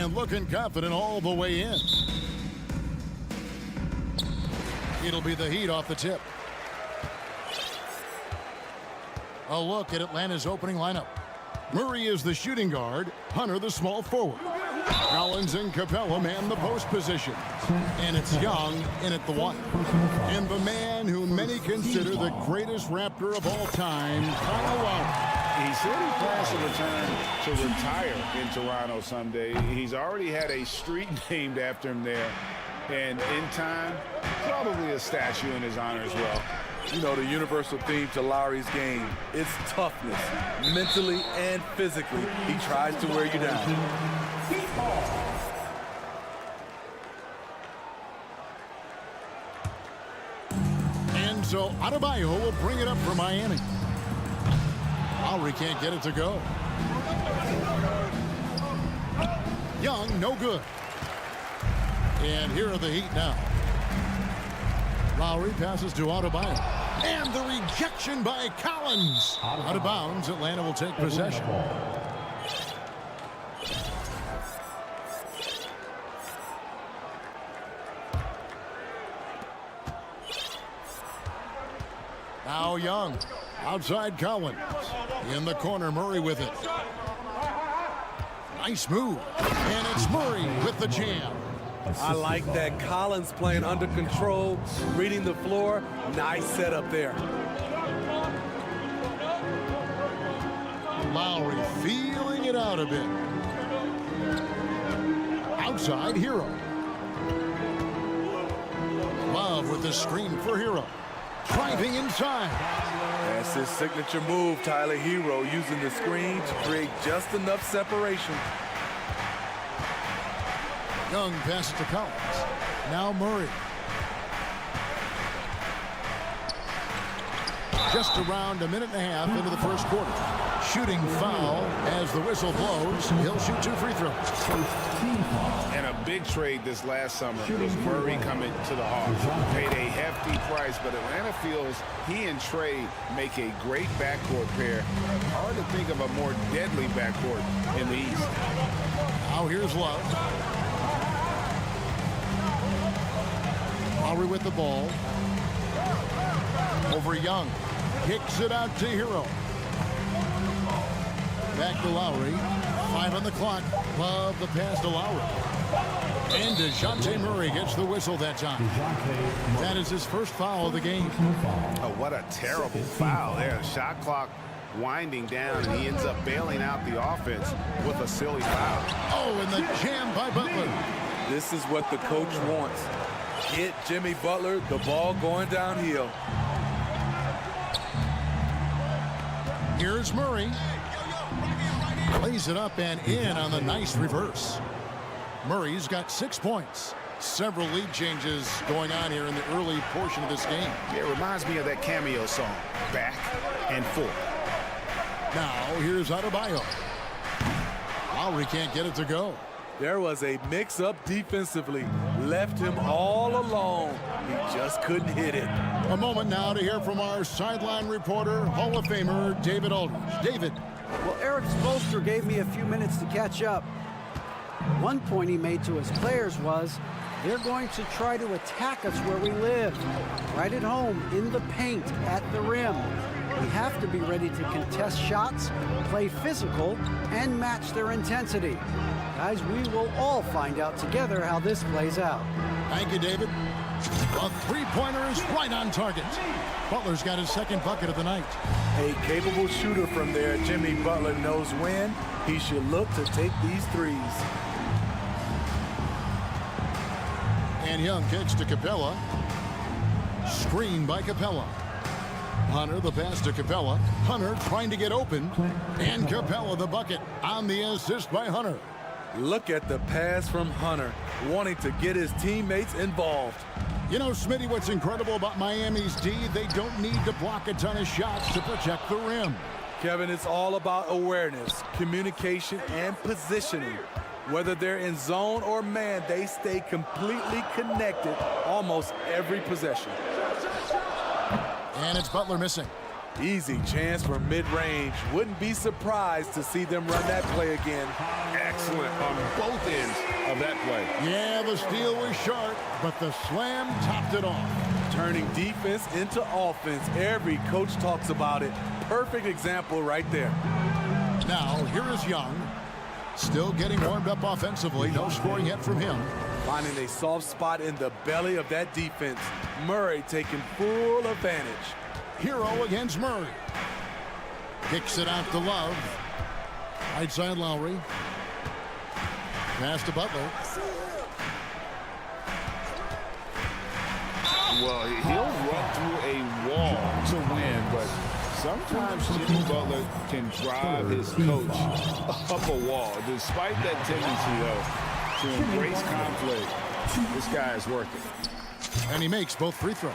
And looking confident all the way in. It'll be the Heat off the tip. A look at Atlanta's opening lineup. Murray is the shooting guard. Hunter the small forward. Collins and Capella man the post position. And it's Young in at the 1. And the man who many consider the greatest Raptor of all time, Kyle Lowry. He said he plans to return to retire in Toronto someday. He's already had a street named after him there. And in time, probably a statue in his honor as well. You know, the universal theme to Lowry's game is toughness, mentally and physically. He tries to wear you down. And so Adebayo will bring it up for Miami. Lowry can't get it to go. Young, no good. And here are the Heat now. Lowry passes to Adebayo. And the rejection by Collins. Out of bounds, Atlanta will take possession. Now Young. Outside Collins. In the corner, Murray with it. Nice move. And it's Murray with the jam. I like that. Collins playing under control, reading the floor. Nice setup there. Lowry feeling it out a bit. Outside, Hero. Love with the screen for Hero. Driving inside. That's his signature move, Tyler. Hero using the screen to create just enough separation. Young passes to Collins. Now Murray. Just around a minute and a half into the first quarter. Shooting foul as the whistle blows. He'll shoot 2 free throws. And a big trade this last summer was Murray coming to the Hawks. Paid a hefty price, but Atlanta feels he and Trey make a great backcourt pair. Hard to think of a more deadly backcourt in the East. Now here's Love. Lowry with the ball. Over Young. Kicks it out to Hero. Back to Lowry. 5 on the clock. Love the pass to Lowry. And DeJounte Murray gets the whistle that time. That is his first foul of the game. Oh, what a terrible foul there. Shot clock winding down, and he ends up bailing out the offense with a silly foul. Oh, and the jam by Butler. This is what the coach wants. Get Jimmy Butler the ball going downhill. Here's Murray. Plays it up and in on the nice reverse. Murray's got 6 points. Several lead changes going on here in the early portion of this game. Yeah, it reminds me of that cameo song, Back and Forth. Now, here's Adebayo. Lowry can't get it to go. There was a mix-up defensively. Left him all alone. He just couldn't hit it. A moment now to hear from our sideline reporter, Hall of Famer David Aldridge. David. Well, Eric Spoelstra gave me a few minutes to catch up. One point he made to his players was, they're going to try to attack us where we live. Right at home, in the paint, at the rim. We have to be ready to contest shots, play physical, and match their intensity. Guys, we will all find out together how this plays out. Thank you, David. A three-pointer is right on target. Butler's got his second bucket of the night. A capable shooter from there. Jimmy Butler knows when he should look to take these threes. And Young kicks to Capella. Screen by Capella. Hunter the pass to Capella. Hunter trying to get open. And Capella the bucket on the assist by Hunter. Look at the pass from Hunter, wanting to get his teammates involved. You know, Smitty, what's incredible about Miami's D, they don't need to block a ton of shots to protect the rim. Kevin, it's all about awareness, communication, and positioning. Whether they're in zone or man, they stay completely connected almost every possession. And it's Butler missing. Easy chance for mid-range. Wouldn't be surprised to see them run that play again. Excellent on both ends of that play. Yeah, the steal was sharp, but the slam topped it off. Turning defense into offense. Every coach talks about it. Perfect example right there. Now, here is Young. Still getting warmed up offensively. No scoring yet from him. Finding a soft spot in the belly of that defense. Murray taking full advantage. Hero against Murray. Kicks it out to Love. Right side Lowry. Pass to Butler. Well, he'll run through a wall to win, but sometimes Jimmy Butler can drive his coach up a wall. Despite that tendency, though, to embrace conflict, this guy is working. And he makes both free throws.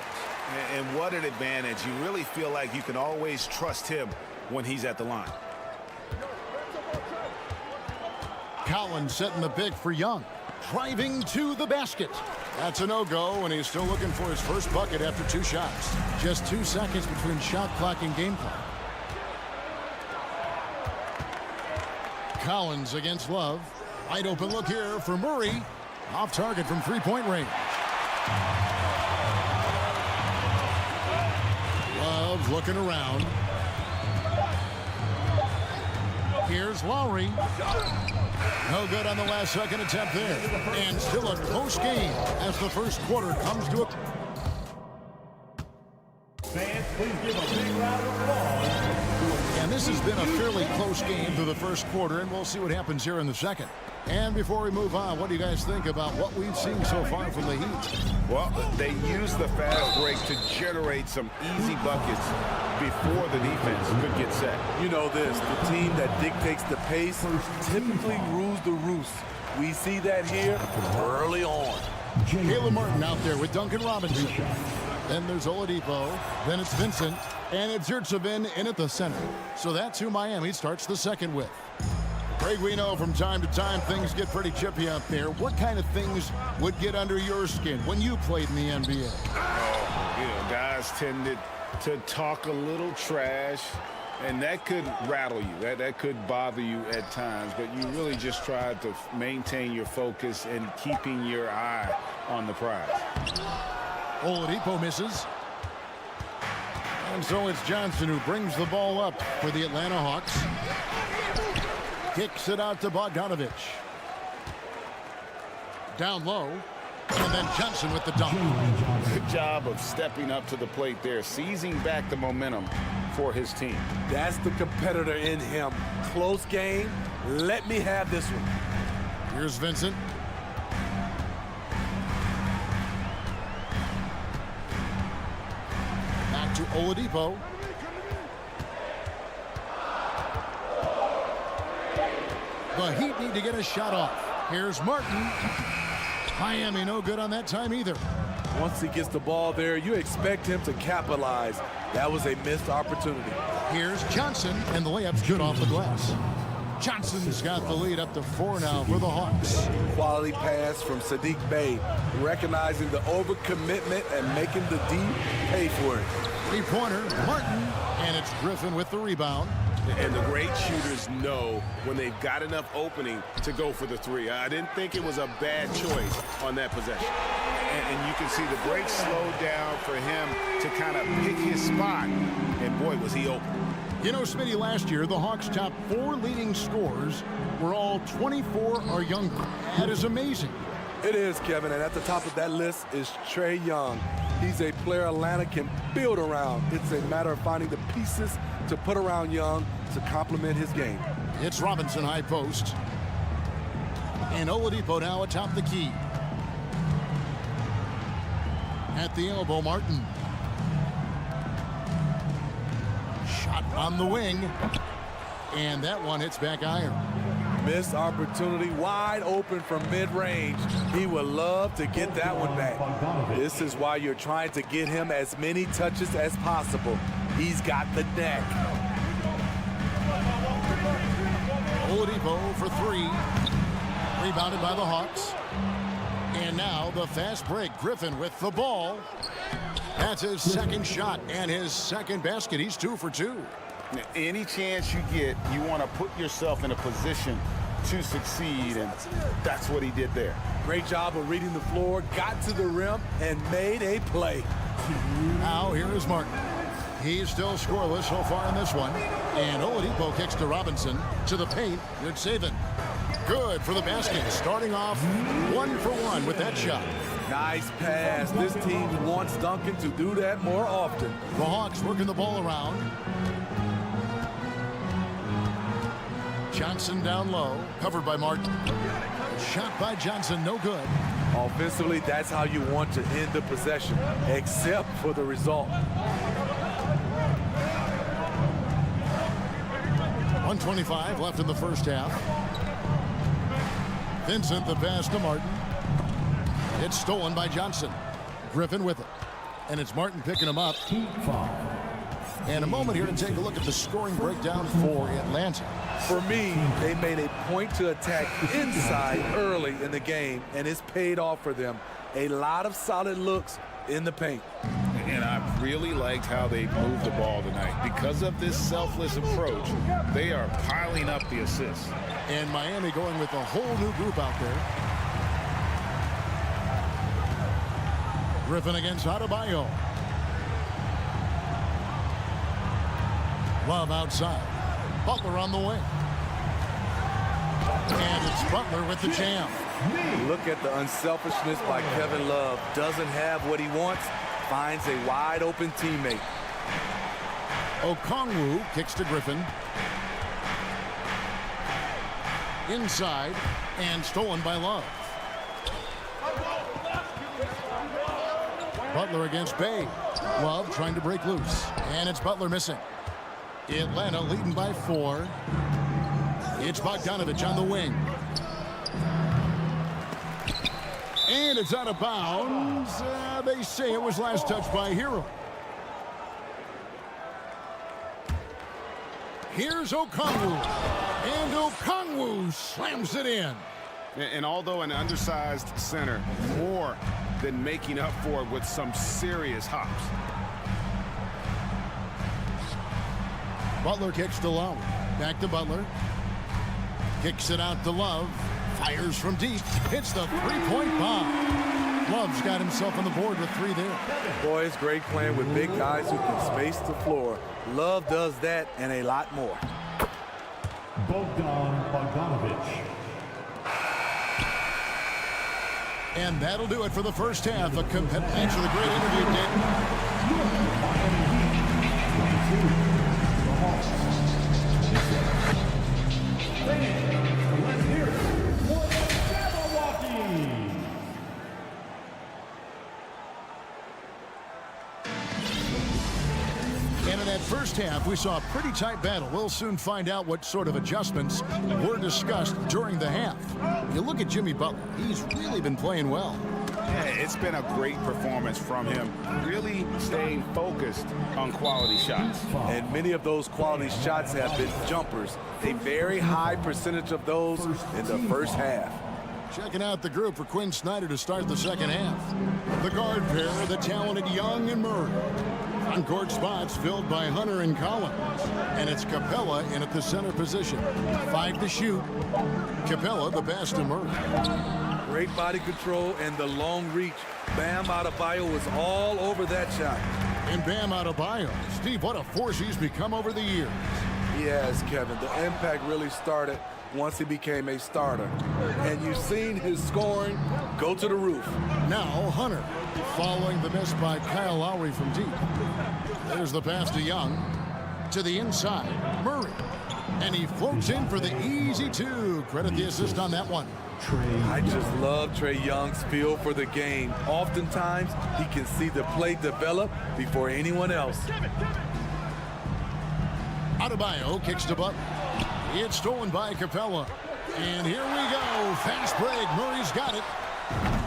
And what an advantage. You really feel like you can always trust him when he's at the line. Collins setting the pick for Young. Driving to the basket. That's a no-go, and he's still looking for his first bucket after 2 shots. Just 2 seconds between shot clock and game clock. Collins against Love. Wide open look here for Murray. Off target from three-point range. Love looking around. Here's Lowry. No good on the last second attempt there. And still a close game as the first quarter comes to a... Fans, please give a big round of applause. And this has been a fairly close game through the first quarter, and we'll see what happens here in the second. And before we move on, what do you guys think about what we've seen so far from the Heat? Well, they used the fast break to generate some easy buckets before the defense could get set. You know this, the team that dictates the pace typically rules the roost. We see that here early on. Caleb Martin out there with Duncan Robinson. Then there's Oladipo. Then it's Vincent. And it's Yurtsevin in at the center. So that's who Miami starts the second with. Greg, we know from time to time things get pretty chippy out there. What kind of things would get under your skin when you played in the NBA? Guys tended to talk a little trash, and that could rattle you. That could bother you at times, but you really just tried to maintain your focus and keeping your eye on the prize. Oladipo misses. And so it's Johnson who brings the ball up for the Atlanta Hawks. Kicks it out to Bogdanovich. Down low. And then Johnson with the dunk. Good job of stepping up to the plate there, seizing back the momentum for his team. That's the competitor in him. Close game. Let me have this one. Here's Vincent. Back to Oladipo. The Heat need to get a shot off. Here's Martin. Miami no good on that time either. Once he gets the ball there, you expect him to capitalize. That was a missed opportunity. Here's Johnson, and the layup's good off the glass. Johnson's got the lead up to 4 now for the Hawks. Quality pass from Saddiq Bey, recognizing the overcommitment and making the D pay for it. Three-pointer, Martin, and it's Griffin with the rebound. And the great shooters know when they've got enough opening to go for the three. I didn't think it was a bad choice on that possession. And you can see the break slowed down for him to kind of pick his spot. And boy, was he open. You know, Smitty, last year, the Hawks' top 4 leading scorers were all 24 or younger. That is amazing. It is, Kevin, and at the top of that list is Trae Young. He's a player Atlanta can build around. It's a matter of finding the pieces to put around Young to complement his game. It's Robinson high post. And Oladipo now atop the key. At the elbow, Martin. Shot on the wing. And that one hits back iron. Missed opportunity, wide open from mid-range. He would love to get that one back. This is why you're trying to get him as many touches as possible. He's got the neck. Oladipo for 3. Rebounded by the Hawks. And now the fast break. Griffin with the ball. That's his second shot and his second basket. He's 2 for 2. Any chance you get, you want to put yourself in a position to succeed, and that's what he did there. Great job of reading the floor, got to the rim, and made a play. Now here is Martin. He's still scoreless so far in this one. And Oladipo kicks to Robinson. To the paint. Good saving. Good for the basket. Starting off 1 for 1 with that shot. Nice pass. This team wants Duncan to do that more often. The Hawks working the ball around. Johnson down low. Covered by Martin. Shot by Johnson. No good. Offensively, that's how you want to end the possession, except for the result. 1:25 left in the first half. Vincent the pass to Martin. It's stolen by Johnson. Griffin with it. And it's Martin picking him up. And a moment here to take a look at the scoring breakdown for Atlanta. For me, they made a point to attack inside early in the game, and it's paid off for them. A lot of solid looks in the paint. And I really liked how they moved the ball tonight. Because of this selfless approach, they are piling up the assists. And Miami going with a whole new group out there. Griffin against Adebayo. Love outside. Butler on the wing. And it's Butler with the jam. Look at the unselfishness by Kevin Love. Doesn't have what he wants, finds a wide open teammate. Okongwu kicks to Griffin. Inside and stolen by Love. Butler against Bay. Love trying to break loose. And it's Butler missing. Atlanta leading by 4. It's Bogdanovich on the wing. And it's out of bounds. They say it was last touched by Hero. Here's Okongwu. And Okongwu slams it in. And although an undersized center, more than making up for it with some serious hops. Butler kicks to Love. Back to Butler. Kicks it out to Love. Fires from deep. Hits the three-point bomb. Love's got himself on the board with 3 there. Boy, it's great playing with big guys who can space the floor. Love does that and a lot more. Bogdanovich. And that'll do it for the first half. Thanks for the great interview, Nick. Let's hear it for Milwaukee. And in that first half, we saw a pretty tight battle. We'll soon find out what sort of adjustments were discussed during the half. You look at Jimmy Butler. He's really been playing well. Yeah, it's been a great performance from him, really staying focused on quality shots. And many of those quality shots have been jumpers. A very high percentage of those in the first half. Checking out the group for Quinn Snyder to start the second half. The guard pair, the talented Young and Murray. On-court spots filled by Hunter and Collins. And it's Capella in at the center position. 5 to shoot. Capella the pass to Murray. Great body control and the long reach. Bam Adebayo was all over that shot. And Bam Adebayo. Steve, what a force he's become over the years. Yes, Kevin, the impact really started once he became a starter. And you've seen his scoring go to the roof. Now Hunter following the miss by Kyle Lowry from deep. There's the pass to Young. To the inside, Murray. And he floats in for the easy 2. Credit the assist on that one. I just love Trae Young's feel for the game. Oftentimes, he can see the play develop before anyone else. Adebayo kicks to Butler. It's stolen by Capella. And here we go. Fast break. Murray's got it.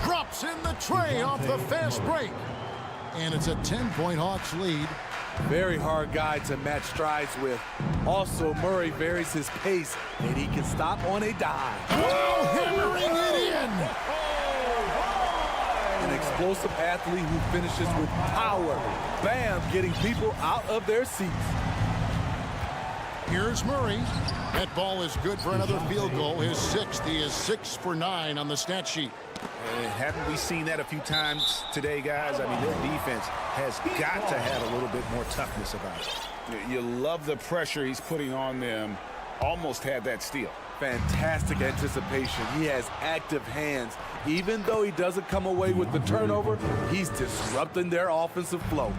Drops in the tray off the fast break. And it's a 10-point Hawks lead. Very hard guy to match strides with. Also, Murray varies his pace, and he can stop on a dime. Oh, hammering it in. And explosive athlete who finishes with power. Bam, getting people out of their seats. Here's Murray. That ball is good for another field goal. His sixth. He is 6 for 9 on the stat sheet. Haven't we seen that a few times today, guys? I mean, their defense has got to have a little bit more toughness about it. You love the pressure he's putting on them. Almost had that steal. Fantastic anticipation. He has active hands. Even though he doesn't come away with the turnover, he's disrupting their offensive flow.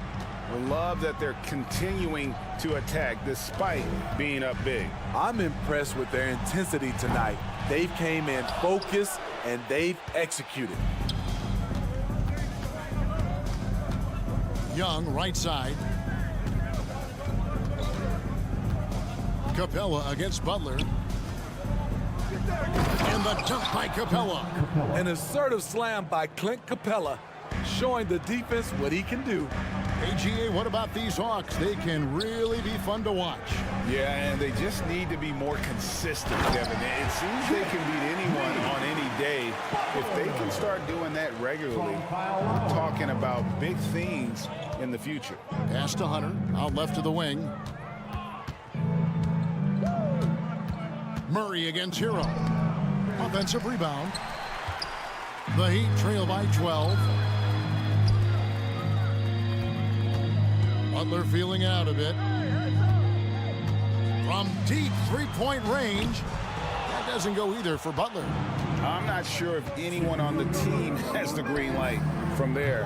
I love that they're continuing to attack despite being up big. I'm impressed with their intensity tonight. They've came in focused and they've executed. Young, right side. Capella against Butler. And the dunk by Capella. An assertive slam by Clint Capella, showing the defense what he can do. AGA, what about these Hawks? They can really be fun to watch. Yeah, and they just need to be more consistent, Kevin. It seems they can beat anyone on any day. If they can start doing that regularly, we're talking about big things in the future. Pass to Hunter, out left of the wing. Murray against Hero. Offensive rebound. The Heat trail by 12. Butler feeling it out a bit. From deep three-point range. That doesn't go either for Butler. I'm not sure if anyone on the team has the green light from there.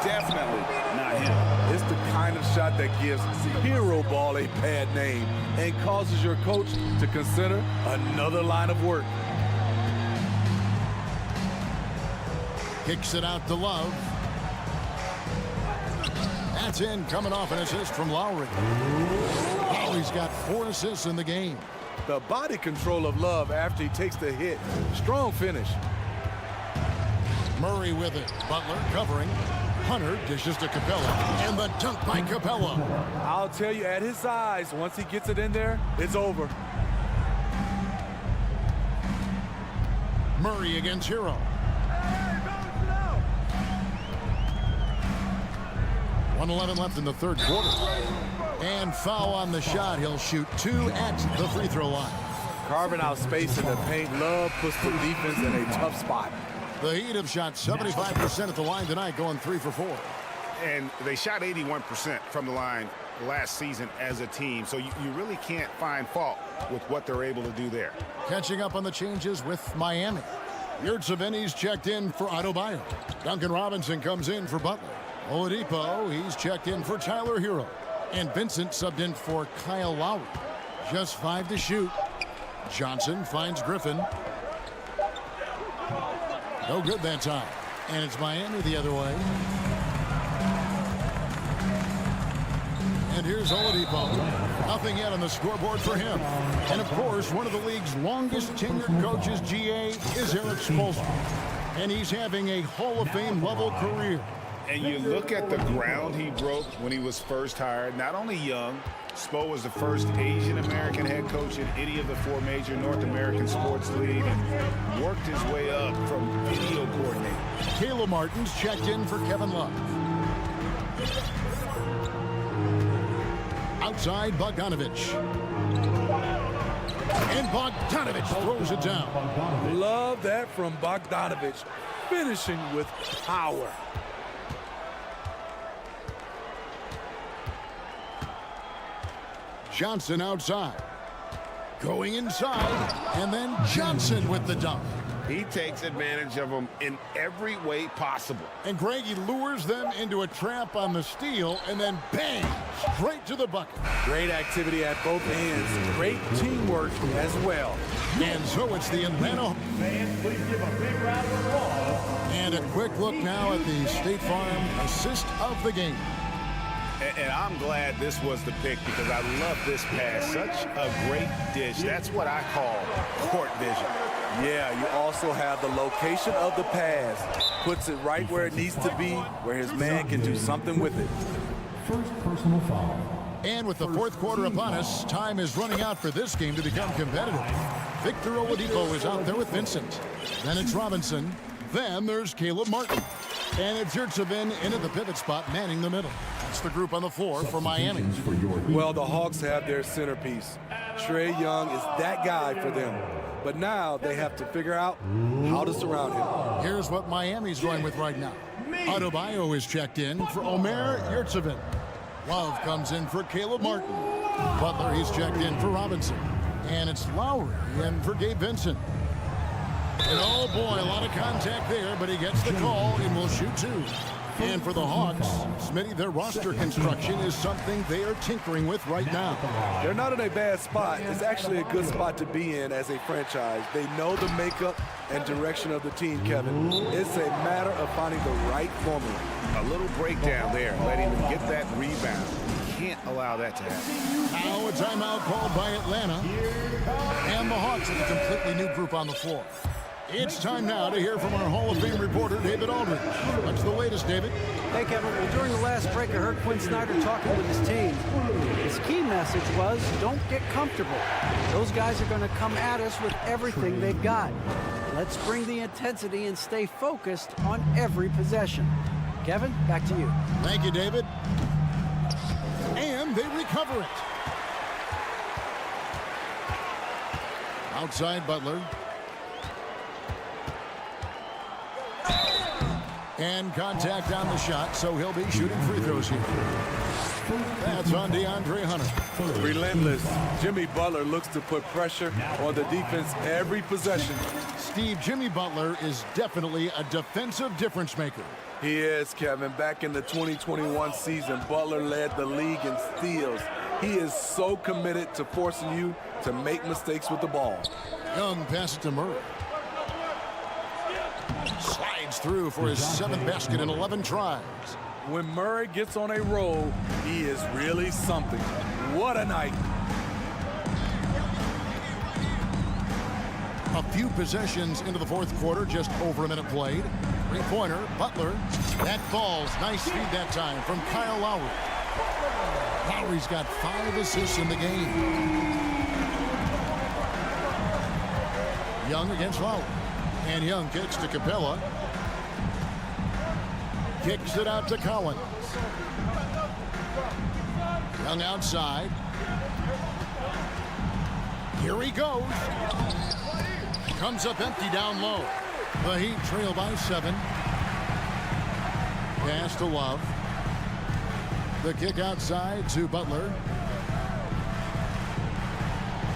Definitely not him. It's the kind of shot that gives hero ball a bad name and causes your coach to consider another line of work. Kicks it out to Love. That's in, coming off an assist from Lowry. Lowry's got 4 assists in the game. The body control of Love after he takes the hit. Strong finish. Murray with it. Butler covering. Hunter dishes to Capella. And the dunk by Capella. I'll tell you, at his size, once he gets it in there, it's over. Murray against Hero. 1:11 left in the third quarter. And foul on the shot. He'll shoot 2 at the free throw line. Carving out space in the paint. Love puts the defense in a tough spot. The Heat have shot 75% at the line tonight, going 3 for 4. And they shot 81% from the line last season as a team. So you really can't find fault with what they're able to do there. Catching up on the changes with Miami. Yurtseven's checked in for Adebayo. Duncan Robinson comes in for Butler. Oladipo, he's checked in for Tyler Hero. And Vincent subbed in for Kyle Lowry. Just 5 to shoot. Johnson finds Griffin. No good that time. And it's Miami the other way. And here's Oladipo. Nothing yet on the scoreboard for him. And, of course, one of the league's longest tenured coaches, GA, is Eric Spoelstra. And he's having a Hall of Fame level career. And you look at the ground he broke when he was first hired. Not only young, Spo was the first Asian-American head coach in any of the 4 major North American sports leagues and worked his way up from video coordinator. Caleb Martin's checked in for Kevin Love. Outside, Bogdanovich. And Bogdanovich throws it down. Love that from Bogdanovich, finishing with power. Johnson outside. Going inside. And then Johnson with the dunk. He takes advantage of them in every way possible. And Greg, he lures them into a trap on the steal, and then bang, straight to the bucket. Great activity at both ends. Great teamwork as well. And so it's the Atlanta. Fans, please give a big round of applause. And a quick look now at the State Farm assist of the game. And I'm glad this was the pick because I love this pass. Such a great dish. That's what I call court vision. Yeah, you also have the location of the pass. Puts it right where it needs to be, where his man can do something with it. First personal foul. And with the fourth quarter upon us, time is running out for this game to become competitive. Victor Oladipo is out there with Vincent. Then it's Robinson. Then there's Caleb Martin. And it's Yurtsevin into the pivot spot, manning the middle. That's the group on the floor for Miami. Well, the Hawks have their centerpiece. Trae Young is that guy for them. But now they have to figure out how to surround him. Here's what Miami's going with right now. Adebayo is checked in for Omer Yurtsevin. Love comes in for Caleb Martin. Butler, he's checked in for Robinson. And it's Lowry in for Gabe Vincent. And oh boy, a lot of contact there, but he gets the call and will shoot two. And for the Hawks, Smitty, their roster construction is something they are tinkering with right now. They're not in a bad spot. It's actually a good spot to be in as a franchise. They know the makeup and direction of the team, Kevin. It's a matter of finding the right formula. A little breakdown there, letting them get that rebound. Can't allow that to happen. Now a timeout called by Atlanta. And the Hawks with a completely new group on the floor. It's time now to hear from our Hall of Fame reporter, David Aldridge. What's the latest, David? Hey, Kevin. Well, during the last break, I heard Quinn Snyder talking with his team. His key message was, don't get comfortable. Those guys are going to come at us with everything they've got. Let's bring the intensity and stay focused on every possession. Kevin, back to you. Thank you, David. And they recover it. Outside Butler. And contact on the shot, so he'll be shooting free throws here. That's on DeAndre Hunter. Relentless. Jimmy Butler looks to put pressure on the defense every possession. Steve, Jimmy Butler is definitely a defensive difference maker. He is, Kevin. Back in the 2021 season, Butler led the league in steals. He is so committed to forcing you to make mistakes with the ball. Young passes to Murray. Slides through for his 7th basket in 11 tries. When Murray gets on a roll, he is really something. What a night. A few possessions into the fourth quarter, just over a minute played. Three-pointer, Butler. That falls. Nice feed that time from Kyle Lowry. Lowry's got 5 assists in the game. Young against Lowry. And Young kicks to Capella. Kicks it out to Collins. Young outside. Here he goes. Comes up empty down low. The Heat trail by 7. Pass to Love. The kick outside to Butler.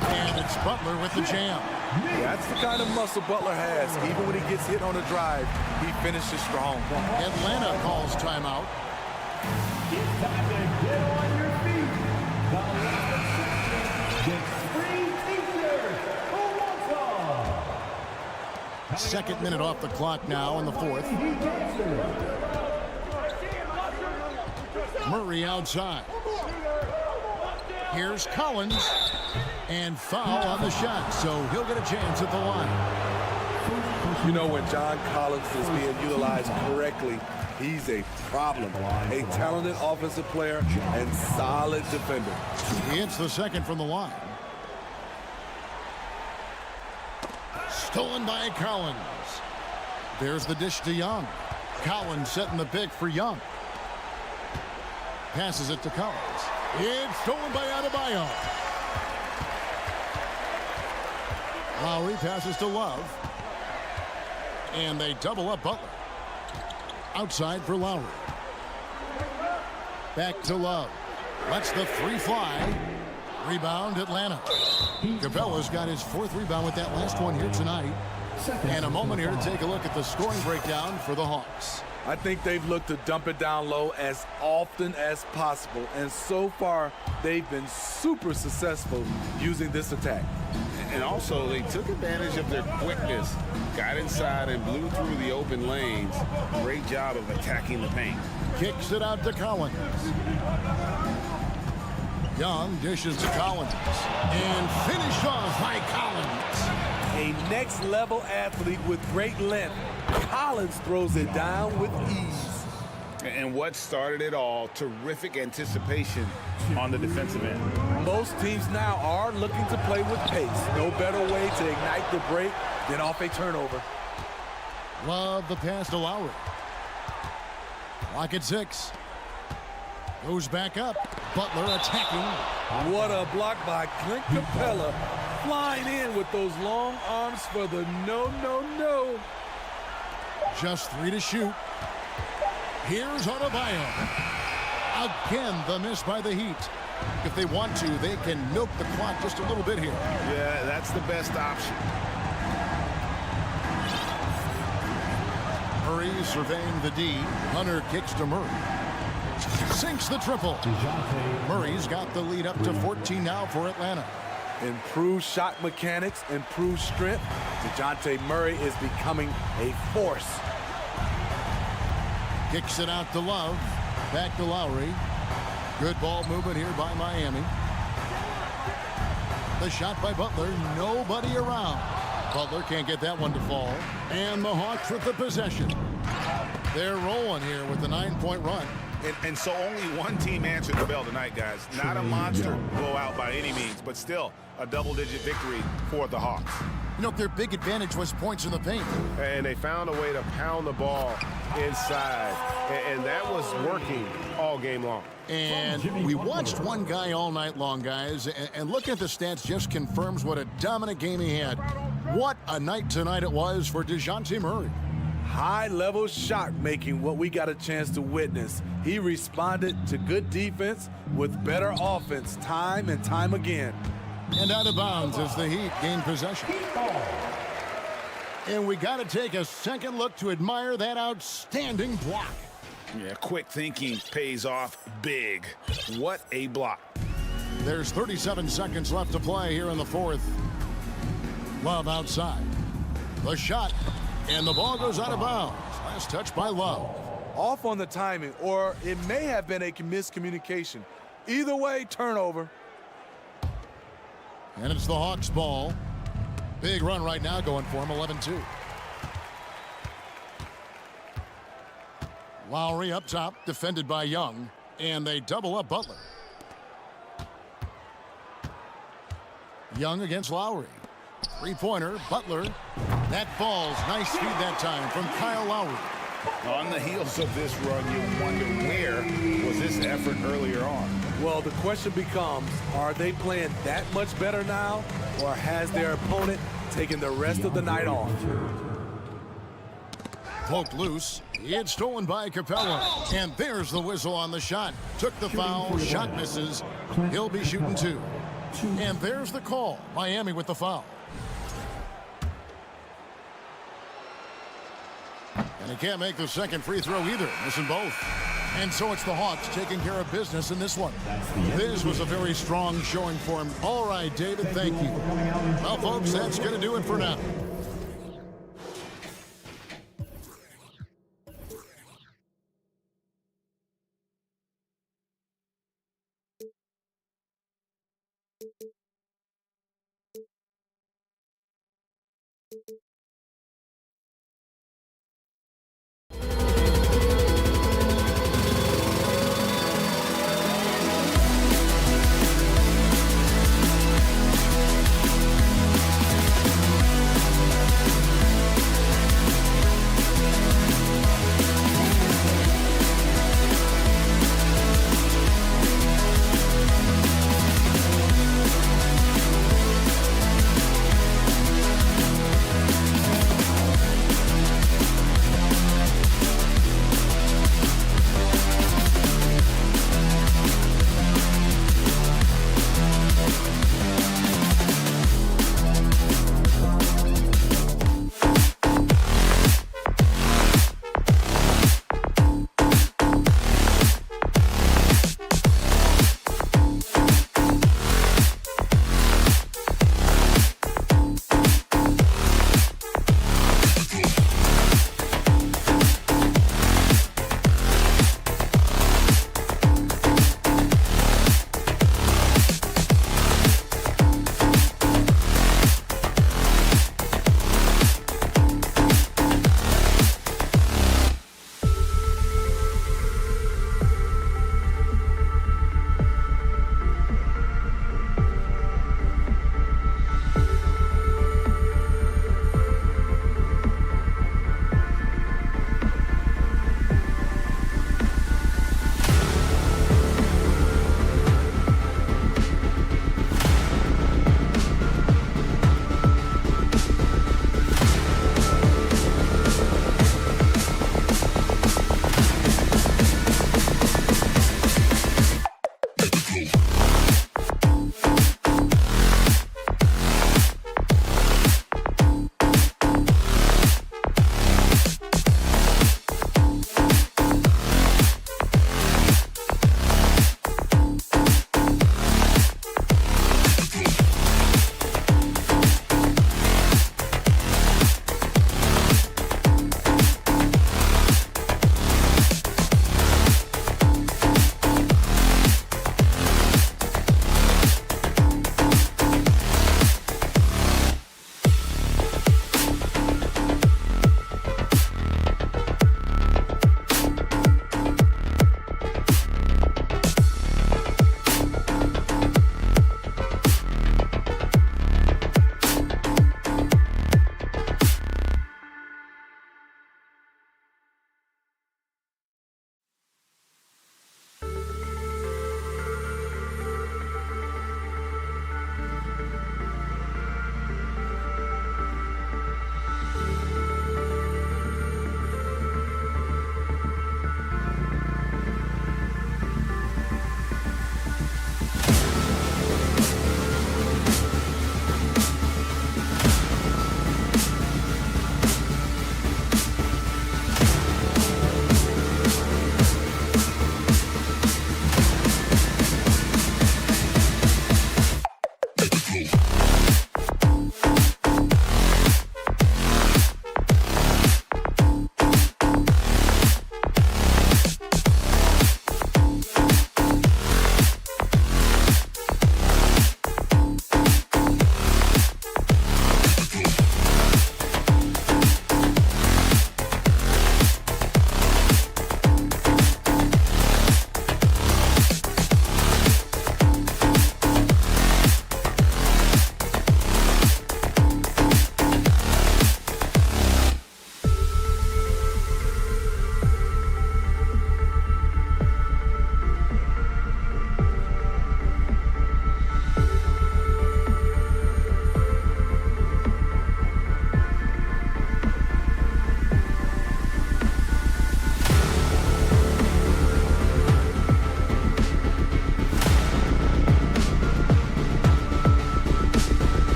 And it's Butler with the jam. That's the kind of muscle Butler has. Even when he gets hit on a drive, he finishes strong. Atlanta calls timeout. It's time to get on your feet. Get free t-shirts for one. Second minute off the clock now in the fourth. Murray outside. Here's Collins. And foul on the shot, so he'll get a chance at the line. You know, when John Collins is being utilized correctly, he's a problem. A talented offensive player and solid defender. He hits the second from the line. Stolen by Collins. There's the dish to Young. Collins setting the pick for Young. Passes it to Collins. It's stolen by Adebayo. Lowry passes to Love. And they double up Butler. Outside for Lowry. Back to Love. Lets the 3 fly. Rebound Atlanta. Capella's got his 4th rebound with that last one here tonight. And a moment here to take a look at the scoring breakdown for the Hawks. I think they've looked to dump it down low as often as possible. And so far, they've been super successful using this attack. And also, they took advantage of their quickness, got inside and blew through the open lanes. Great job of attacking the paint. Kicks it out to Collins. Young dishes to Collins. And finished off by Collins. A next-level athlete with great length. Collins throws it down with ease. And what started it all, terrific anticipation on the defensive end. Most teams now are looking to play with pace. No better way to ignite the break than off a turnover. Love the pass to Lowry. Clock at 6. Goes back up. Butler attacking. What a block by Clint Capella. Flying in with those long arms for the no. Just 3 to shoot. Here's Adebayo. Again, the miss by the Heat. If they want to, they can milk the clock just a little bit here. Yeah, that's the best option. Murray surveying the D. Hunter kicks to Murray. Sinks the triple. Murray's got the lead up to 14 now for Atlanta. Improved shot mechanics, improved strength. DeJounte Murray is becoming a force. Kicks it out to Love. Back to Lowry. Good ball movement here by Miami. The shot by Butler. Nobody around. Butler can't get that one to fall. And the Hawks with the possession. They're rolling here with the 9-point run. And so only one team answered the bell tonight, guys. Not a monster blowout by any means, but still a double-digit victory for the Hawks. You know, their big advantage was points in the paint. And they found a way to pound the ball inside. And that was working all game long. And we watched one guy all night long, guys. And looking at the stats just confirms what a dominant game he had. What a night tonight it was for DeJounte Murray. High-level shot making, what we got a chance to witness. He responded to good defense with better offense time and time again. And out of bounds as the Heat gain possession. And we got to take a second look to admire that outstanding block. Yeah, quick thinking pays off big. What a block. There's 37 seconds left to play here in the fourth. Love outside. The shot. And the ball goes out of bounds. Last touch by Love. Off on the timing, or it may have been a miscommunication. Either way, turnover. And it's the Hawks' ball. Big run right now going for him, 11-2. Lowry up top, defended by Young. And they double up Butler. Young against Lowry. Three-pointer, Butler. That falls. Nice feed that time from Kyle Lowry. On the heels of this run, you wonder where was this effort earlier on? Well, the question becomes, are they playing that much better now, or has their opponent taken the rest of the night off? Poked loose. It's stolen by Capella. And there's the whistle on the shot. Took the foul. Shot misses. He'll be shooting 2. And there's the call. Miami with the foul. And he can't make the second free throw either, missing both. And so it's the Hawks taking care of business in this one. This was a very strong showing for him. All right, David, thank you. Well, folks, that's going to do it for now.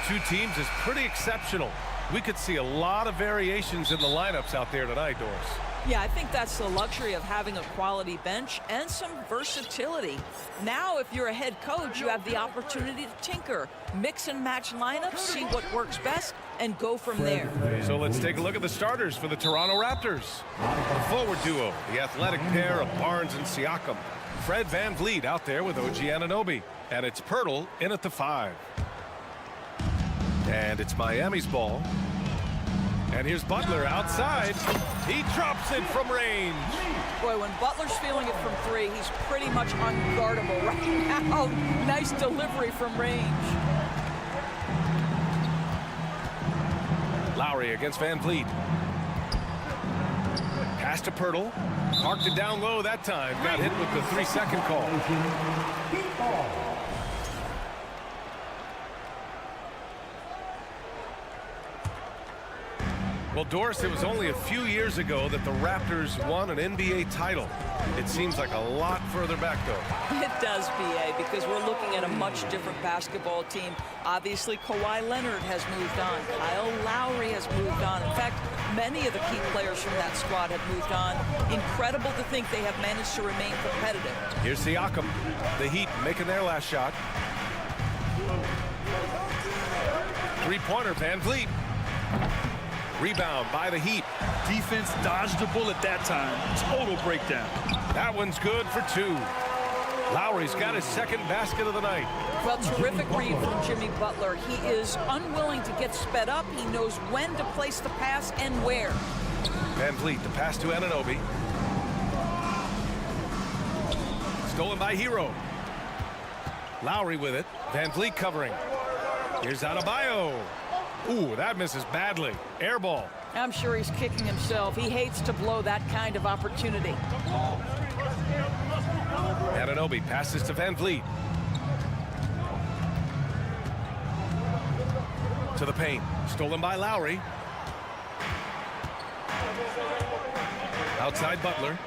two teams is pretty exceptional. We could see a lot of variations in the lineups out there tonight, Doris. Yeah, I think that's the luxury of having a quality bench and some versatility. Now, if you're a head coach, you have the opportunity to tinker, mix and match lineups, see what works best, and go from there. So let's take a look at the starters for the Toronto Raptors. The forward duo, the athletic pair of Barnes and Siakam. Fred VanVleet out there with OG Anunoby. And it's Pirtle in at the 5. And it's Miami's ball. And here's Butler outside. He drops it from range. Boy, when Butler's feeling it from 3, he's pretty much unguardable right now. Nice delivery from range. Lowry against VanVleet. Pass to Pirtle. Parked it down low that time. Got hit with the 3-second call. Well, Doris, it was only a few years ago that the Raptors won an NBA title. It seems like a lot further back, though. It does, BA, because we're looking at a much different basketball team. Obviously, Kawhi Leonard has moved on. Kyle Lowry has moved on. In fact, many of the key players from that squad have moved on. Incredible to think they have managed to remain competitive. Here's Siakam. The Heat making their last shot. Three-pointer, VanVleet. Rebound by the Heat. Defense dodged the bullet that time. Total breakdown. That one's good for 2. Lowry's got his second basket of the night. Well, terrific read from Jimmy Butler. He is unwilling to get sped up. He knows when to place the pass and where. VanVleet, the pass to Anunoby. Stolen by Hero. Lowry with it. VanVleet covering. Here's Adebayo. Ooh, that misses badly. Air ball. I'm sure he's kicking himself. He hates to blow that kind of opportunity. Anunoby passes to VanVleet. To the paint. Stolen by Lowry. Outside Butler.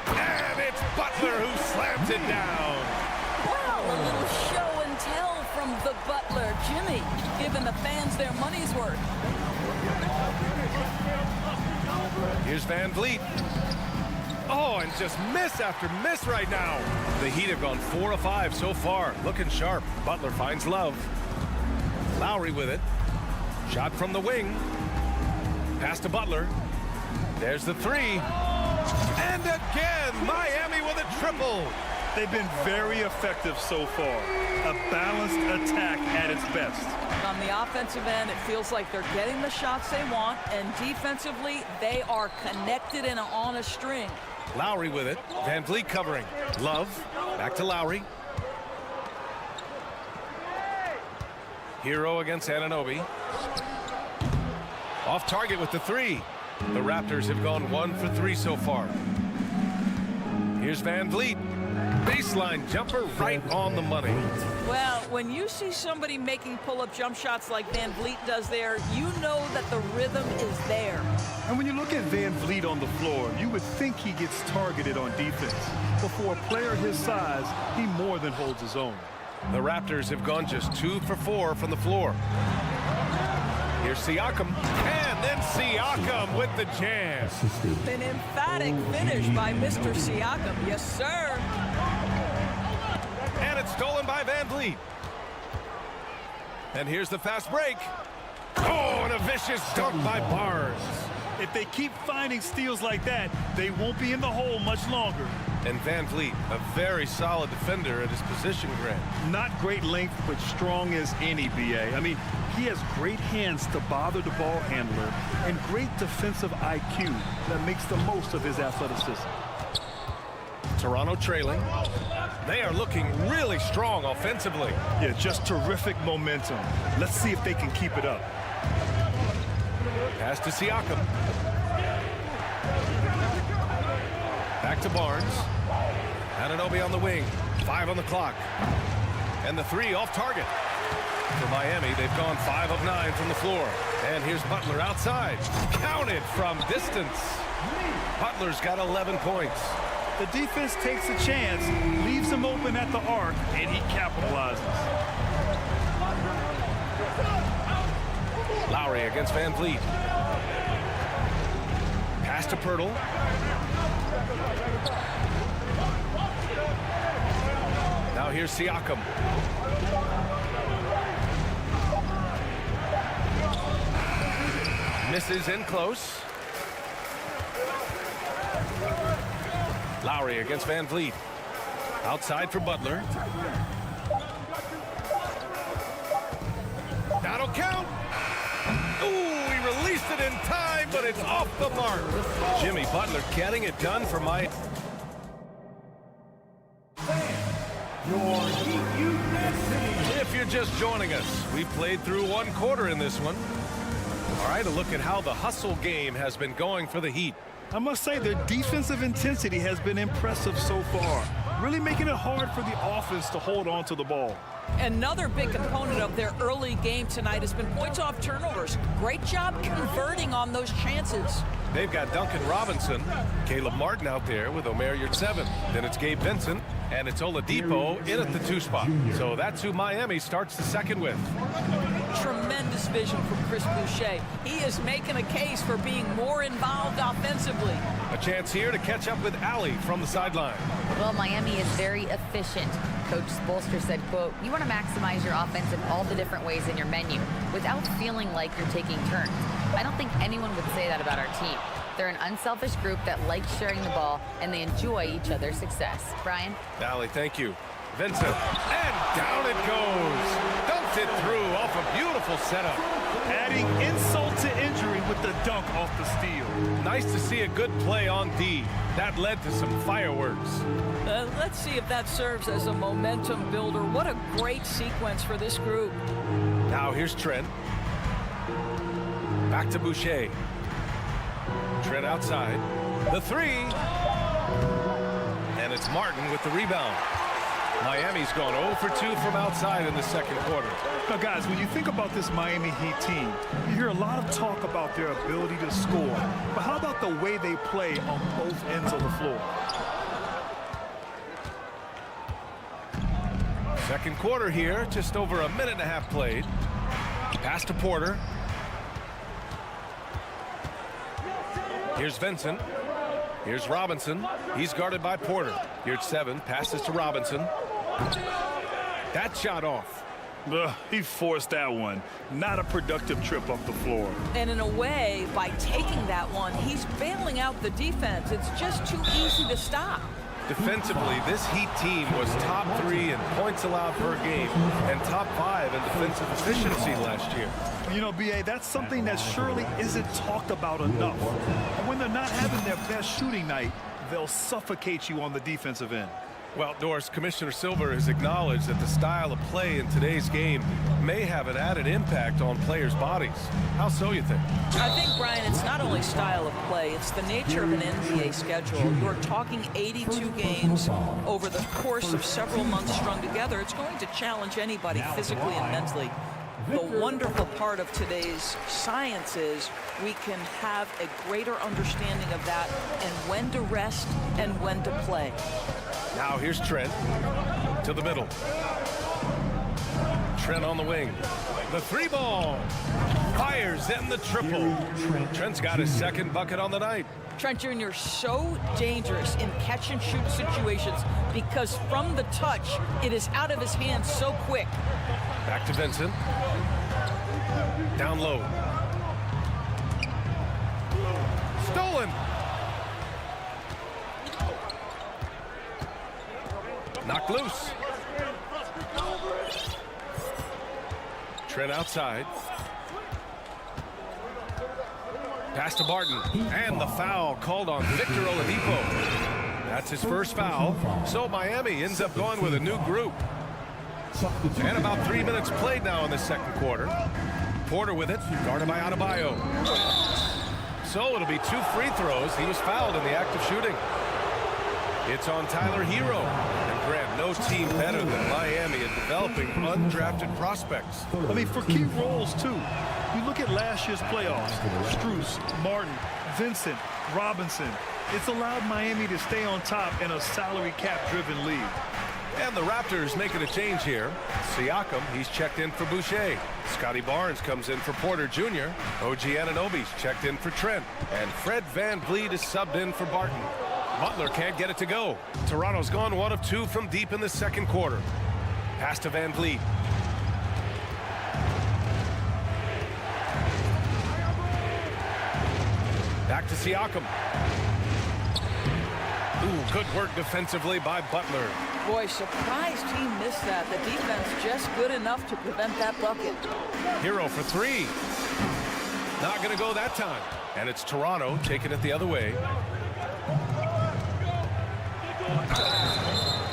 And it's Butler who slams it down. Wow, a little show and tell from the Butler. Jimmy giving the fans their money's worth. Here's VanVleet. Oh, and just miss after miss right now. The Heat have gone 4 of 5 so far. Looking sharp. Butler finds Love. Lowry with it. Shot from the wing. Pass to Butler. There's the 3. And again, Miami with a triple. They've been very effective so far. A balanced attack at its best. On the offensive end, it feels like they're getting the shots they want, and defensively, they are connected and on a string. Lowry with it. VanVleet covering. Love. Back to Lowry. Hero against Anunoby. Off target with the 3. The Raptors have gone 1 for 3 so far. Here's VanVleet. Baseline jumper right on the money. Well, when you see somebody making pull-up jump shots like VanVleet does there, you know that the rhythm is there. And when you look at VanVleet on the floor, you would think he gets targeted on defense. But for a player his size, he more than holds his own. The Raptors have gone just 2 for 4 from the floor. Here's Siakam. And then Siakam with the jam. An emphatic finish by Mr. Siakam. Yes, sir. And it's stolen by VanVleet. And here's the fast break. Oh, and a vicious dunk by Barnes. If they keep finding steals like that, they won't be in the hole much longer. And VanVleet, a very solid defender at his position, Grant. Not great length, but strong as any, BA. I mean, he has great hands to bother the ball handler and great defensive IQ that makes the most of his athleticism. Toronto trailing. They are looking really strong offensively. Yeah, just terrific momentum. Let's see if they can keep it up. Pass to Siakam. Back to Barnes. Anunoby on the wing. 5 on the clock. And the 3 off target. For Miami, they've gone 5 of 9 from the floor. And here's Butler outside. Counted from distance. Butler's got 11 points. The defense takes a chance, leaves him open at the arc, and he capitalizes. Lowry against Van Vliet. Pass to Pirtle. Now here's Siakam. Misses in close. Lowry against Van Vliet. Outside for Butler. That'll count. Ooh, he released it in time, but it's off the mark. Jimmy Butler getting it done for my... If you're just joining us, we played through one quarter in this one. All right, a look at how the hustle game has been going for the Heat. I must say their defensive intensity has been impressive so far, really making it hard for the offense to hold on to the ball. Another big component of their early game tonight has been points off turnovers. Great job converting on those chances. They've got Duncan Robinson, Caleb Martin out there with Omer Yurtseven. Then it's Gabe Vincent, and it's Oladipo in at the 2 spot. So that's who Miami starts the second with. Tremendous vision from Chris Boucher. He is making a case for being more involved offensively. A chance here to catch up with Allie from the sideline. Well, Miami is very efficient. Coach Spoelstra said, quote, "You want to maximize your offense in all the different ways in your menu without feeling like you're taking turns." I don't think anyone would say that about our team. They're an unselfish group that likes sharing the ball, and they enjoy each other's success. Brian? Allie, thank you. Vincent, and down it goes. Dunked it through off a beautiful setup. Adding insult to injury with the dunk off the steal. Nice to see a good play on D. That led to some fireworks. Let's see if that serves as a momentum builder. What a great sequence for this group. Now here's Trent. Back to Boucher. Trent outside. The 3. And it's Martin with the rebound. Miami's gone 0 for 2 from outside in the second quarter. Now, guys, when you think about this Miami Heat team, you hear a lot of talk about their ability to score. But how about the way they play on both ends of the floor? Second quarter here, just over a minute and a half played. Pass to Porter. Here's Vincent. Here's Robinson. He's guarded by Porter. Here's 7. Passes to Robinson. That shot off. He forced that one. Not a productive trip off the floor. And in a way, by taking that one, he's bailing out the defense. It's just too easy to stop. Defensively, this Heat team was top 3 in points allowed per game and top 5 in defensive efficiency last year. You know, B.A., that's something that surely isn't talked about enough. And when they're not having their best shooting night, they'll suffocate you on the defensive end. Well, Doris, Commissioner Silver has acknowledged that the style of play in today's game may have an added impact on players' bodies. How so, you think? I think, Brian, it's not only style of play, it's the nature of an NBA schedule. You're talking 82 games over the course of several months strung together. It's going to challenge anybody physically and mentally. The wonderful part of today's science is we can have a greater understanding of that and when to rest and when to play. Now here's Trent to the middle. Trent on the wing. The 3 ball. Fires in the triple. Trent's got his second bucket on the night. Trent Jr. so dangerous in catch and shoot situations because from the touch, it is out of his hands so quick. Back to Vincent. Down low. Stolen. Knocked loose. Trent outside. Pass to Barton. And the foul called on Victor Oladipo. That's his first foul. So Miami ends up going with a new group. And about 3 minutes played now in the second quarter. Porter with it, guarded by Adebayo. So it'll be 2 free throws. He was fouled in the act of shooting. It's on Tyler Hero. And Grant, no team better than Miami at developing undrafted prospects. I mean, for key roles, too. You look at last year's playoffs. Strus, Martin, Vincent, Robinson. It's allowed Miami to stay on top in a salary cap-driven league. And the Raptors making a change here. Siakam, he's checked in for Boucher. Scotty Barnes comes in for Porter Jr. OG Anunoby's checked in for Trent. And Fred VanVleet is subbed in for Barton. Butler can't get it to go. Toronto's gone 1 of 2 from deep in the second quarter. Pass to VanVleet. Back to Siakam. Ooh, good work defensively by Butler. Boy, surprised he missed that. The defense just good enough to prevent that bucket. Hero for 3. Not going to go that time. And it's Toronto taking it the other way.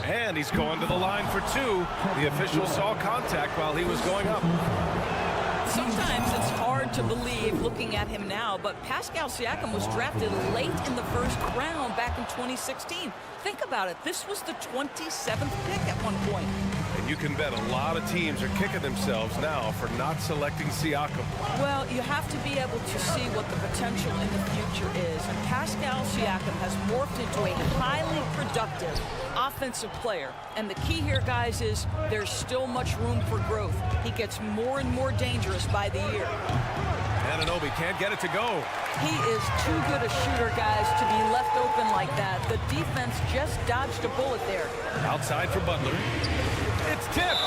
And he's going to the line for 2. The official saw contact while he was going up. Sometimes it's hard to believe looking at him now, but Pascal Siakam was drafted late in the first round back in 2016. Think about it. This was the 27th pick at one point. And you can bet a lot of teams are kicking themselves now for not selecting Siakam. Well, you have to be able to see what the potential in the future is. And Pascal Siakam has morphed into a highly productive offensive player. And the key here, guys, is there's still much room for growth. He gets more and more dangerous by the year. Anunoby can't get it to go. He is too good a shooter, guys, to be left open like that. The defense just dodged a bullet there. Outside for Butler. It's tipped.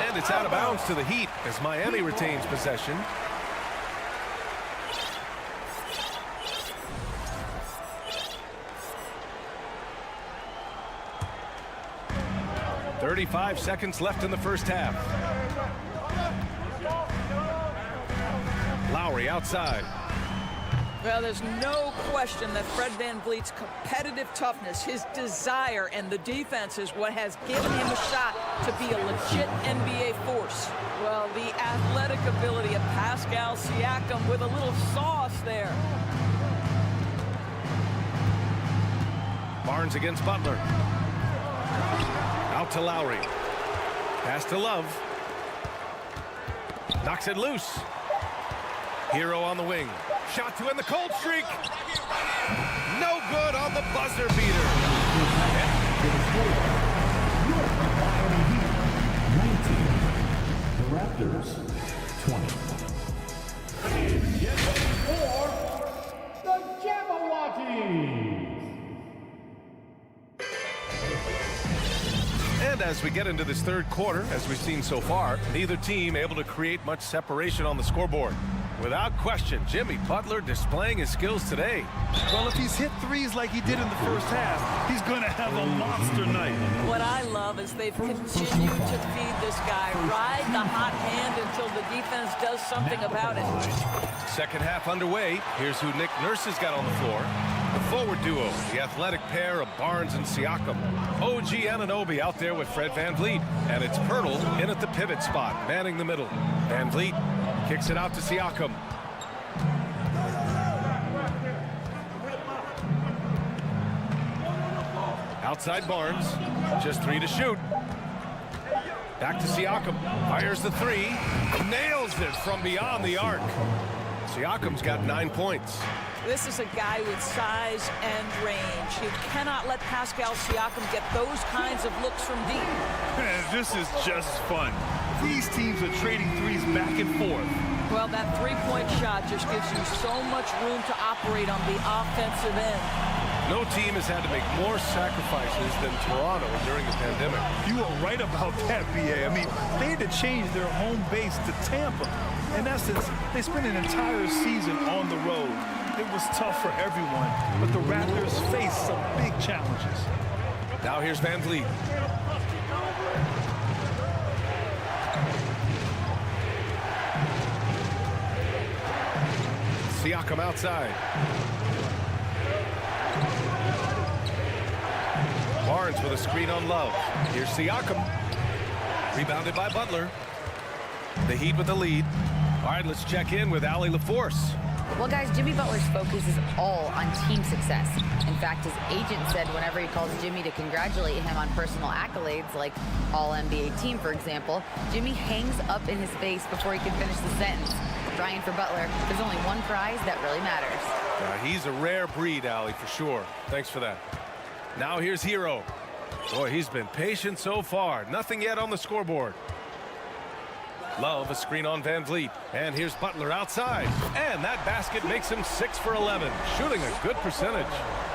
And it's out of bounds to the Heat as Miami retains possession. "35 seconds left in the first half. Lowry outside. Well, there's no question that Fred VanVleet's competitive toughness, his desire, and the defense is what has given him a shot to be a legit NBA force. Well, the athletic ability of Pascal Siakam with a little sauce there. Barnes against Butler. Out to Lowry. Pass to Love. Knocks it loose. Hero on the wing. Shot to end the cold streak. No good on the buzzer beater. 19. The Raptors, 20. For the Jabberwockies. And as we get into this third quarter, as we've seen so far, neither team able to create much separation on the scoreboard. Without question, Jimmy Butler displaying his skills today. Well, if he's hit threes like he did in the first half, he's going to have a monster night. What I love is they've continued to feed this guy, ride the hot hand until the defense does something about it. Second half underway. Here's who Nick Nurse has got on the floor. The forward duo, the athletic pair of Barnes and Siakam. OG Anunoby out there with Fred VanVleet. And it's Pirtle in at the pivot spot, manning the middle. VanVleet kicks it out to Siakam. Outside Barnes, just 3 to shoot. Back to Siakam, fires the 3, nails it from beyond the arc. Siakam's got 9 points. This is a guy with size and range. You cannot let Pascal Siakam get those kinds of looks from deep. Man, this is just fun. These teams are trading threes back and forth. Well, that three-point shot just gives you so much room to operate on the offensive end. No team has had to make more sacrifices than Toronto during the pandemic. You are right about that, BA. I mean, they had to change their home base to Tampa. In essence, they spent an entire season on the road. It was tough for everyone, but the Raptors faced some big challenges. Now here's VanVleet. Siakam outside. Barnes with a screen on Love. Here's Siakam. Rebounded by Butler. The Heat with the lead. All right, let's check in with Allie LaForce. Well, guys, Jimmy Butler's focus is all on team success. In fact, his agent said whenever he calls Jimmy to congratulate him on personal accolades, like All-NBA team, for example, Jimmy hangs up in his face before he can finish the sentence. Ryan, for Butler, there's only one prize that really matters. He's a rare breed, Allie, for sure. Thanks for that. Now here's Hero. Boy, he's been patient so far. Nothing yet on the scoreboard. Love a screen on Van Vliet. And here's Butler outside. And that basket makes him 6 for 11. Shooting a good percentage.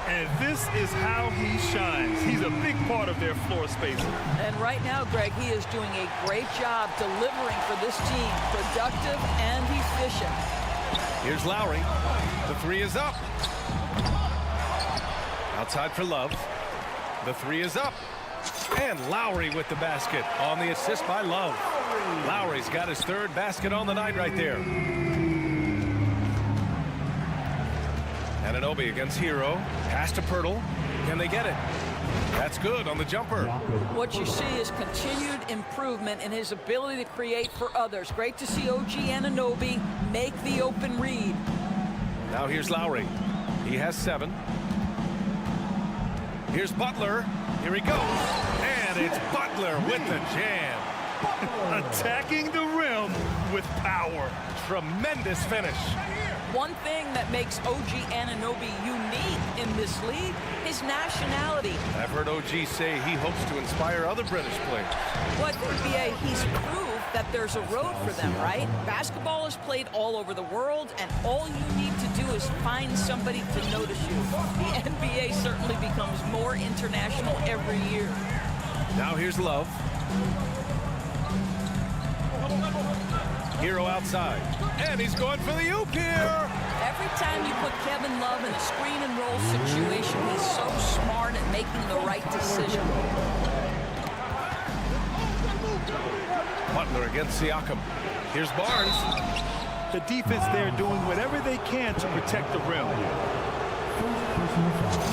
And this is how he shines. He's a big part of their floor spacing. And right now, Greg, he is doing a great job delivering for this team. Productive and efficient. Here's Lowry. The three is up. Outside for Love. The three is up. And Lowry with the basket on the assist by Love. Lowry's got his third basket on the night right there. Anunoby against Hero. Pass to Pirtle. Can they get it? That's good on the jumper. What you see is continued improvement in his ability to create for others. Great to see OG Anunoby make the open read. Now here's Lowry. He has 7. Here's Butler. Here he goes. And it's Butler with the jam. Attacking the rim with power. Tremendous finish. One thing that makes OG Anunoby unique in this league is nationality. I've heard OG say he hopes to inspire other British players. What NBA, he's proved that there's a road for them, right? Basketball is played all over the world, and all you need to do is find somebody to notice you. The NBA certainly becomes more international every year. Now here's Love. Hero outside. And he's going for the oop here. Every time you put Kevin Love in a screen and roll situation, he's so smart at making the right decision. Butler against Siakam. Here's Barnes. The defense there doing whatever they can to protect the rim.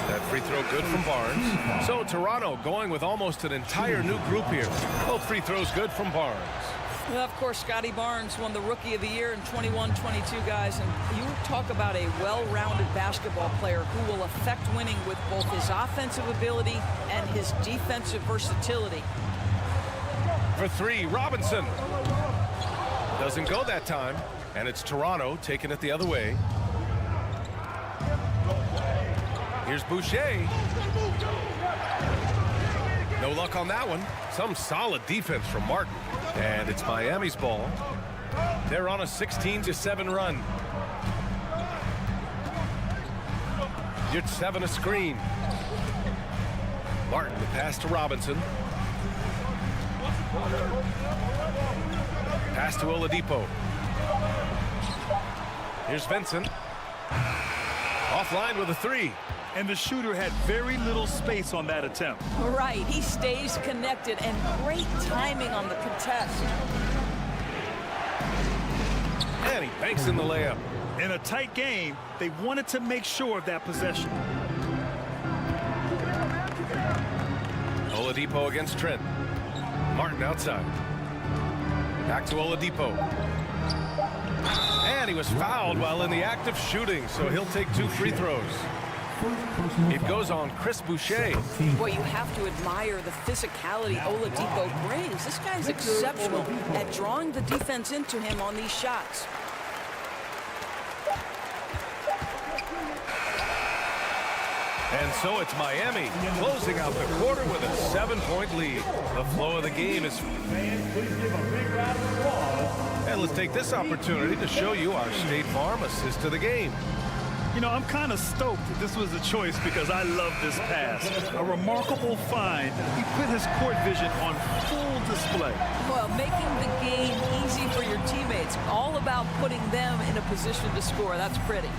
That free throw good from Barnes. So Toronto going with almost an entire new group here. Both free throws good from Barnes. Well, of course, Scotty Barnes won the Rookie of the Year in 21-22, guys. And you talk about a well-rounded basketball player who will affect winning with both his offensive ability and his defensive versatility. For 3, Robinson. Doesn't go that time. And it's Toronto taking it the other way. Here's Boucher. No luck on that one. Some solid defense from Martin. And it's Miami's ball. They're on a 16-7 run. You're 7 a screen. Martin, the pass to Robinson. Pass to Oladipo. Here's Vincent. Offline with a 3. And the shooter had very little space on that attempt. Right, he stays connected, and great timing on the contest. And he banks in the layup. In a tight game, they wanted to make sure of that possession. Oladipo against Trent. Martin outside. Back to Oladipo. And he was fouled while in the act of shooting, so he'll take 2 free throws. It goes on Chris Boucher. Boy, you have to admire the physicality Oladipo brings. This guy's exceptional at drawing the defense into him on these shots. And so it's Miami closing out the quarter with a 7-point lead. The flow of the game is... And let's take this opportunity to show you our State Farm assist to the game. You know, I'm kind of stoked that this was a choice because I love this pass. A remarkable find. He put his court vision on full display. Well, making the game easy for your teammates. All about putting them in a position to score. That's pretty.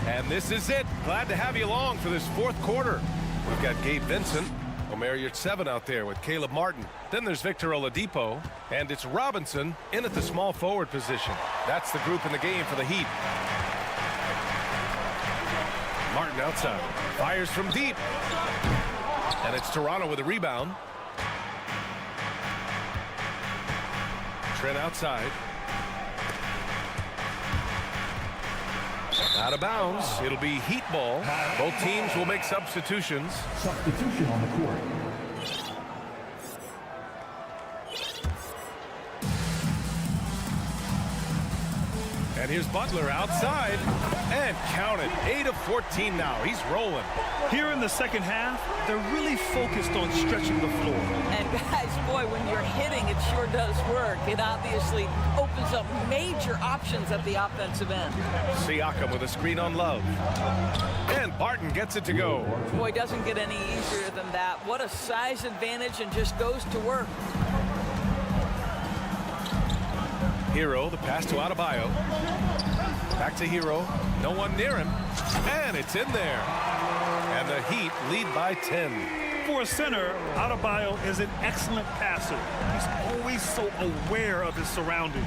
And this is it. Glad to have you along for this 4th quarter. We've got Gabe Vincent, Omer Yurtseven out there with Caleb Martin. Then there's Victor Oladipo, and it's Robinson in at the small forward position. That's the group in the game for the Heat. Martin outside, fires from deep. And it's Toronto with a rebound. Trent outside. Out of bounds. It'll be Heat ball. Both teams will make substitutions. Substitution on the court. And And here's Butler outside. And count it. 8 of 14 now. He's rolling. Here in the second half, they're really focused on stretching the floor. And guys, boy, when you're hitting, it sure does work. It obviously opens up major options at the offensive end. Siakam with a screen on Love. And Barton gets it to go. Boy, doesn't get any easier than that. What a size advantage, and just goes to work. Hero, the pass to Adebayo. Back to Hero. No one near him. And it's in there. And the Heat lead by 10. For a center, Adebayo is an excellent passer. He's always so aware of his surroundings.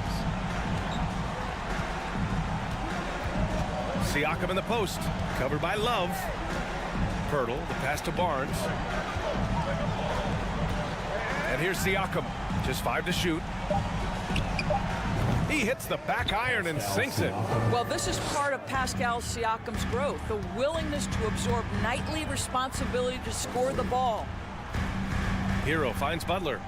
Siakam in the post. Covered by Love. Pirtle, the pass to Barnes. And here's Siakam. Just 5 to shoot. He hits the back iron and sinks it. Well, this is part of Pascal Siakam's growth, the willingness to absorb nightly responsibility to score the ball. Hero finds Butler.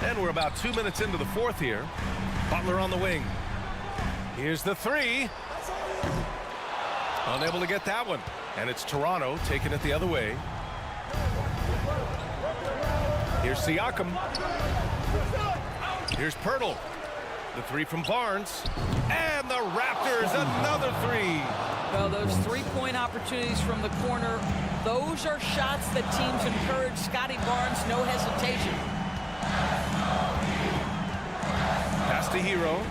And we're about 2 minutes into the fourth here. Butler on the wing. Here's the three. Unable to get that one. And it's Toronto taking it the other way. Here's Siakam. Here's Pirtle. The three from Barnes. And the Raptors, another three. Well, those three-point opportunities from the corner, those are shots that teams encourage. Scotty Barnes, no hesitation. Pass to Hero.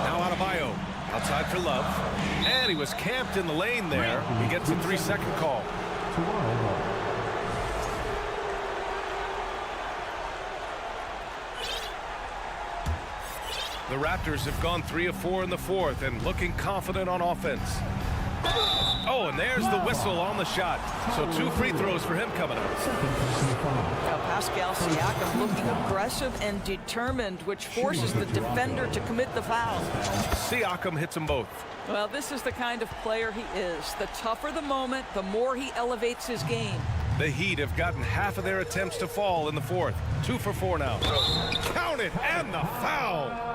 Now Adebayo. Outside for Love. And he was camped in the lane there. He gets a 3-second call. The Raptors have gone 3 of 4 in the fourth and looking confident on offense. Oh, and there's the whistle on the shot. So 2 free throws for him coming up. Now Pascal Siakam looking aggressive and determined, which forces the defender to commit the foul. Siakam hits them both. Well, this is the kind of player he is. The tougher the moment, the more he elevates his game. The Heat have gotten half of their attempts to fall in the fourth. 2 for 4 now. Count it, and the foul.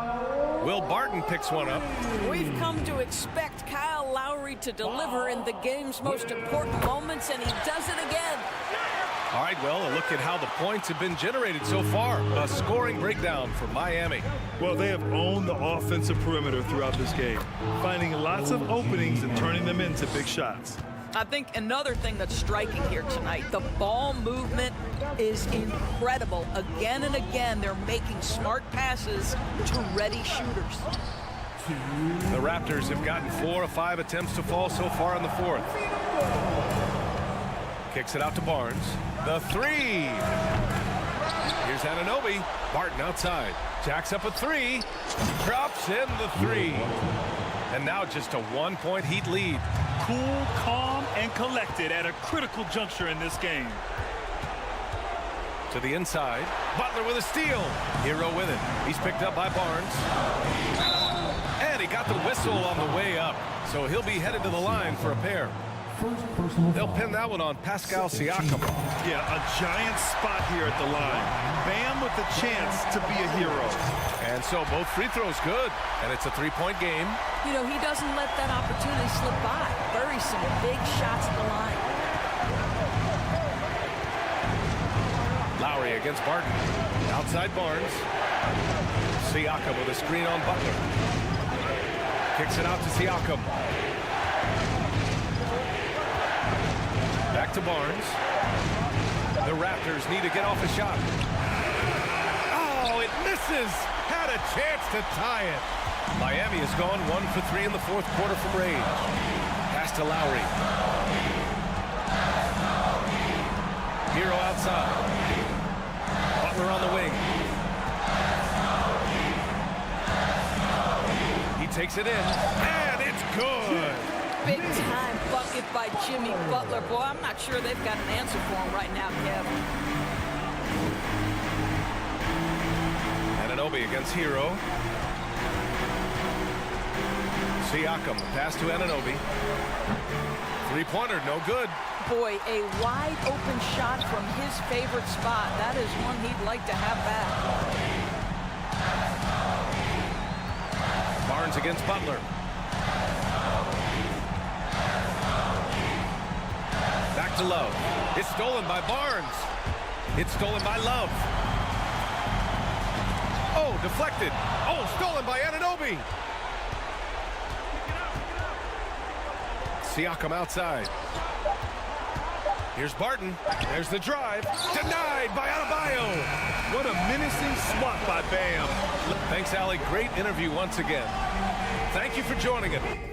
Will Barton picks one up. We've come to expect Kyle Lowry to deliver in the game's most important moments, and he does it again. All right, well, a look at how the points have been generated so far. A scoring breakdown for Miami. Well, they have owned the offensive perimeter throughout this game, finding lots of openings and turning them into big shots. I think another thing that's striking here tonight, the ball movement is incredible. Again and again, they're making smart passes to ready shooters. The Raptors have gotten 4 of 5 attempts to fall so far in the fourth. Kicks it out to Barnes. The three. Here's Anunoby. Barton outside. Jacks up a three. Drops in the three. And now just a 1-point Heat lead. Cool, calm, and collected at a critical juncture in this game. To the inside. Butler with a steal. Hero with it. He's picked up by Barnes. And he got the whistle on the way up. So he'll be headed to the line for a pair. They'll pin that one on Pascal Siakam. Yeah, a giant spot here at the line. Bam with the chance to be a hero. And so both free throws good. And it's a 3-point game. You know, he doesn't let that opportunity slip by. Buries some big shots at the line. Lowry against Barton. Outside Barnes. Siakam with a screen on Butler. Kicks it out to Siakam. Back to Barnes. The Raptors need to get off a shot. Oh, it misses. Had a chance to tie it. Miami has gone 1 for 3 in the fourth quarter from range. Pass to Lowry. Hero outside. Butler on the wing. He takes it in, and it's good. Big time bucket by Jimmy Butler. Boy, I'm not sure they've got an answer for him right now, Kev. Anunoby against Hero. Siakam, pass to Anunoby. Three-pointer, no good. Boy, a wide open shot from his favorite spot. That is one he'd like to have back. Barnes against Butler. Back to Love. It's stolen by Barnes. It's stolen by Love. Oh, deflected. Oh, stolen by Anunoby. Siakam outside. Here's Barton. There's the drive. Denied by Adebayo. What a menacing swat by Bam. Thanks, Allie. Great interview once again. Thank you for joining us.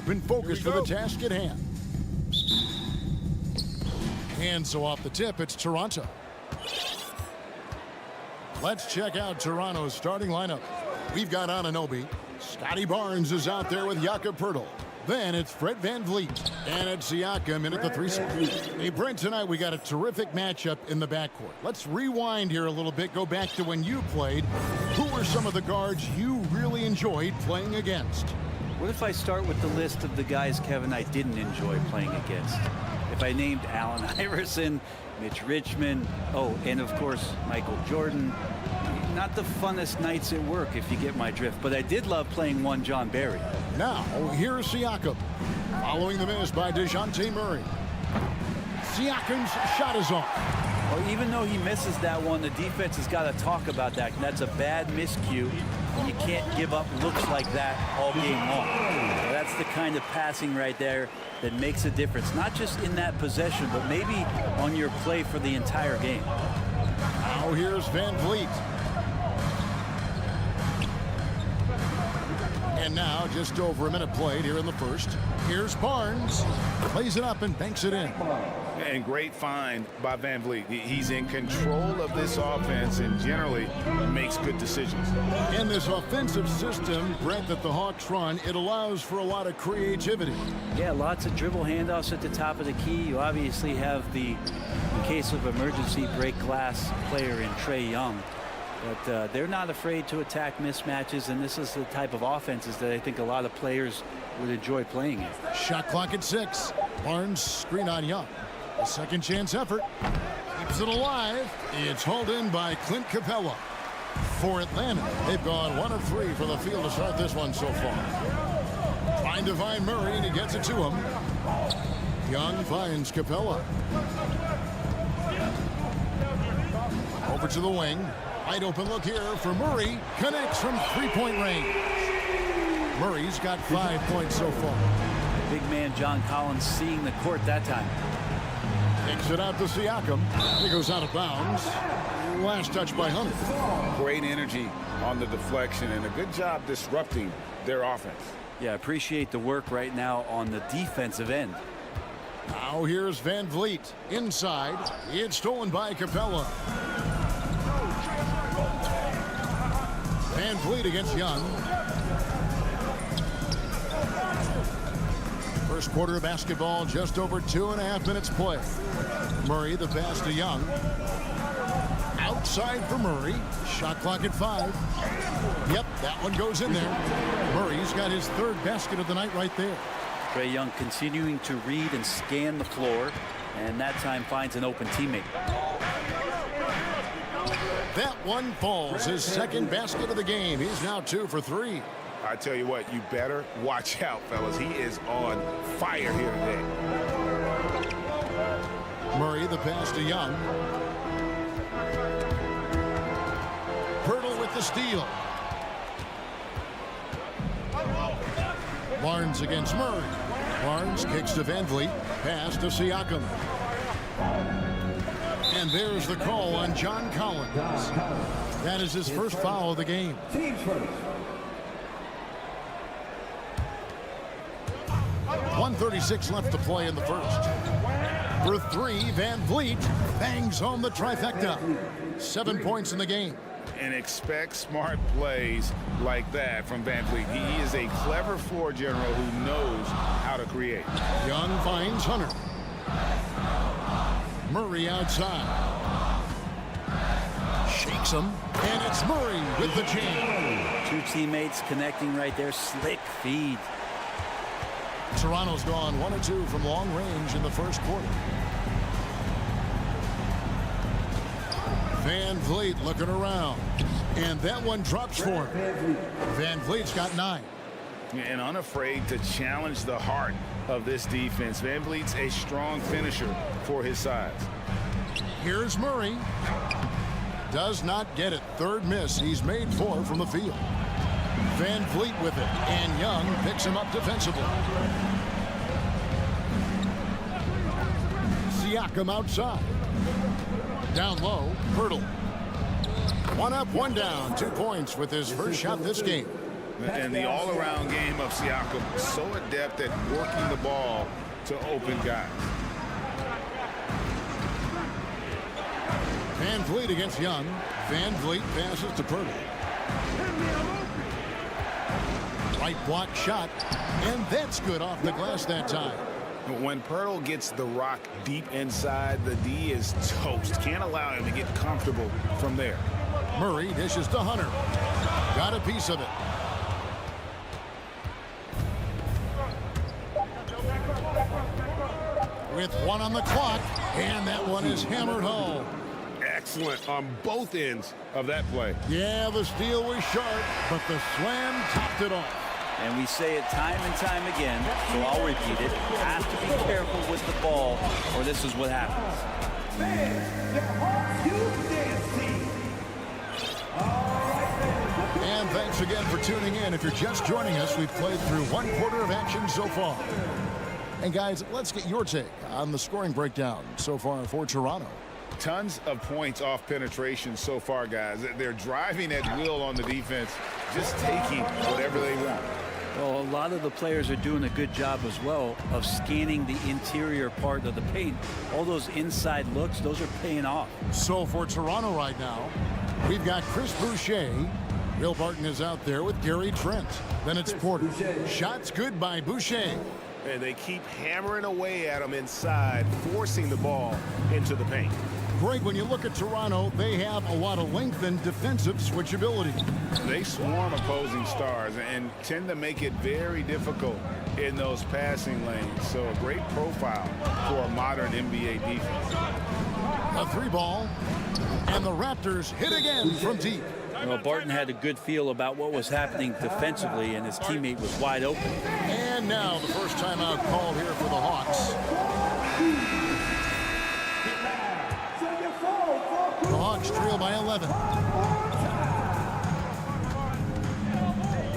sharp and focused for the task at hand. And so off the tip, it's Toronto. Let's check out Toronto's starting lineup. We've got Anunoby. Scotty Barnes is out there with Jakob Poeltl. Then it's Fred VanVleet. And it's Siakam in at the 3 spot. Hey, Brent, tonight we got a terrific matchup in the backcourt. Let's rewind here a little bit. Go back to when you played. Who were some of the guards you really enjoyed playing against? What if I start with the list of the guys, Kevin, I didn't enjoy playing against? If I named Allen Iverson, Mitch Richmond, oh, and of course, Michael Jordan. Not the funnest nights at work, if you get my drift, but I did love playing one John Barry. Now, here's Siakam. Following the miss by DeJounte Murray. Siakam's shot is off. Well, even though he misses that one, the defense has got to talk about that. And that's a bad miscue. And you can't give up looks like that all game long. So that's the kind of passing right there that makes a difference, not just in that possession, but maybe on your play for the entire game. Now here's VanVleet. And now just over a minute played here in the first. Here's Barnes. Plays it up and banks it in. And great find by VanVleet. He's in control of this offense and generally makes good decisions. In this offensive system, Brent, that the Hawks run, it allows for a lot of creativity. Yeah, lots of dribble handoffs at the top of the key. You obviously have the, in case of emergency, break glass player in Trae Young. But they're not afraid to attack mismatches, and this is the type of offenses that I think a lot of players would enjoy playing in. Shot clock at 6. Barnes screen on Young. A second chance effort. Keeps it alive. It's hauled in by Clint Capella. For Atlanta, they've gone 1 of 3 from the field to start this one so far. Trying to find Murray, and he gets it to him. Young finds Capella. Over to the wing. Wide open look here for Murray. Connects from 3-point range. Murray's got 5 points so far. Big man John Collins seeing the court that time. Kicks it out to Siakam. He goes out of bounds. Last touch by Hunter. Great energy on the deflection and a good job disrupting their offense. Yeah, appreciate the work right now on the defensive end. Now here's VanVleet. Inside. It's stolen by Capella. VanVleet against Young. First quarter of basketball, just over 2.5 minutes play. Murray, the pass to Young. Outside for Murray. Shot clock at 5. Yep, that one goes in there. Murray's got his 3rd basket of the night right there. Trae Young continuing to read and scan the floor, and that time finds an open teammate. That one falls. His 2nd basket of the game. He's now 2 for 3. I tell you what, you better watch out, fellas. He is on fire here today. Murray, the pass to Young. Poeltl with the steal. Barnes against Murray. Barnes kicks to VanVleet. Pass to Siakam. And there's the call on John Collins. That is his first foul of the game. Team first. 1:36 left to play in the first. For 3, VanVleet bangs home the trifecta. 7 points in the game. And expect smart plays like that from VanVleet. He is a clever floor general who knows how to create. Young finds Hunter. Murray outside. Shakes him. And it's Murray with the jam. 2 teammates connecting right there. Slick feed. Toronto's gone 1 of 2 from long range in the first quarter. VanVleet looking around. And that one drops for him. VanVleet's got 9. And unafraid to challenge the heart of this defense. VanVleet's a strong finisher for his size. Here's Murray. Does not get it. 3rd miss. He's made 4 from the field. VanVleet with it. And Young picks him up defensively. Siakam outside. Down low, Poeltl. 1 up, 1 down. 2 points with his first shot this game. And the all-around game of Siakam, so adept at working the ball to open guys. Van Vliet against Young. Van Vliet passes to Purtle. Right block shot, and that's good off the glass that time. When Pirtle gets the rock deep inside, the D is toast. Can't allow him to get comfortable from there. Murray dishes to Hunter. Got a piece of it. With 1 on the clock, and that one is hammered home. Excellent on both ends of that play. Yeah, the steal was sharp, but the slam topped it off. And we say it time and time again, so I'll repeat it. Have to be careful with the ball, or this is what happens. And thanks again for tuning in. If you're just joining us, we've played through 1 quarter of action so far. And guys, let's get your take on the scoring breakdown so far for Toronto. Tons of points off penetration so far, guys. They're driving at will on the defense, just taking whatever they want. Well, a lot of the players are doing a good job as well of scanning the interior part of the paint. All those inside looks, those are paying off. So for Toronto right now, we've got Chris Boucher. Will Barton is out there with Gary Trent. Then it's Porter. Shots good by Boucher. And they keep hammering away at him inside, forcing the ball into the paint. Greg, when you look at Toronto, they have a lot of length and defensive switchability. They swarm opposing stars and tend to make it very difficult in those passing lanes. So a great profile for a modern NBA defense. A 3-ball, and the Raptors hit again from deep. Well, Barton had a good feel about what was happening defensively, and his teammate was wide open. And now the first timeout called here for the Hawks. The Hawks trail by 11.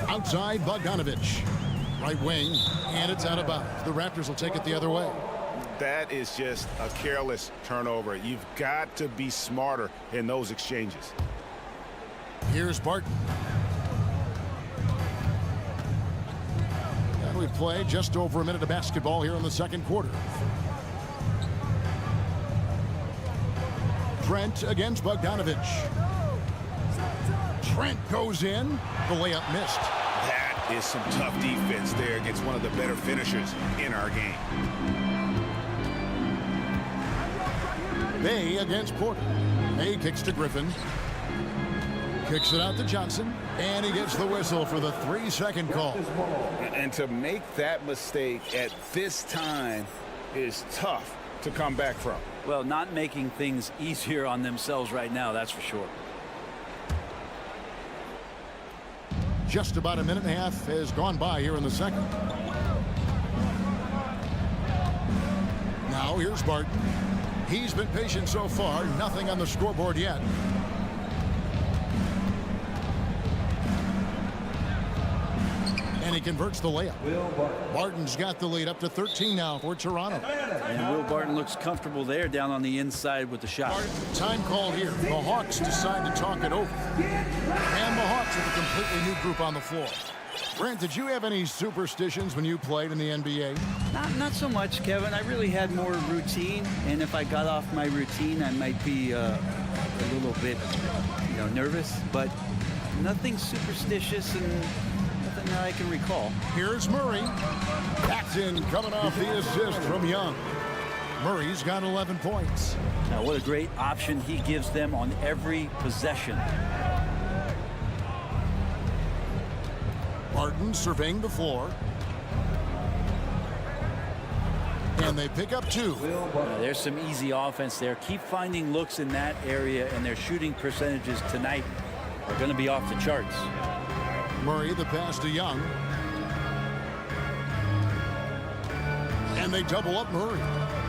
Outside, Bogdanovich. Right wing, and it's out of bounds. The Raptors will take it the other way. That is just a careless turnover. You've got to be smarter in those exchanges. Here's Barton. And we've played just over a minute of basketball here in the second quarter. Trent against Bogdanovich. Trent goes in. The layup missed. That is some tough defense there against one of the better finishers in our game. May against Porter. May kicks to Griffin. Kicks it out to Johnson. And he gets the whistle for the 3-second call. And to make that mistake at this time is tough to come back from. Well, not making things easier on themselves right now, that's for sure. Just about a minute and a half has gone by here in the second. Now here's Barton. He's been patient so far. Nothing on the scoreboard yet. And he converts the layup. Barton's got the lead up to 13 now for Toronto. And Will Barton looks comfortable there down on the inside with the shot. Time called here. The Hawks decide to talk it over. And the Hawks with a completely new group on the floor. Brent, did you have any superstitions when you played in the NBA? Not so much, Kevin. I really had more routine, and if I got off my routine, I might be a little bit, nervous. But nothing superstitious and nothing that I can recall. Here's Murray. Paxton coming off the assist from Young. Murray's got 11 points. Now, what a great option he gives them on every possession. Barton surveying the floor. And they pick up 2. There's some easy offense there. Keep finding looks in that area, and their shooting percentages tonight are going to be off the charts. Murray, the pass to Young. And they double up Murray.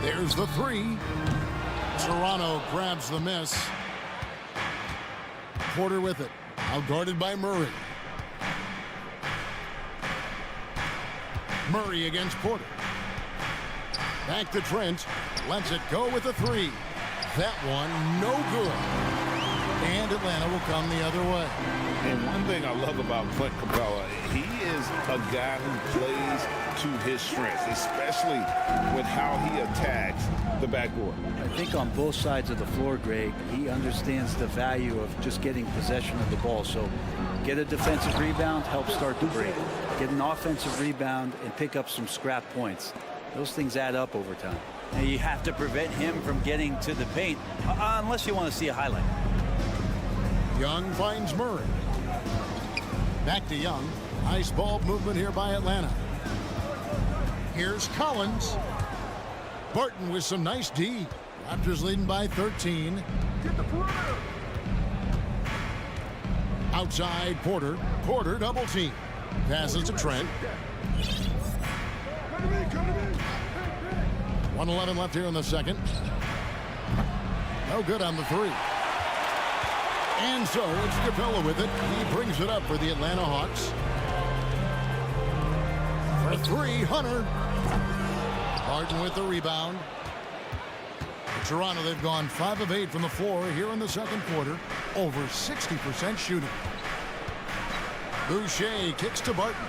There's the 3. Toronto grabs the miss. Porter with it. Outguarded by Murray. Murray against Porter. Back to Trent. Lets it go with a 3. That one no good. And Atlanta will come the other way. And one thing I love about Clint Capella, he is a guy who plays to his strengths, especially with how he attacks the backboard. I think on both sides of the floor, Greg, he understands the value of just getting possession of the ball. So get a defensive rebound, help start the break. Get an offensive rebound and pick up some scrap points. Those things add up over time. And you have to prevent him from getting to the paint, unless you want to see a highlight. Young finds Murray. Back to Young. Nice ball movement here by Atlanta. Here's Collins. Barton with some nice D. Raptors leading by 13. Outside Porter. Porter double team. Passes to Trent. 1:11 left here in the second. No good on the three. And so it's Capella with it. He brings it up for the Atlanta Hawks. For three, Hunter. Barton with the rebound. For Toronto, they've gone 5 of 8 from the floor here in the second quarter. Over 60% shooting. Boucher kicks to Barton.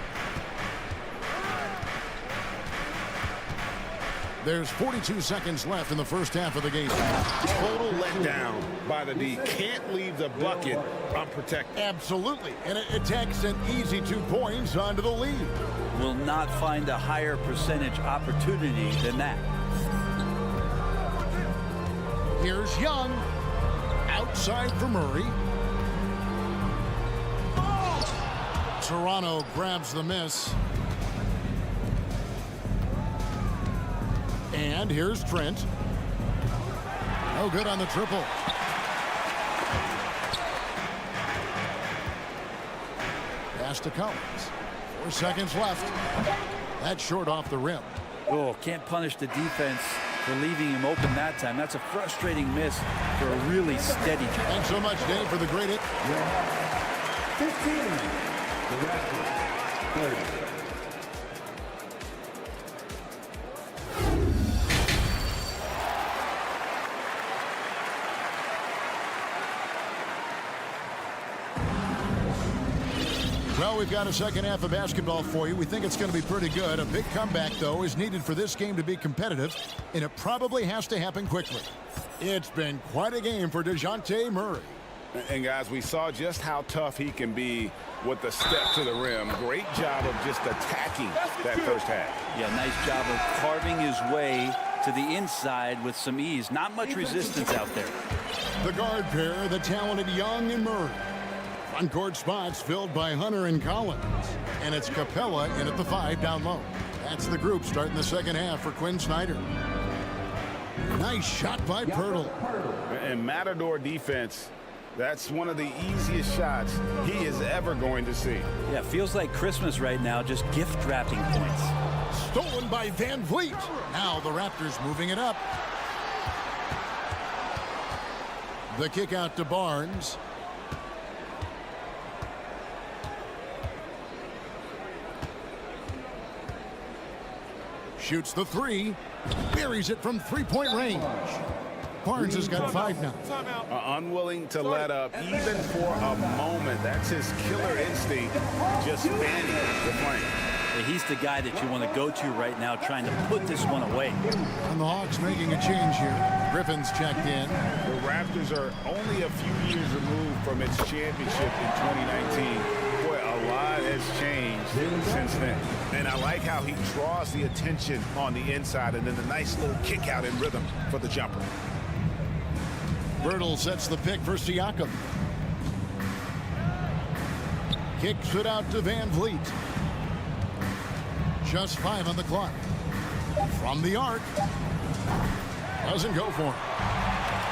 There's 42 seconds left in the first half of the game. Total letdown by the D. Can't leave the bucket unprotected. Absolutely. And it takes an easy 2 points onto the lead. Will not find a higher percentage opportunity than that. Here's Young. Outside for Murray. Toronto grabs the miss. And here's Trent. No good on the triple. Pass to Collins. 4 seconds left. That's short off the rim. Oh, can't punish the defense for leaving him open that time. That's a frustrating miss for a really steady job. Thanks so much, Dave, for the great hit. 15. The Raptors 30. Well, we've got a second half of basketball for you. We think it's going to be pretty good. A big comeback, though, is needed for this game to be competitive, and it probably has to happen quickly. It's been quite a game for DeJounte Murray. And, guys, we saw just how tough he can be with the step to the rim. Great job of just attacking that first half. Yeah, nice job of carving his way to the inside with some ease. Not much resistance out there. The guard pair, the talented Young and Murray. Front-court spots filled by Hunter and Collins. And it's Capella in at the 5 down low. That's the group starting the second half for Quinn Snyder. Nice shot by Pirtle. And Matador defense, that's one of the easiest shots he is ever going to see. Yeah, feels like Christmas right now, just gift wrapping points. Stolen by Van Vliet. Now the Raptors moving it up. The kick out to Barnes. Shoots the 3. Buries it from 3-point range. Barnes has got 5 now. Unwilling to let up even for a moment. That's his killer instinct, just fanning the flame. Yeah, he's the guy that you want to go to right now, trying to put this one away. And the Hawks making a change here. Griffin's checked in. The Raptors are only a few years removed from its championship in 2019. Boy, a lot has changed since then. And I like how he draws the attention on the inside and then the nice little kick out in rhythm for the jumper. Birtle sets the pick for Siakam. Kicks it out to Van Vliet. Just 5 on the clock. From the arc. Doesn't go for him.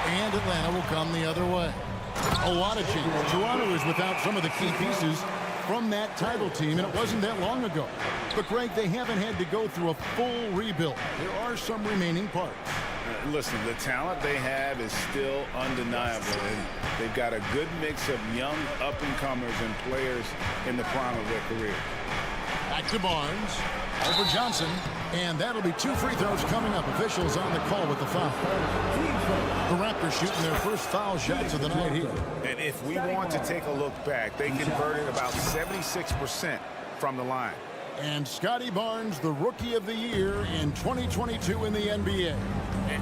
And Atlanta will come the other way. A lot of change. Toronto is without some of the key pieces from that title team, and it wasn't that long ago. But, Greg, they haven't had to go through a full rebuild. There are some remaining parts. Listen, the talent they have is still undeniable. And they've got a good mix of young up-and-comers and players in the prime of their career. Back to Barnes. Over Johnson. And that'll be 2 free throws coming up. Officials on the call with the foul. The Raptors shooting their first foul shots of the night here. And if we want to take a look back, they converted about 76% from the line. And Scotty Barnes, the Rookie of the Year in 2022 in the NBA.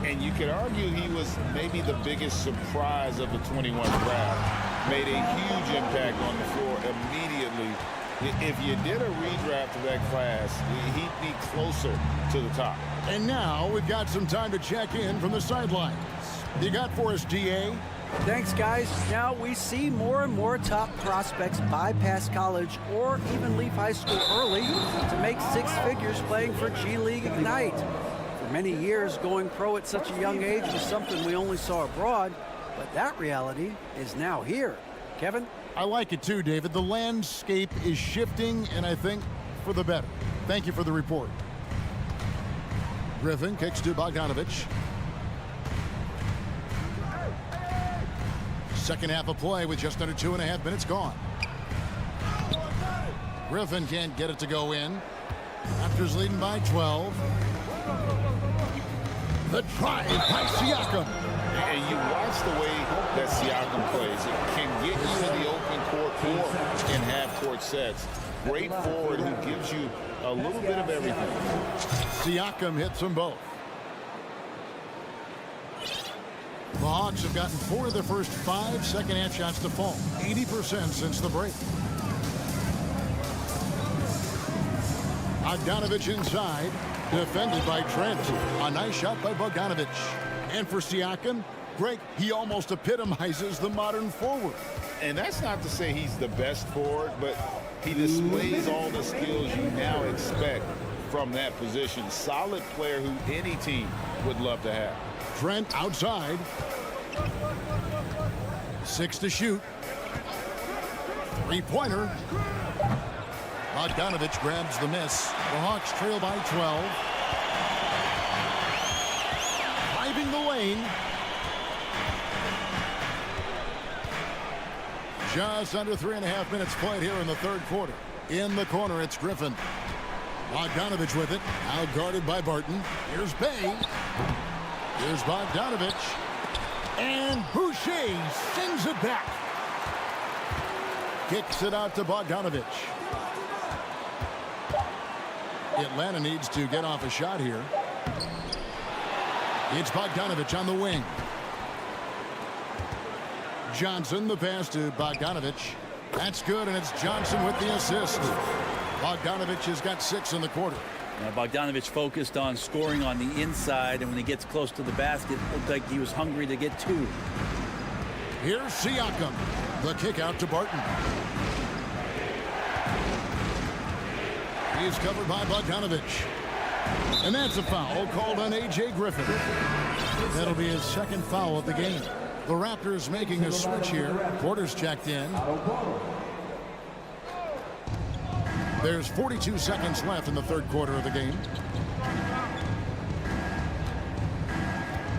And you could argue he was maybe the biggest surprise of the 21 draft. Made a huge impact on the floor immediately. If you did a redraft of that class, he'd be closer to the top. And now we've got some time to check in from the sidelines. You got for us, DA? Thanks, guys. Now we see more and more top prospects bypass college or even leave high school early to make 6 figures playing for G League Ignite. For many years, going pro at such a young age was something we only saw abroad, but that reality is now here. Kevin? I like it too, David. The landscape is shifting, and I think for the better. Thank you for the report. Griffin kicks to Bogdanovich. Second half of play with just under 2.5 minutes gone. Griffin can't get it to go in. Raptors leading by 12. The drive by Siakam. And you watch the way that Siakam plays. It can get you in the open court or in half-court sets. Great forward who gives you a little bit of everything. Siakam hits them both. The Hawks have gotten 4 of their first 5 second-half shots to fall. 80% since the break. Bogdanovich inside. Defended by Trent. A nice shot by Bogdanovich. And for Siakam, Greg, he almost epitomizes the modern forward. And that's not to say he's the best forward, but he displays all the skills you now expect from that position. Solid player who any team would love to have. Trent outside. 6 to shoot. 3-pointer. Bogdanovich grabs the miss. The Hawks trail by 12. Driving the lane. Just under 3.5 minutes played here in the third quarter. In the corner, it's Griffin. Bogdanovich with it. Now guarded by Barton. Here's Bay. Here's Bogdanovich. And Boucher sends it back. Kicks it out to Bogdanovich. Atlanta needs to get off a shot here. It's Bogdanovich on the wing. Johnson, the pass to Bogdanovich. That's good, and it's Johnson with the assist. Bogdanovich has got 6 in the quarter. Now, Bogdanovich focused on scoring on the inside, and when he gets close to the basket, it looked like he was hungry to get 2. Here's Siakam. The kick out to Barton. He's covered by Bogdanovich. And that's a foul called on A.J. Griffin. That'll be his second foul of the game. The Raptors making a switch here. Porter's checked in. There's 42 seconds left in the third quarter of the game.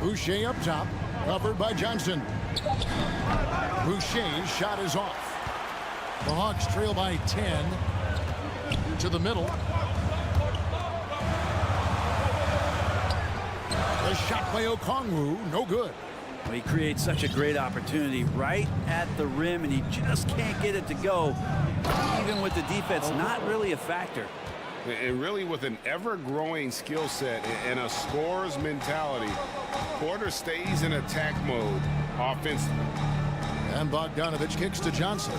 Boucher up top, covered by Johnson. Boucher's shot is off. The Hawks trail by 10. To the middle. The shot by Okongwu, no good. Well, he creates such a great opportunity right at the rim, and he just can't get it to go. Even with the defense, not really a factor. And really, with an ever-growing skill set and a scorer's mentality, Porter stays in attack mode offensively. And Bogdanovich kicks to Johnson.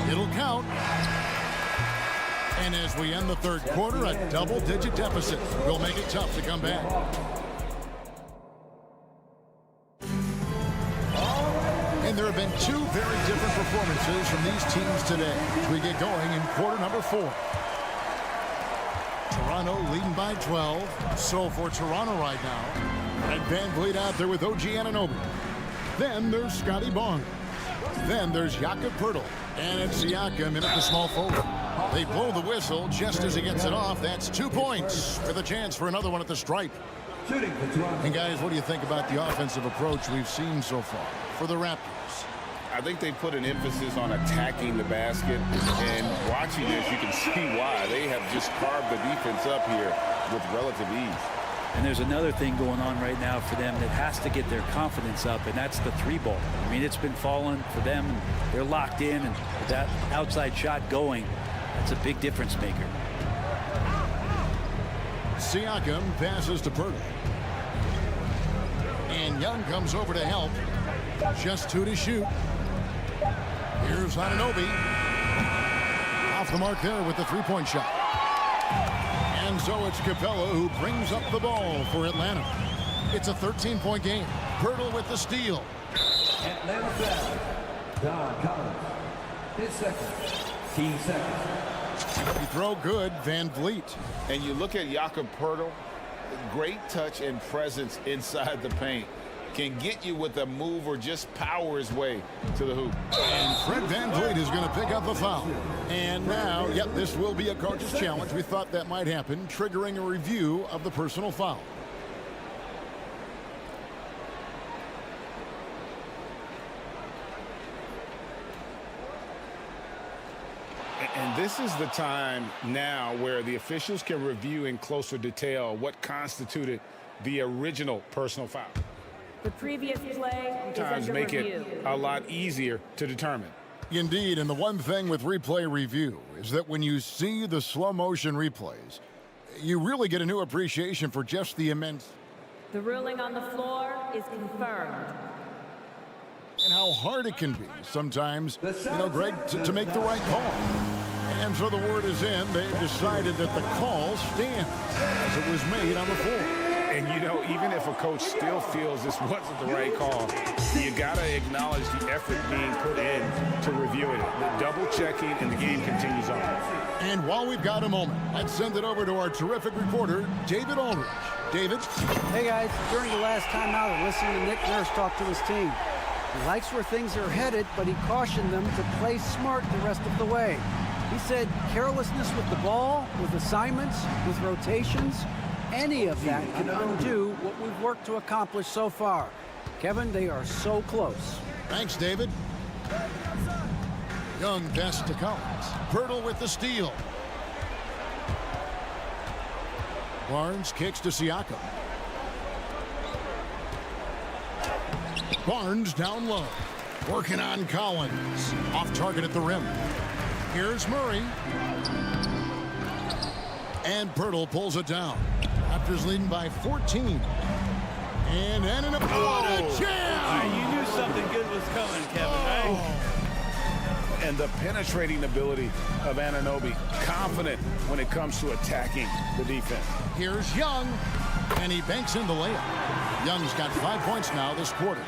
It'll count. And as we end the third quarter, a double-digit deficit will make it tough to come back. And there have been 2 very different performances from these teams today as we get going in quarter number 4. Toronto leading by 12. So for Toronto right now, and Van Vliet out there with OG Anunoby. Then there's Scotty Barnes. Then there's Jakob Poeltl, and it's Siakam in at the small forward. They blow the whistle just as he gets it off. That's 2 points with a chance for another one at the stripe. And guys, what do you think about the offensive approach we've seen so far for the Raptors? I think they put an emphasis on attacking the basket, and watching this, you can see why. They have just carved the defense up here with relative ease. And there's another thing going on right now for them that has to get their confidence up, and that's the 3-ball. I mean, it's been falling for them, and they're locked in, and with that outside shot going, that's a big difference maker. Siakam passes to Poeltl. And Young comes over to help. Just 2 to shoot. Here's Anunoby. Off the mark there with the 3-point shot. And so it's Capella who brings up the ball for Atlanta. It's a 13-point game. Poeltl with the steal. Atlanta foul. Don Collins. His second. 15 seconds. You throw good, Van Vliet. And you look at Jakob Poeltl, great touch and presence inside the paint. Can get you with a move or just power his way to the hoop. And Fred Van Vliet is going to pick up a foul. And now, yep, this will be a coach's challenge. We thought that might happen, triggering a review of the personal foul. And this is the time now where the officials can review in closer detail what constituted the original personal foul. The previous play Sometimes is under make review. it a lot easier to determine. Indeed, and the one thing with replay review is that when you see the slow motion replays, you really get a new appreciation for just the immense The ruling on the floor is confirmed. and how hard it can be sometimes, Greg, to make the right call. And so the word is in. They've decided that the call stands as it was made on the floor. And, even if a coach still feels this wasn't the right call, you got to acknowledge the effort being put in to review it. The double-checking, and the game continues on. And while we've got a moment, let's send it over to our terrific reporter, David Aldridge. David? Hey, guys. During the last timeout, I listened to Nick Nurse talk to his team. He likes where things are headed, but he cautioned them to play smart the rest of the way. He said carelessness with the ball, with assignments, with rotations, any of that can undo what we've worked to accomplish so far. Kevin, they are so close. Thanks, David. Young pass to Collins. Poeltl with the steal. Barnes kicks to Siakam. Barnes down low. Working on Collins. Off target at the rim. Here's Murray. And Poeltl pulls it down. Raptors leading by 14. And Anunoby. What a jam! You knew something good was coming, Kevin, right? And the penetrating ability of Anunoby, confident when it comes to attacking the defense. Here's Young, and he banks in the layup. Young's got 5 points now this quarter.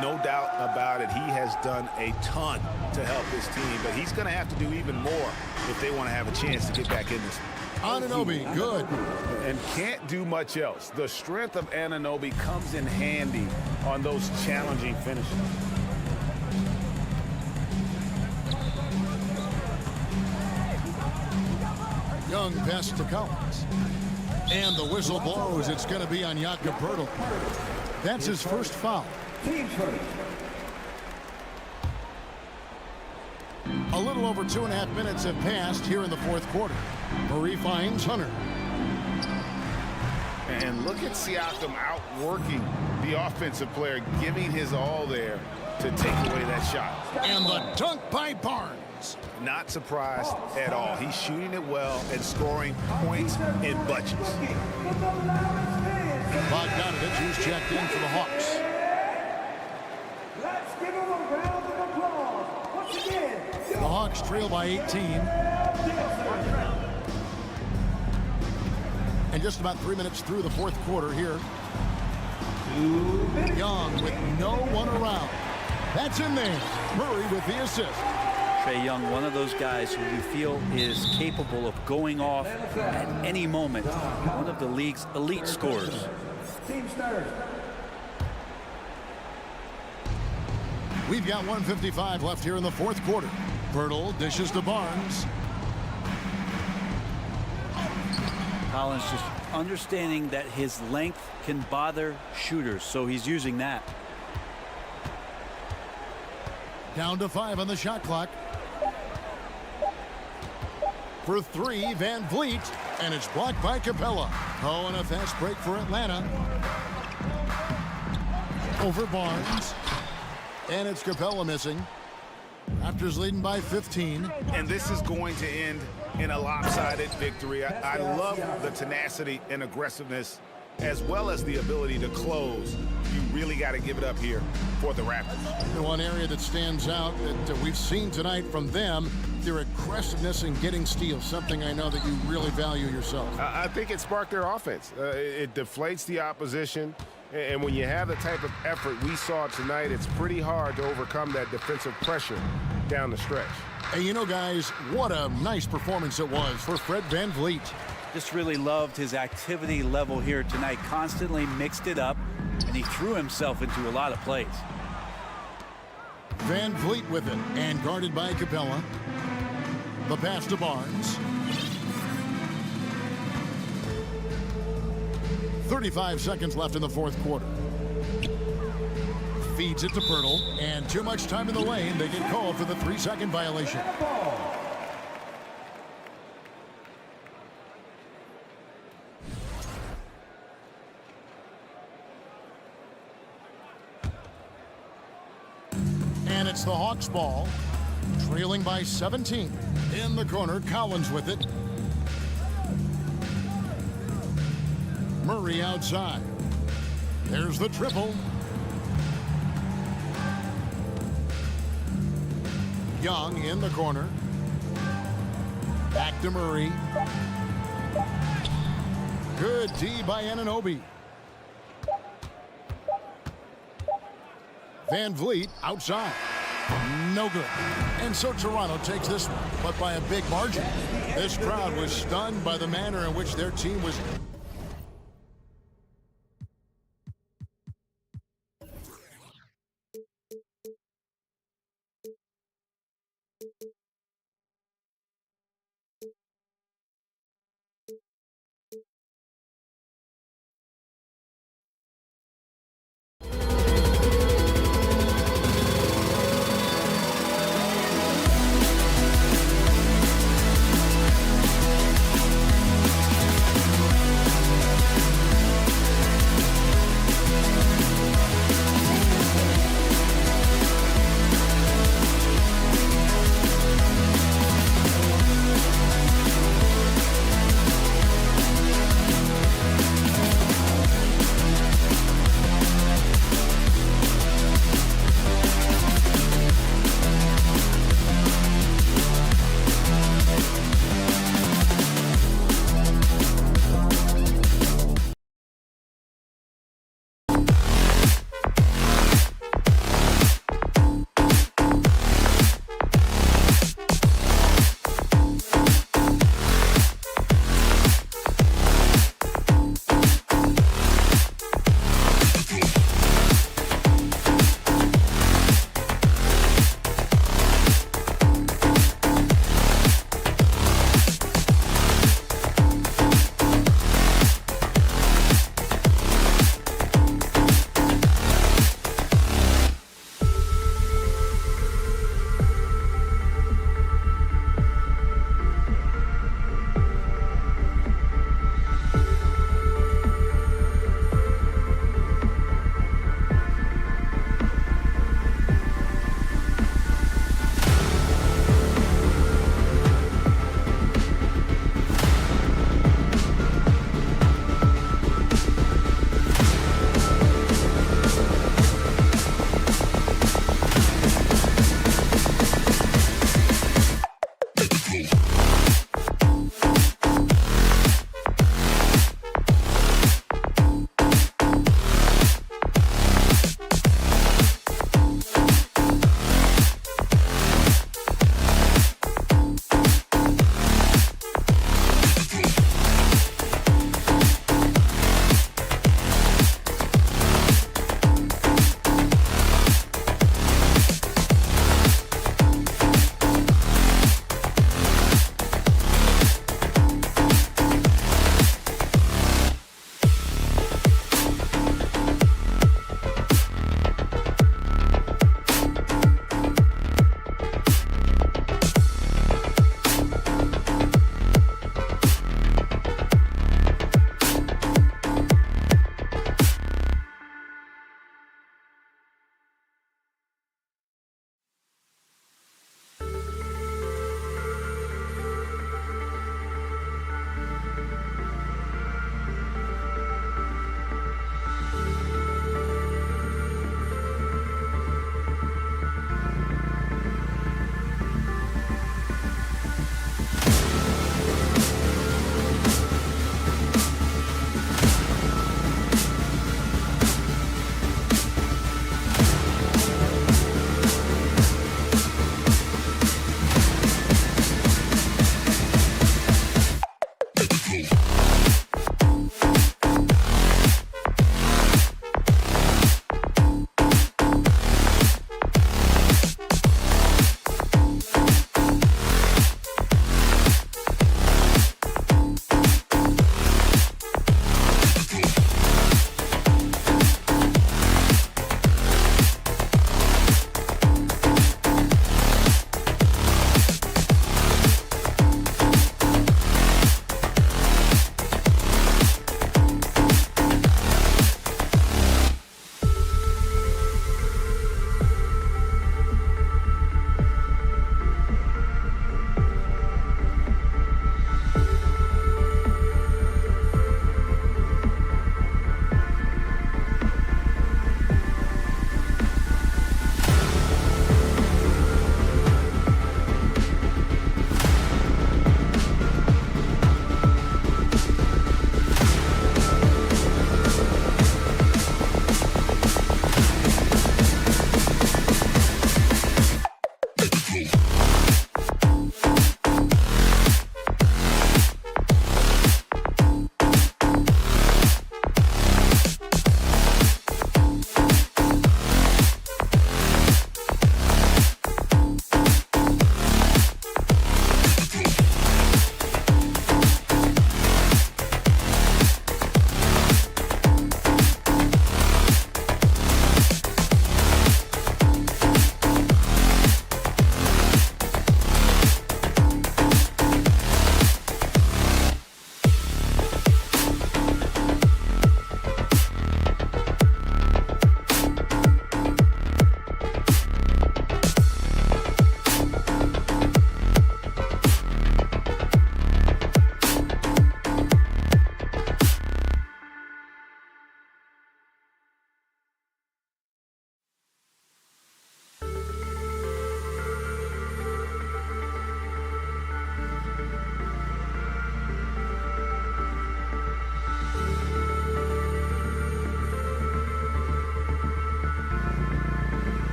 No doubt about it, he has done a ton to help his team, but he's going to have to do even more if they want to have a chance to get back in this. Anunoby, good. And can't do much else. The strength of Anunoby comes in handy on those challenging finishes. Young pass to Collins. And the whistle blows. It's going to be on Jakob Poeltl. That's his first foul. A little over 2.5 minutes have passed here in the fourth quarter. Murray finds Hunter. And look at Siakam outworking the offensive player, giving his all there to take away that shot. And the dunk by Barnes. Not surprised at all. He's shooting it well and scoring points in bunches. Bogdanovich, who's checked in for the Hawks. Let's give him a round of applause. Once again, The Hawks trail by 18. And just about 3 minutes through the fourth quarter here. Young with no one around. That's in there. Murray with the assist. Trae Young, one of those guys who you feel is capable of going off at any moment. One of the league's elite scorers. team starter. We've got 1:55 left here in the fourth quarter. Pirtle dishes to Barnes. Collins just understanding that his length can bother shooters, so he's using that. Down to 5 on the shot clock. For 3, Van Vliet, and it's blocked by Capella. Oh, and a fast break for Atlanta. Over Barnes. And it's Capella missing. Raptors leading by 15. And this is going to end in a lopsided victory. I love the tenacity and aggressiveness as well as the ability to close. You really got to give it up here for the Raptors. The one area that stands out that we've seen tonight from them, their aggressiveness in getting steals, something I know that you really value yourself. I think it sparked their offense. It deflates the opposition. And when you have the type of effort we saw tonight, it's pretty hard to overcome that defensive pressure down the stretch. Hey, you know, guys, what a nice performance it was for Fred Van Vliet. Just really loved his activity level here tonight. Constantly mixed it up, and he threw himself into a lot of plays. Van Vliet with it, and guarded by Capella. The pass to Barnes. 35 seconds left in the fourth quarter. Feeds it to Pirtle, and too much time in the lane. They get called for the 3-second violation. And it's the Hawks ball, trailing by 17. In the corner, Collins with it. Murray outside. There's the triple. Young in the corner. Back to Murray. Good D by Anunoby. Van Vliet outside. No good. And so Toronto takes this one, but by a big margin. This crowd was stunned by the manner in which their team was.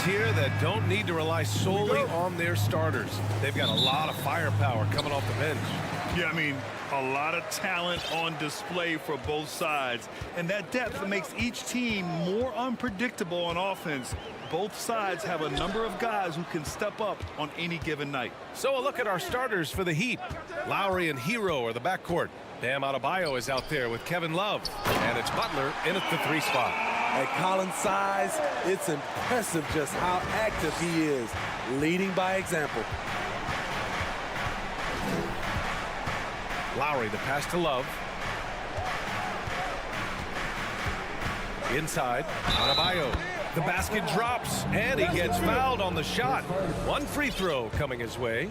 here that don't need to rely solely on their starters. They've got a lot of firepower coming off the bench. Yeah, I mean, a lot of talent on display for both sides. And that depth makes each team more unpredictable on offense. Both sides have a number of guys who can step up on any given night. So a look at our starters for the Heat. Lowry and Hero are the backcourt. Bam Adebayo is out there with Kevin Love. And it's Butler in at the 3 spot. At Collins' size, it's impressive just how active he is, leading by example. Lowry, the pass to Love. Inside, Adebayo. The basket drops, and he gets fouled on the shot. One free throw coming his way.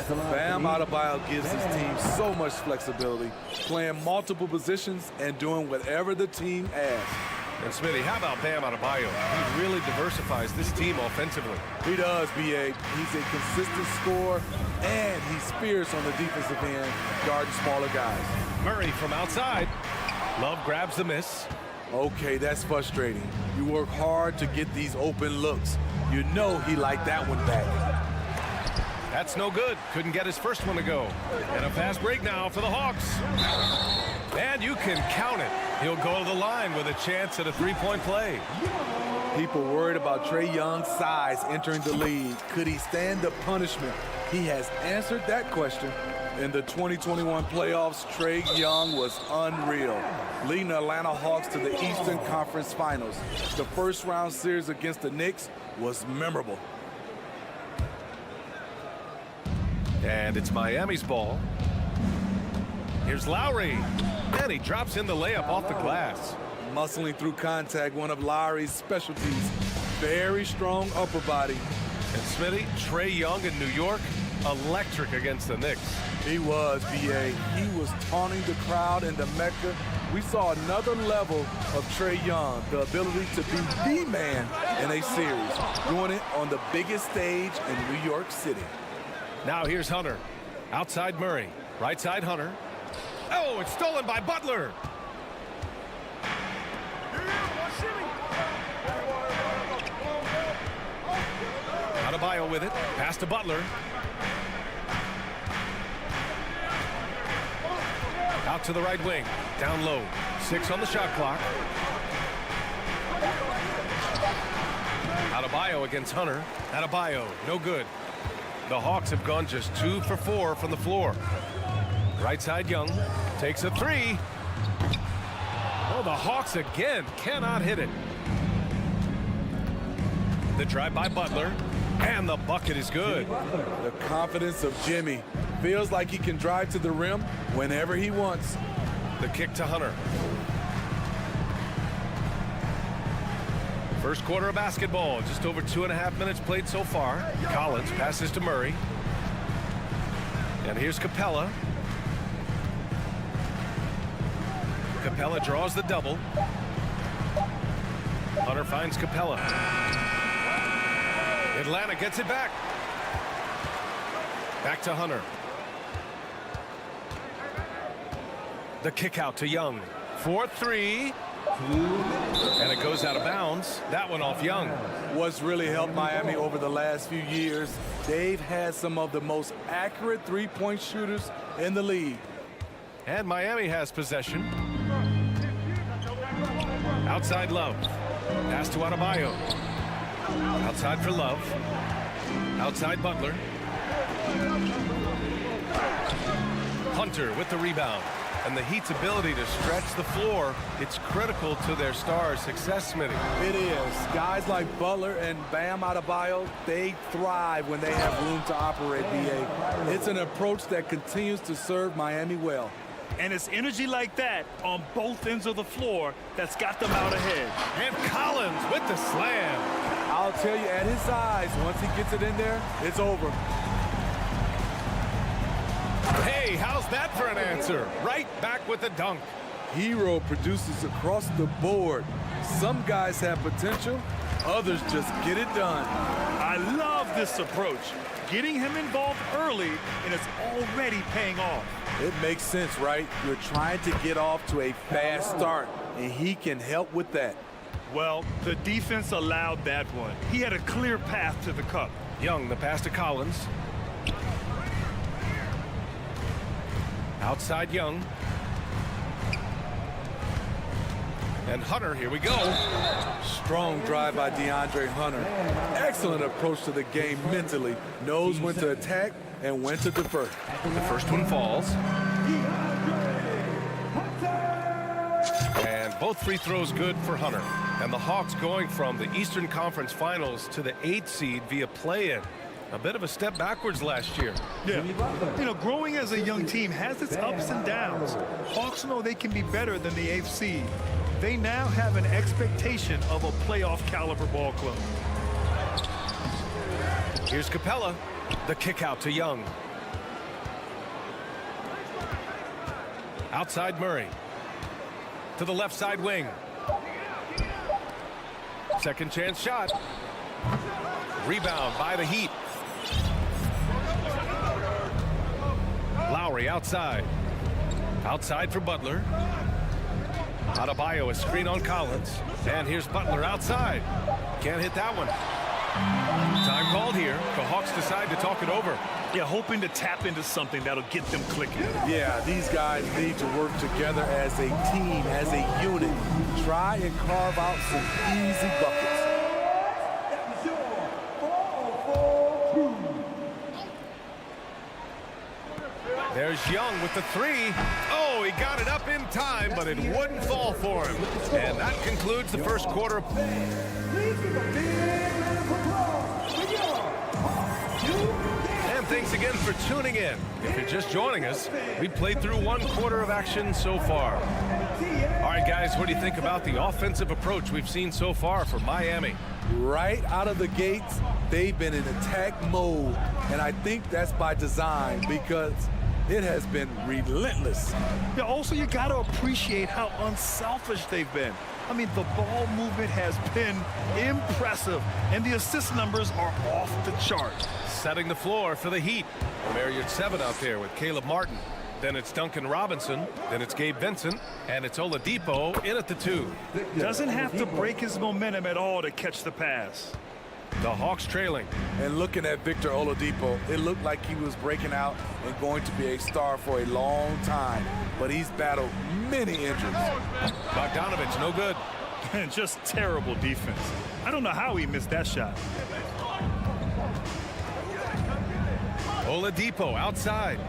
Bam Adebayo gives his team so much flexibility, playing multiple positions and doing whatever the team asks. And Smitty, how about Bam Adebayo? He really diversifies this team offensively. He does, B.A. He's a consistent scorer, and he's fierce on the defensive end, guarding smaller guys. Murray from outside. Love grabs the miss. Okay, that's frustrating. You work hard to get these open looks. You know he liked that one back. That's no good. Couldn't get his first one to go. And a fast break now for the Hawks. And you can count it. He'll go to the line with a chance at a three-point play. People worried about Trae Young's size entering the league. Could he stand the punishment? He has answered that question. In the 2021 playoffs, Trae Young was unreal, leading the Atlanta Hawks to the Eastern Conference Finals. The first-round series against the Knicks was memorable. And it's Miami's ball. Here's Lowry. And he drops in the layup off the glass. Muscling through contact, one of Lowry's specialties. Very strong upper body. And Smitty, Trae Young in New York, electric against the Knicks. He was, B.A. He was taunting the crowd in the Mecca. We saw another level of Trae Young, the ability to be the man in a series, doing it on the biggest stage in New York City. Now here's Hunter. Outside Murray. Right side Hunter. Oh, it's stolen by Butler. Adebayo with it. Pass to Butler. Out to the right wing. Down low. 6 on the shot clock. Adebayo against Hunter. Adebayo, no good. The Hawks have gone just 2 for 4 from the floor. Right side Young takes a 3. Oh, the Hawks again cannot hit it. The drive by Butler, and the bucket is good. The confidence of Jimmy. Feels like he can drive to the rim whenever he wants. The kick to Hunter. First quarter of basketball, just over 2.5 minutes played so far. Collins passes to Murray. And here's Capella. Capella draws the double. Hunter finds Capella. Atlanta gets it back. Back to Hunter. The kick out to Young. 4-3. And it goes out of bounds. That one off Young. What's really helped Miami over the last few years, they've had some of the most accurate three-point shooters in the league. And Miami has possession. Outside Love. Pass to Adebayo. Outside for Love. Outside Butler. Hunter with the rebound. And the Heat's ability to stretch the floor, it's critical to their stars' success, Smitty. It is. Guys like Butler and Bam Adebayo, they thrive when they have room to operate, B.A. It's an approach that continues to serve Miami well. And it's energy like that on both ends of the floor that's got them out ahead. And Collins with the slam. I'll tell you, at his size, once he gets it in there, it's over. Hey, how's that for an answer? Right back with the dunk. Hero produces across the board. Some guys have potential, others just get it done. I love this approach. Getting him involved early, and it's already paying off. It makes sense, right? You're trying to get off to a fast start, and he can help with that. Well, the defense allowed that one. He had a clear path to the cup. Young, the pass to Collins. Outside Young. And Hunter, here we go. Strong drive by DeAndre Hunter. Excellent approach to the game mentally. Knows when to attack and when to defer. The first one falls. And both free throws good for Hunter. And the Hawks going from the Eastern Conference Finals to the 8th seed via play-in. A bit of a step backwards last year. Yeah, you know, growing as a young team has its ups and downs. Hawks know they can be better than the 8th seed. They now have an expectation of a playoff caliber ball club. Here's Capella. The kick out to Young. Outside Murray. To the left side wing. Second chance shot. Rebound by the Heat. Lowry outside. Outside for Butler. Adebayo, a screen on Collins. And here's Butler outside. Can't hit that one. Time called here. The Hawks decide to talk it over. Yeah, hoping to tap into something that'll get them clicking. Yeah, these guys need to work together as a team, as a unit. Try and carve out some easy buckets. There's Young with the three. Oh, he got it up in time, but it wouldn't fall for him. And that concludes the first quarter. And thanks again for tuning in. If you're just joining us, we played through one quarter of action so far. All right, guys, what do you think about the offensive approach we've seen so far for Miami? Right out of the gates, they've been in attack mode. And I think that's by design because it has been relentless. Yeah, also, you got to appreciate how unselfish they've been. I mean, the ball movement has been impressive, and the assist numbers are off the chart. Setting the floor for the Heat. Marriott 7 out there with Caleb Martin. Then it's Duncan Robinson. Then it's Gabe Vincent. And it's Oladipo in at the 2. Doesn't have to break his momentum at all to catch the pass. The Hawks trailing. And looking at Victor Oladipo, it looked like he was breaking out and going to be a star for a long time. But he's battled many injuries. Bogdanovich, no good. Just terrible defense. I don't know how he missed that shot. Oladipo outside.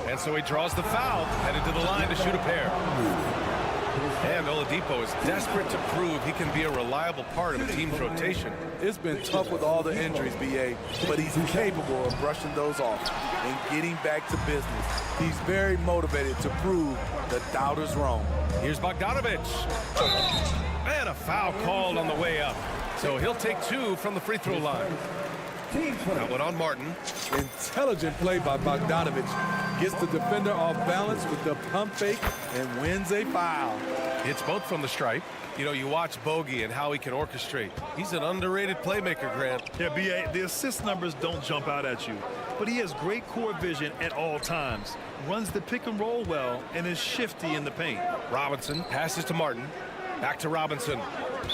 And so he draws the foul, headed to the line to shoot a pair. And Oladipo is desperate to prove he can be a reliable part of a team's rotation. It's been tough with all the injuries, B.A., but he's capable of brushing those off and getting back to business. He's very motivated to prove the doubters wrong. Here's Bogdanovich. And a foul called on the way up. So he'll take 2 from the free throw line. That one on Martin. Intelligent play by Bogdanovich. Gets the defender off balance with the pump fake and wins a foul. It's both from the stripe. You know, you watch Bogey and how he can orchestrate. He's an underrated playmaker, Grant. Yeah, B.A., the assist numbers don't jump out at you, but he has great court vision at all times, runs the pick and roll well, and is shifty in the paint. Robinson passes to Martin. Back to Robinson.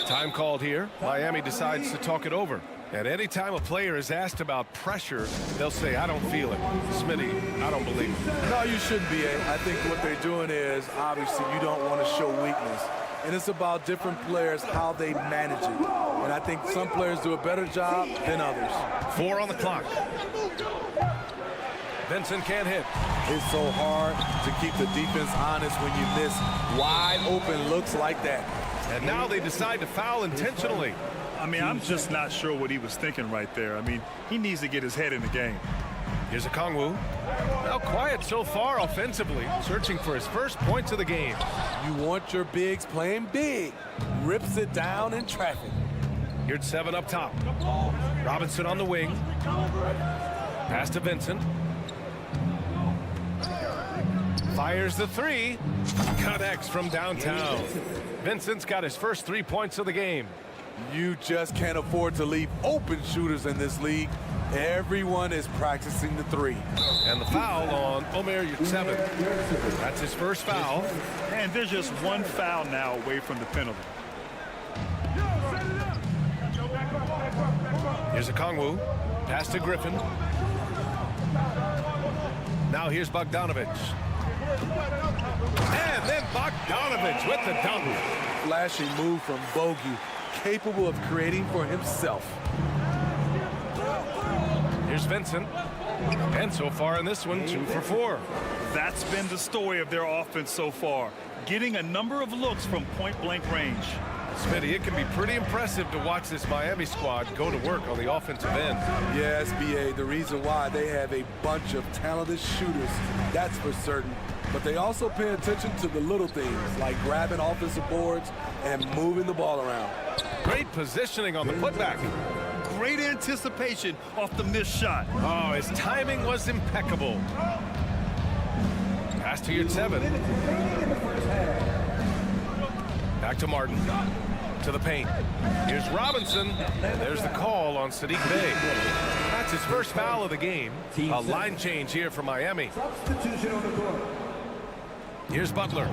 Time called here. Miami decides to talk it over. And anytime a player is asked about pressure, they'll say, I don't feel it. Smitty, I don't believe it. No, you shouldn't be. I think what they're doing is, obviously, you don't want to show weakness. And it's about different players, how they manage it. And I think some players do a better job than others. 4 on the clock. Vincent can't hit. It's so hard to keep the defense honest when you miss wide open looks like that. And now they decide to foul intentionally. I mean, I'm just not sure what he was thinking right there. I mean, he needs to get his head in the game. Here's Okongwu. Now quiet so far offensively, searching for his first points of the game. You want your bigs playing big. Rips it down in traffic. Here's 7 up top. Robinson on the wing. Pass to Vincent. Fires the 3. Connects from downtown. Vincent's got his first 3 points of the game. You just can't afford to leave open shooters in this league. Everyone is practicing the 3. And the foul on Omer Yurtseven. That's his first foul. And there's just one foul now away from the penalty. Here's Okongwu. Pass to Griffin. Now here's Bogdanovich. And then Bogdanovich with the dunk. Flashing move from Bogey, capable of creating for himself. Here's Vincent. And so far in this one, 2 for 4. That's been the story of their offense so far, getting a number of looks from point-blank range. Smitty, it can be pretty impressive to watch this Miami squad go to work on the offensive end. Yes, B.A., the reason why they have a bunch of talented shooters, that's for certain. But they also pay attention to the little things, like grabbing offensive boards and moving the ball around. Great positioning on the putback. Great anticipation off the missed shot. Oh, his timing was impeccable. Pass to your 7. Back to Martin. To the paint. Here's Robinson. There's the call on Saddiq Bey. That's his first foul of the game. A line change here for Miami. Substitution on the court. Here's Butler.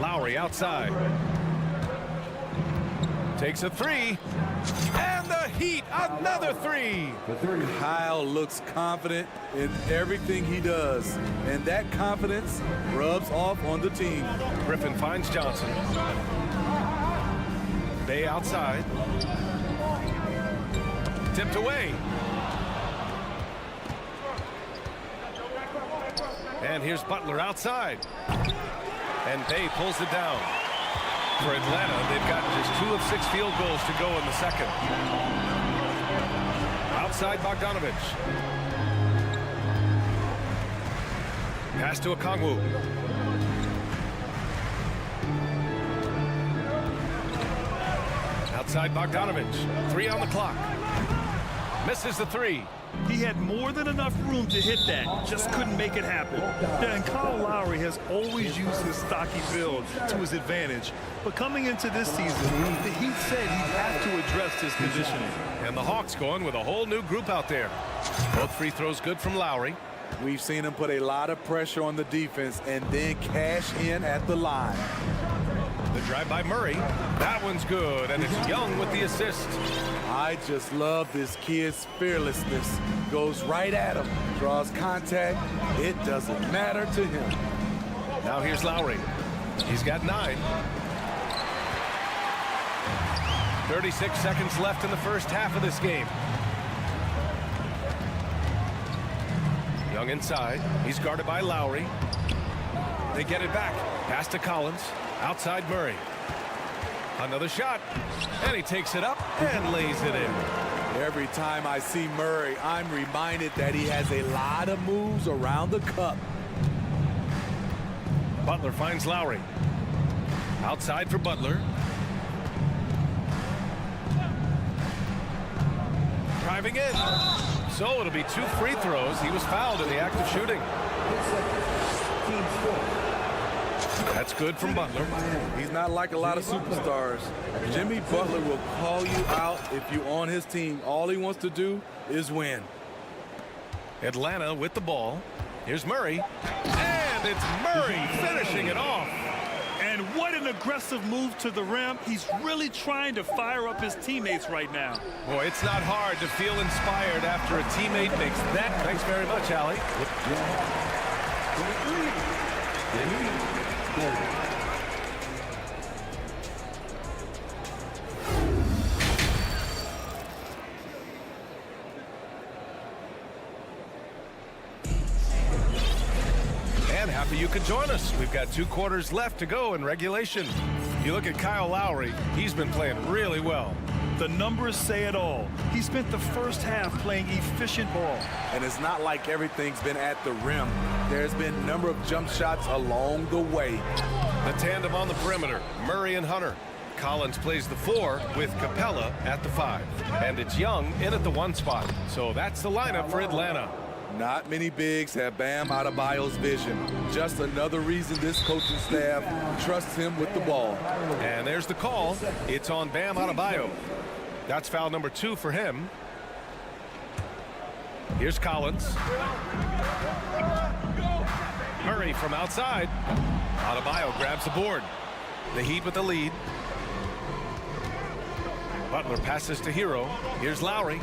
Lowry outside. Takes a 3. And the Heat, another 3. Kyle looks confident in everything he does, and that confidence rubs off on the team. Griffin finds Johnson. Bey outside. Tipped away. And here's Butler outside. And Bey pulls it down. For Atlanta, they've gotten just 2 of 6 field goals to go in the second. Outside Bogdanovich. Pass to Okongwu. Outside Bogdanovich. 3 on the clock. Misses the 3. He had more than enough room to hit that, just couldn't make it happen. Yeah, and Kyle Lowry has always used his stocky build to his advantage. But coming into this season, the Heat said he'd have to address his conditioning. And the Hawks going with a whole new group out there. Both free throws good from Lowry. We've seen him put a lot of pressure on the defense and then cash in at the line. The drive by Murray. That one's good, and it's Young with the assist. I just love this kid's fearlessness. Goes right at him, draws contact. It doesn't matter to him. Now here's Lowry. He's got 9. 36 seconds left in the first half of this game. Young inside. He's guarded by Lowry. They get it back. Pass to Collins. Outside Murray. Another shot. And he takes it up and lays it in. Every time I see Murray, I'm reminded that he has a lot of moves around the cup. Butler finds Lowry. Outside for Butler. Driving in. So it'll be 2 free throws. He was fouled in the act of shooting. That's good from Butler. He's not like a lot of superstars. Jimmy Butler will call you out if you're on his team. All he wants to do is win. Atlanta with the ball. Here's Murray. And it's Murray finishing it off. And what an aggressive move to the rim. He's really trying to fire up his teammates right now. Boy, it's not hard to feel inspired after a teammate makes that. Thanks very much, Allie. And happy you could join us. We've got 2 quarters left to go in regulation. You look at Kyle Lowry, he's been playing really well. The numbers say it all. He spent the first half playing efficient ball. And it's not like everything's been at the rim. There's been a number of jump shots along the way. The tandem on the perimeter, Murray and Hunter. Collins plays the 4 with Capella at the 5. And it's Young in at the 1 spot. So that's the lineup for Atlanta. Not many bigs have Bam Adebayo's vision. Just another reason this coaching staff trusts him with the ball. And there's the call. It's on Bam Adebayo. That's foul number 2 for him. Here's Collins. Murray from outside. Adebayo grabs the board. The Heat with the lead. Butler passes to Hero. Here's Lowry.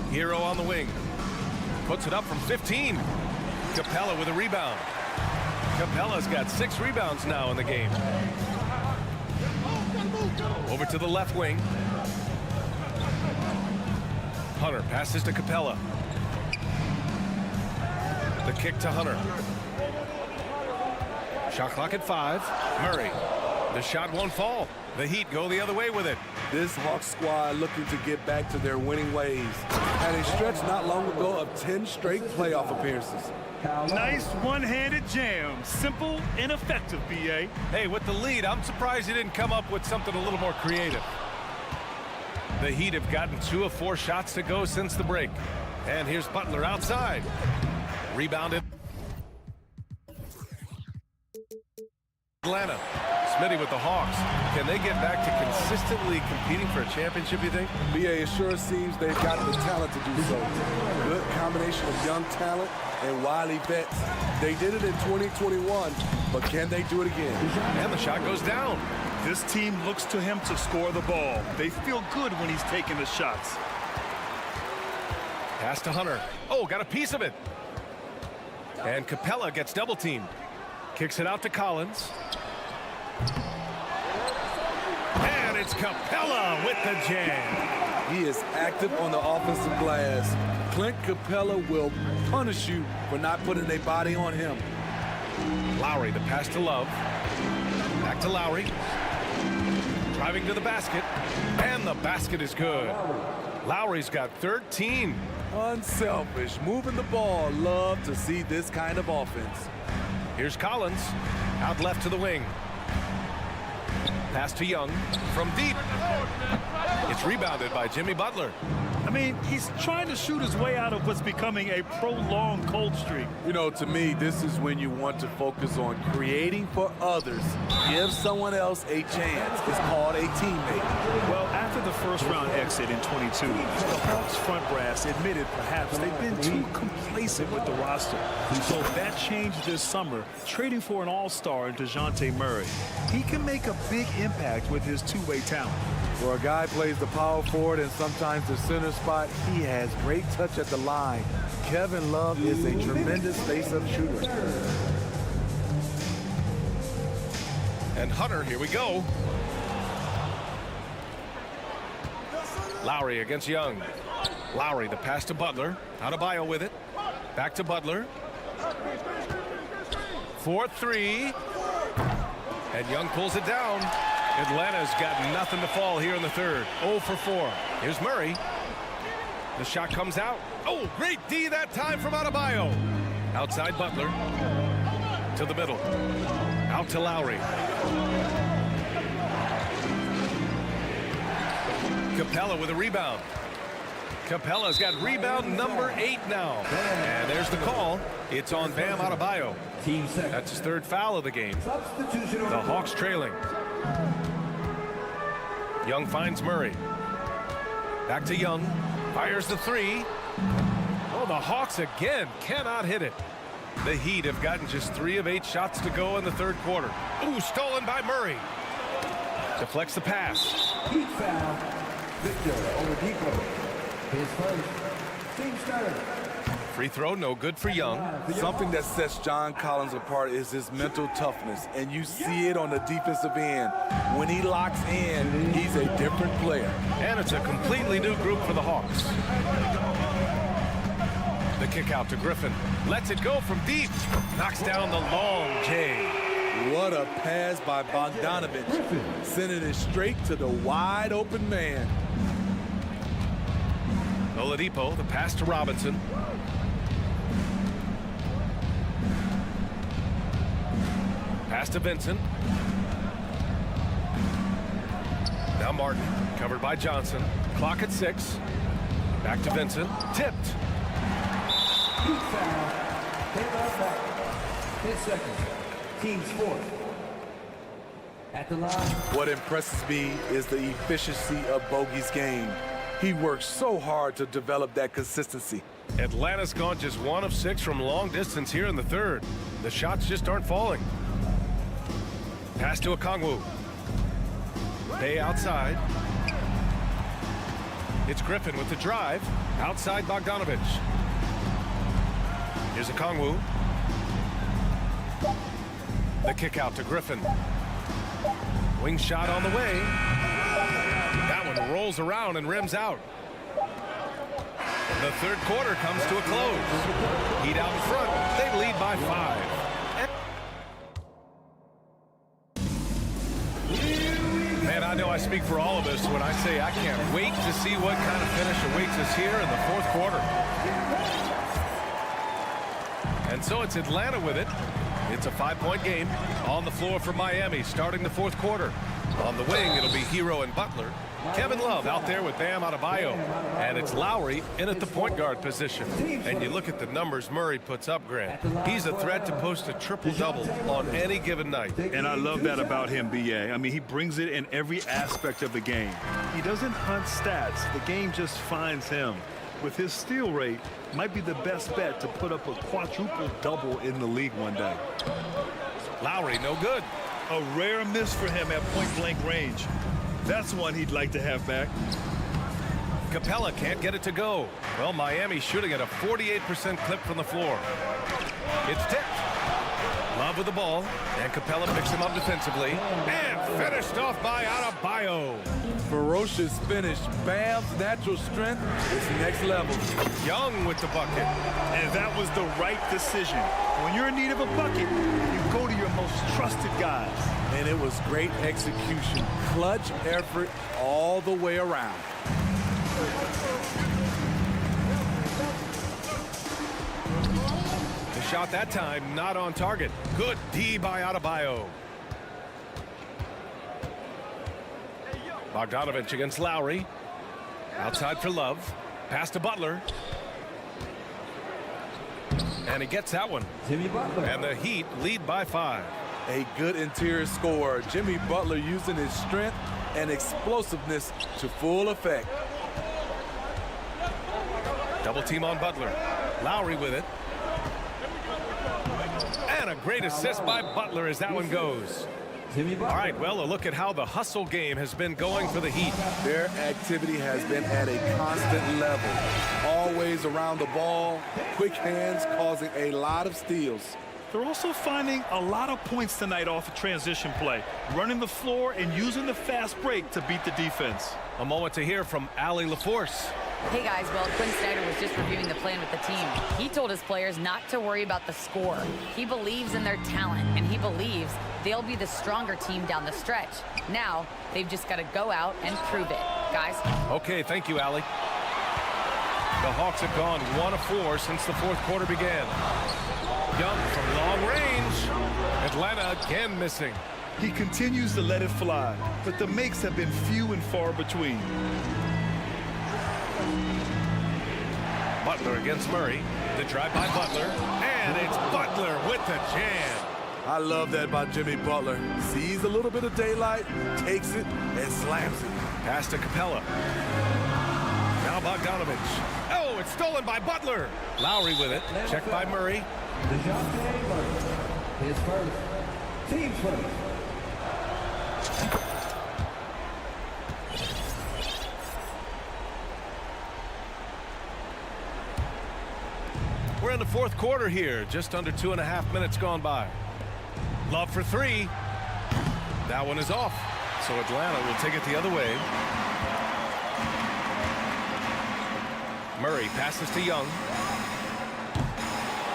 Hero on the wing. Puts it up from 15. Capella with a rebound. Capella's got 6 rebounds now in the game. Over to the left wing. Hunter passes to Capella. The kick to Hunter. Shot clock at 5. Murray. The shot won't fall. The Heat go the other way with it. This Hawks squad looking to get back to their winning ways. Had a stretch not long ago of 10 straight playoff appearances. Nice one-handed jam. Simple and effective, B.A. Hey, with the lead, I'm surprised he didn't come up with something a little more creative. The Heat have gotten 2 of 4 shots to go since the break. And here's Butler outside. Rebounded. Atlanta. Smitty with the Hawks. Can they get back to consistently competing for a championship, you think? BA, it sure seems they've got the talent to do so. Good combination of young talent and wily vets. They did it in 2021, but can they do it again? And the shot goes down. This team looks to him to score the ball. They feel good when he's taking the shots. Pass to Hunter. Oh, got a piece of it. And Capella gets double teamed. Kicks it out to Collins. And it's Capella with the jam. He is active on the offensive glass. Clint Capella will punish you for not putting a body on him. Lowry, the pass to Love. Back to Lowry. Driving to the basket. And the basket is good. Lowry's got 13. Unselfish, moving the ball. Love to see this kind of offense. Here's Collins. Out left to the wing. Pass to Young from deep. It's rebounded by Jimmy Butler. I mean, he's trying to shoot his way out of what's becoming a prolonged cold streak. You know, to me, this is when you want to focus on creating for others. Give someone else a chance. It's called a teammate. Well, after the first-round exit in 22, the Hawks front brass admitted perhaps they've been too complacent with the roster. So that changed this summer, trading for an all-star in DeJounte Murray. He can make a big impact with his two-way talent. Where a guy plays the power forward and sometimes the center spot, he has great touch at the line. Kevin Love is a tremendous face-up shooter. And Hunter, here we go. Lowry against Young. Lowry, the pass to Butler. Adebayo with it. Back to Butler. 4-3. And Young pulls it down. Atlanta's got nothing to fall here in the third. 0 for 4. Here's Murray. The shot comes out. Oh, great D that time from Adebayo. Outside Butler. To the middle. Out to Lowry. Capella with a rebound. Capella's got rebound number 8 now. And there's the call. It's on Bam Adebayo. That's his 3rd foul of the game. The Hawks trailing. Young finds Murray. Back to Young. Fires the 3. Oh, the Hawks again cannot hit it. The Heat have gotten just 3 of 8 shots to go in the 3rd quarter. Ooh, stolen by Murray. Deflects the pass. Heat foul. Victor Oladipo. His first. Team's third. Free throw, no good for Young. Something that sets John Collins apart is his mental toughness, and you see it on the defensive end. When he locks in, he's a different player. And it's a completely new group for the Hawks. The kick out to Griffin. Lets it go from deep. Knocks down the long J. What a pass by Bogdanovich. Sending it straight to the wide open man. Oladipo, the pass to Robinson. Pass to Vincent. Now Martin, covered by Johnson. Clock at 6. Back to Vincent. Tipped. Heat foul. Taylor back. 10 seconds. Team's 4th. At the line. What impresses me is the efficiency of Bogey's game. He works so hard to develop that consistency. Atlanta's gone just 1 of 6 from long distance here in the 3rd. The shots just aren't falling. Pass to Okongwu. Bay outside. It's Griffin with the drive. Outside Bogdanovich. Here's Okongwu. The kick out to Griffin. Wing shot on the way. That one rolls around and rims out. The third quarter comes to a close. Heat out in front. They lead by 5. Man, I know I speak for all of us when I say I can't wait to see what kind of finish awaits us here in the fourth quarter. And so it's Atlanta with it. It's a 5-point game on the floor for Miami starting the fourth quarter. On the wing, it'll be Hero and Butler. Kevin Love out there with Bam Adebayo. And it's Lowry in at the point guard position. And you look at the numbers Murray puts up, Grant. He's a threat to post a triple-double on any given night. And I love that about him, B.A. I mean, he brings it in every aspect of the game. He doesn't hunt stats. The game just finds him. With his steal rate, might be the best bet to put up a quadruple-double in the league one day. Lowry, no good. A rare miss for him at point-blank range. That's one he'd like to have back. Capella can't get it to go. Well, Miami shooting at a 48% clip from the floor. It's tipped. Love with the ball, and Capella picks him up defensively. And finished off by Adebayo. Ferocious finish. Bam's natural strength is next level. Young with the bucket. And that was the right decision. When you're in need of a bucket, you go to your most trusted guys. And it was great execution. Clutch effort all the way around. The shot that time not on target. Good D by Adebayo. Bogdanovich against Lowry. Outside for Love. Pass to Butler. And he gets that one. Jimmy Butler. And the Heat lead by 5. A good interior scorer. Jimmy Butler using his strength and explosiveness to full effect. Double team on Butler. Lowry with it. And a great assist by Butler as that one goes. All right, well, a look at how the hustle game has been going for the Heat. Their activity has been at a constant level. Always around the ball, quick hands causing a lot of steals. They're also finding a lot of points tonight off of transition play, running the floor and using the fast break to beat the defense. A moment to hear from Allie LaForce. Hey guys, well, Quinn Snyder was just reviewing the plan with the team. He told his players not to worry about the score. He believes in their talent, and he believes they'll be the stronger team down the stretch. Now, they've just got to go out and prove it. Guys? Okay, thank you, Allie. The Hawks have gone 1 of 4 since the fourth quarter began. Young from long range. Atlanta again missing. He continues to let it fly, but the makes have been few and far between. Butler against Murray. The drive by Butler. And it's Butler with the jam. I love that by Jimmy Butler. Sees a little bit of daylight, takes it, and slams it. Pass to Capella. Now Bogdanovich. Oh, it's stolen by Butler. Lowry with it. Checked by Murray. DeJounte Murray. His first. Team's first. We're in the fourth quarter here. Just under 2.5 minutes gone by. Love for 3. That one is off. So Atlanta will take it the other way. Murray passes to Young.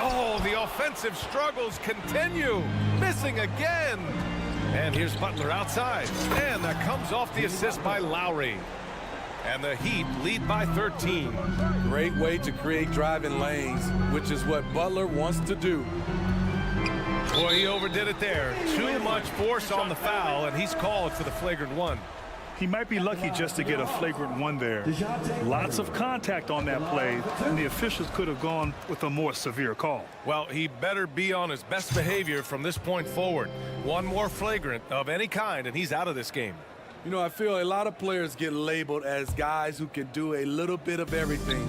Oh, the offensive struggles continue. Missing again. And here's Butler outside. And that comes off the assist by Lowry. And the Heat lead by 13. Great way to create driving lanes, which is what Butler wants to do. Boy, he overdid it there. Too much force on the foul, and he's called for the flagrant 1. He might be lucky just to get a flagrant 1 there. Lots of contact on that play, and the officials could have gone with a more severe call. Well, he better be on his best behavior from this point forward. One more flagrant of any kind, and he's out of this game. You know, I feel a lot of players get labeled as guys who can do a little bit of everything.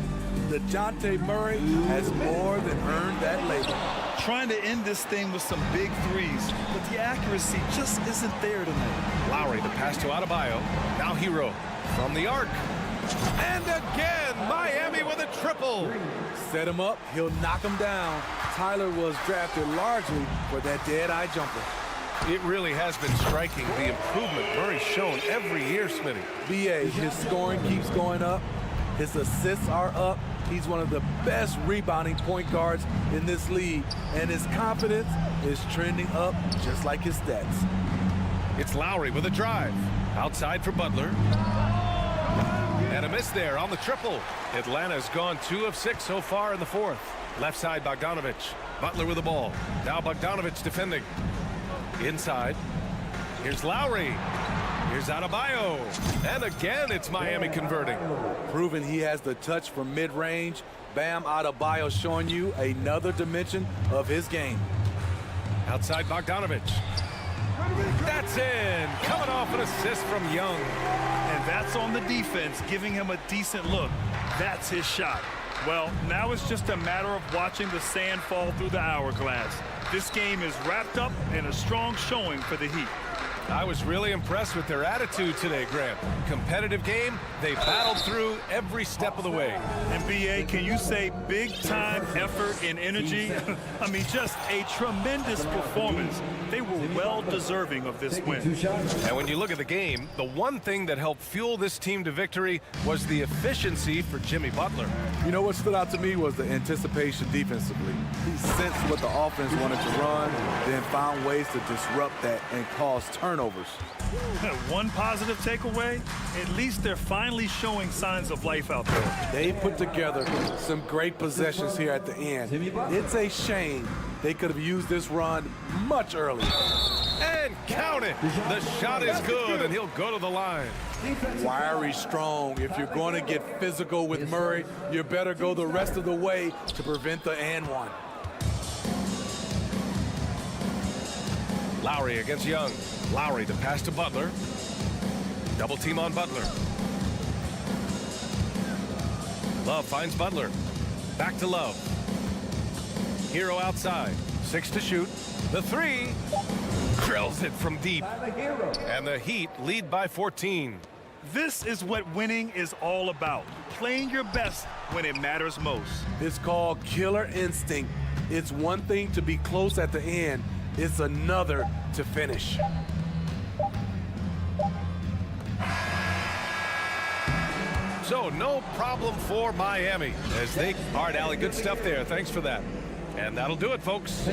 DeJounte Murray has more than earned that label. Trying to end this thing with some big threes, but the accuracy just isn't there tonight. Lowry, the pass to Adebayo. Now Hero from the arc. And again, Miami with a triple. Set him up, he'll knock him down. Tyler was drafted largely for that dead-eye jumper. It really has been striking, the improvement Murray's shown every year, Smitty. B.A., his scoring keeps going up. His assists are up. He's one of the best rebounding point guards in this league, and his confidence is trending up just like his stats. It's Lowry with a drive. Outside for Butler. And a miss there on the triple. Atlanta's gone 2 of 6 so far in the fourth. Left side, Bogdanovic. Butler with the ball. Now Bogdanovic defending. Inside. Here's Lowry. Here's Adebayo. And again, it's Miami converting. Proving he has the touch from mid-range. Bam Adebayo showing you another dimension of his game. Outside Bogdanovic. That's in. Coming off an assist from Young. And that's on the defense, giving him a decent look. That's his shot. Well, now it's just a matter of watching the sand fall through the hourglass. This game is wrapped up in a strong showing for the Heat. I was really impressed with their attitude today, Grant. Competitive game. They battled through every step of the way. And B.A., can you say big-time effort and energy? I mean, just a tremendous performance. They were well-deserving of this win. And when you look at the game, the one thing that helped fuel this team to victory was the efficiency for Jimmy Butler. You know what stood out to me was the anticipation defensively. He sensed what the offense wanted to run, then found ways to disrupt that and cause turnovers. One positive takeaway, at least they're finally showing signs of life out there. They put together some great possessions here at the end. It's a shame they could have used this run much earlier. And count it. The shot is good, and he'll go to the line. Wiry strong. If you're going to get physical with Murray, you better go the rest of the way to prevent the and one. Lowry against Young. Lowry to pass to Butler. Double team on Butler. Love finds Butler. Back to Love. Hero outside. 6 to shoot. The 3. Drills it from deep. And the Heat lead by 14. This is what winning is all about. Playing your best when it matters most. It's called killer instinct. It's one thing to be close at the end. It's another to finish. So no problem for Miami as they... All right, Allie, good stuff there. Thanks for that. And that'll do it, folks.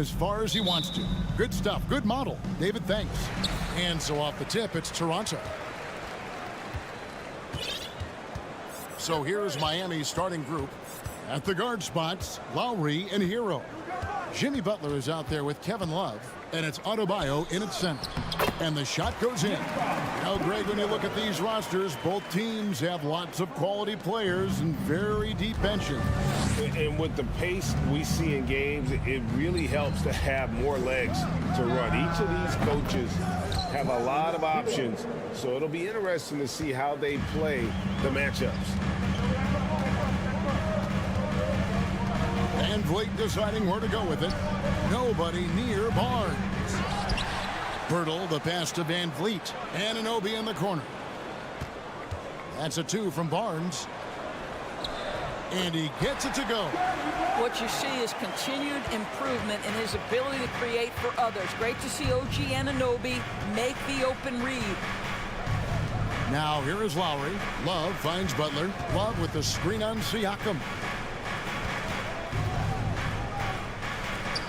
as far as he wants to. Good stuff. Good model. David, thanks. And so off the tip, it's Toronto. So here's Miami's starting group. At the guard spots, Lowry and Hero. Jimmy Butler is out there with Kevin Love, and it's Adebayo in at center. And the shot goes in. Now, Greg, when you look at these rosters, both teams have lots of quality players and very deep benches. And with the pace we see in games, it really helps to have more legs to run. Each of these coaches have a lot of options, so it'll be interesting to see how they play the matchups. Vliet deciding where to go with it. Nobody near Barnes. Bertle, the pass to Van Vliet. Anunoby in the corner. That's a 2 from Barnes. And he gets it to go. What you see is continued improvement in his ability to create for others. Great to see OG Anunoby make the open read. Now here is Lowry. Love finds Butler. Love with the screen on Siakam.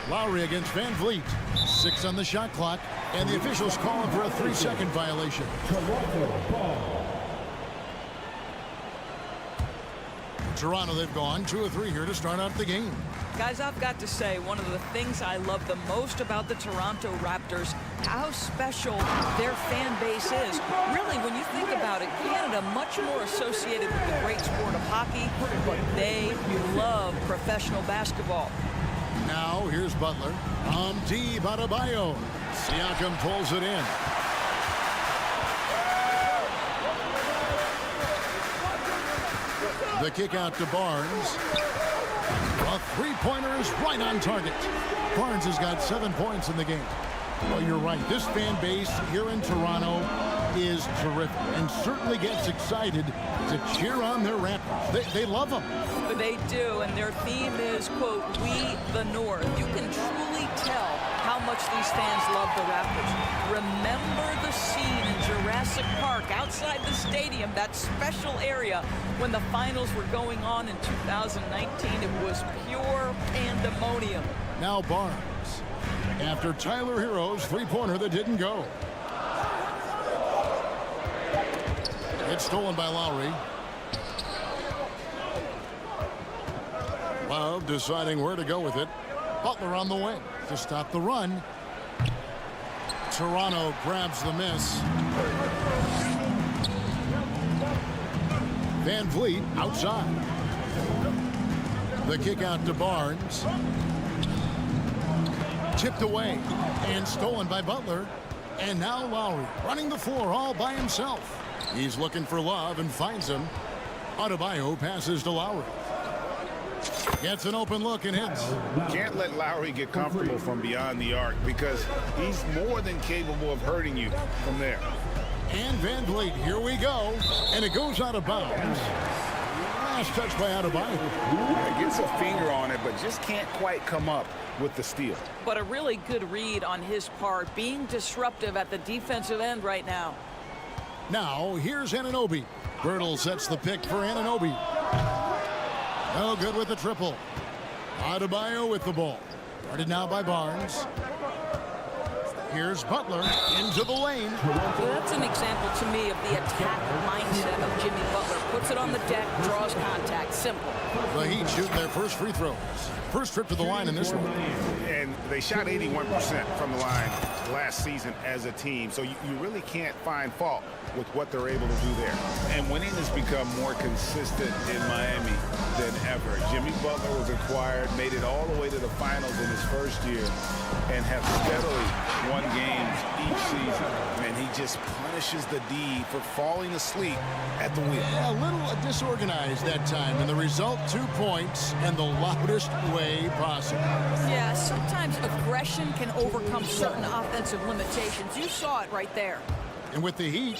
Lowry against Van Vliet. 6 on the shot clock. And the officials calling for a 3-second violation. Toronto, they've gone 2 of 3 here to start out the game. Guys, I've got to say, one of the things I love the most about the Toronto Raptors, how special their fan base is. Really, when you think about it, Canada much more associated with the great sport of hockey, but they love professional basketball. Now, here's Butler. Deep Adebayo. Siakam pulls it in. The kick out to Barnes. A three-pointer is right on target. Barnes has got 7 points in the game. Well, you're right. This fan base here in Toronto is terrific and certainly gets excited to cheer on their Raptors. They love them. They do, and their theme is, quote, "We the North." You can truly tell how much these fans love the Raptors. Remember the scene in Jurassic Park outside the stadium, that special area when the finals were going on in 2019. It was pure pandemonium. Now Barnes. After Tyler Hero's three-pointer that didn't go. It's stolen by Lowry. Love deciding where to go with it. Butler on the wing to stop the run. Toronto grabs the miss. Van Vliet outside. The kick out to Barnes. Tipped away and stolen by Butler. And now Lowry running the floor all by himself. He's looking for Love and finds him. Adebayo passes to Lowry. Gets an open look and hits. Can't let Lowry get comfortable from beyond the arc because he's more than capable of hurting you from there. And Van Vliet, here we go. And it goes out of bounds. Last touch by Adebayo. Yeah, gets a finger on it, but just can't quite come up with the steal. But a really good read on his part, being disruptive at the defensive end right now. Now, here's Anunoby. Bertle sets the pick for Anunoby. No good with the triple. Adebayo with the ball. Guarded now by Barnes. Here's Butler into the lane. That's an example to me of the attack mindset of Jimmy Butler. Puts it on the deck, draws contact. Simple. The Heat shooting their first free throws. First trip to the line in this one. And they shot 81% from the line last season as a team. So you really can't find fault with what they're able to do there. And winning has become more consistent in Miami than ever. Jimmy Butler was acquired, made it all the way to the finals in his first year, and have steadily won games each season. And he just punishes the D for falling asleep at the wheel. Yeah, a little disorganized that time, and the result 2 points in the loudest way possible. Yeah, sometimes aggression can overcome certain offensive limitations. You saw it right there. And with the Heat,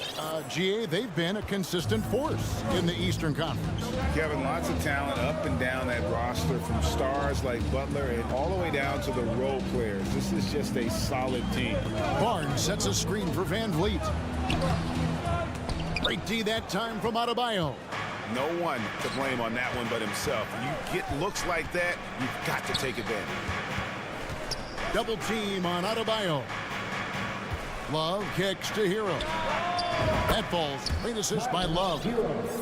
GA, they've been a consistent force in the Eastern Conference. Kevin, lots of talent up and down that roster, from stars like Butler and all the way down to the role players. This is just a solid team. Barnes sets a screen for Van Vliet. Great D that time from Adebayo. No one to blame on that one but himself. When you get looks like that, you've got to take advantage. Double team on Adebayo. Love kicks to Hero. That ball's great assist by Love.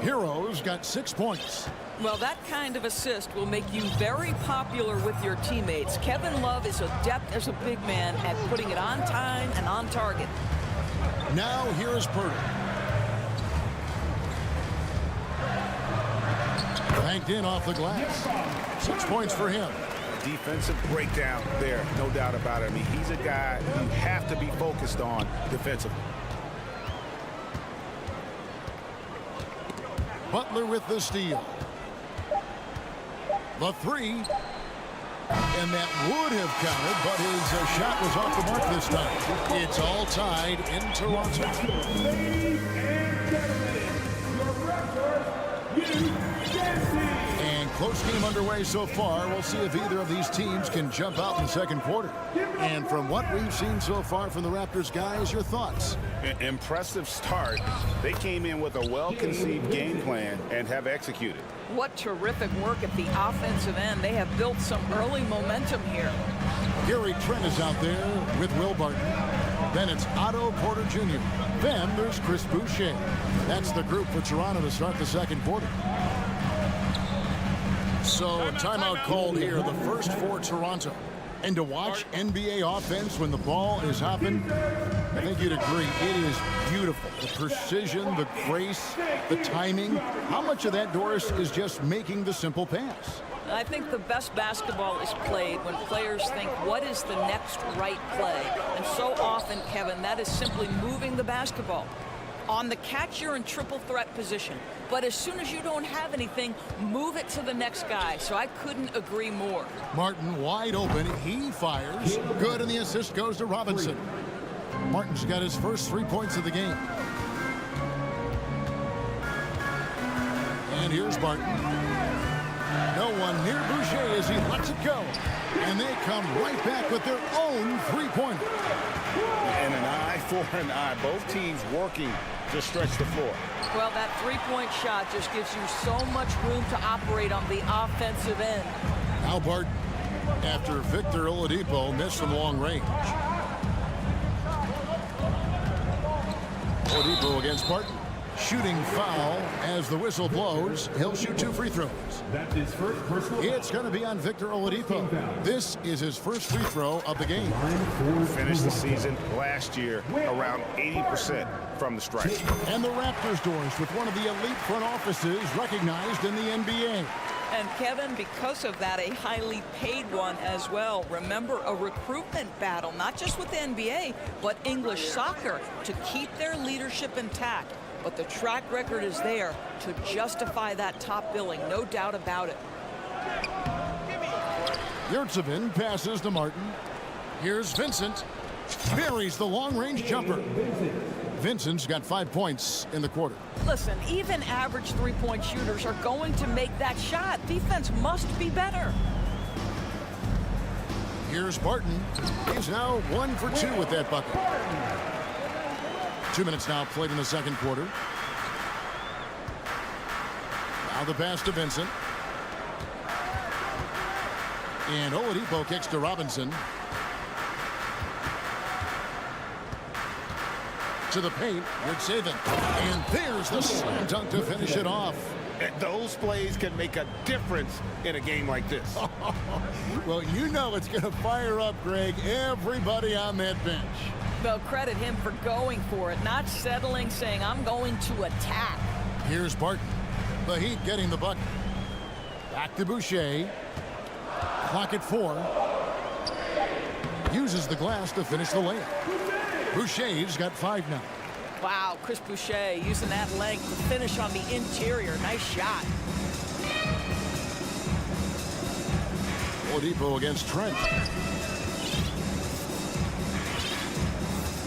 Hero's got 6 points. Well, that kind of assist will make you very popular with your teammates. Kevin Love is adept as a big man at putting it on time and on target. Now here is Bertle. Banked in off the glass. 6 points for him. Defensive breakdown there, no doubt about it. I mean, he's a guy you have to be focused on defensively. Butler with the steal. The three. And that would have counted, but his shot was off the mark this time. It's all tied in Toronto. Ladies and gentlemen, your Raptors, And close game underway so far. We'll see if either of these teams can jump out in the second quarter. And from what we've seen so far from the Raptors guys, your thoughts? Impressive start. They came in with a well-conceived game plan and have executed. What terrific work at the offensive end. They have built some early momentum here. Gary Trent is out there with Will Barton. Then it's Otto Porter Jr. Then there's Chris Boucher. That's the group for Toronto to start the second quarter. So timeout called here, the first for Toronto. And to watch NBA offense when the ball is hopping, I think you'd agree, it is beautiful. The precision, the grace, the timing. How much of that, Doris, is just making the simple pass? I think the best basketball is played when players think, what is the next right play? And so often, Kevin, that is simply moving the basketball. On the catch, you're in triple threat position. But as soon as you don't have anything, move it to the next guy. So I couldn't agree more. Martin wide open. He fires. Good, and the assist goes to Robinson. Martin's got his first 3 points of the game. And here's Martin. No one near Boucher as he lets it go. And they come right back with their own three-pointer. And an eye for an eye. Both teams working to stretch the floor. Well, that three-point shot just gives you so much room to operate on the offensive end. Now Barton, after Victor Oladipo missed from long range. Oladipo against Barton. Shooting foul as the whistle blows. He'll shoot 2 free throws. That's his first personal. It's going to be on Victor Oladipo. This is his first free throw of the game. Finished the season last year around 80% from the stripe. And the Raptors, Doris, with one of the elite front offices recognized in the NBA. And Kevin, because of that, a highly paid one as well. Remember, a recruitment battle, not just with the NBA, but English soccer to keep their leadership intact. But the track record is there to justify that top billing, no doubt about it. Yurtsevin passes to Martin. Here's Vincent. Buries the long-range jumper. Vincent's got 5 points in the quarter. Listen, even average three-point shooters are going to make that shot. Defense must be better. Here's Barton. He's now 1 for 2 with that bucket. 2 minutes now played in the second quarter. Now the pass to Vincent. And Oladipo kicks to Robinson. To the paint, Yurtsevin. And there's the slam dunk to finish it off. Those plays can make a difference in a game like this. Well, you know it's going to fire up, Greg, everybody on that bench. They'll credit him for going for it, not settling, saying, I'm going to attack. Here's Barton. The Heat getting the bucket. Back to Boucher. Clock at 4. Uses the glass to finish the layup. Boucher's got 5 now. Wow, Chris Boucher using that length to finish on the interior. Nice shot. Oladipo against Trent.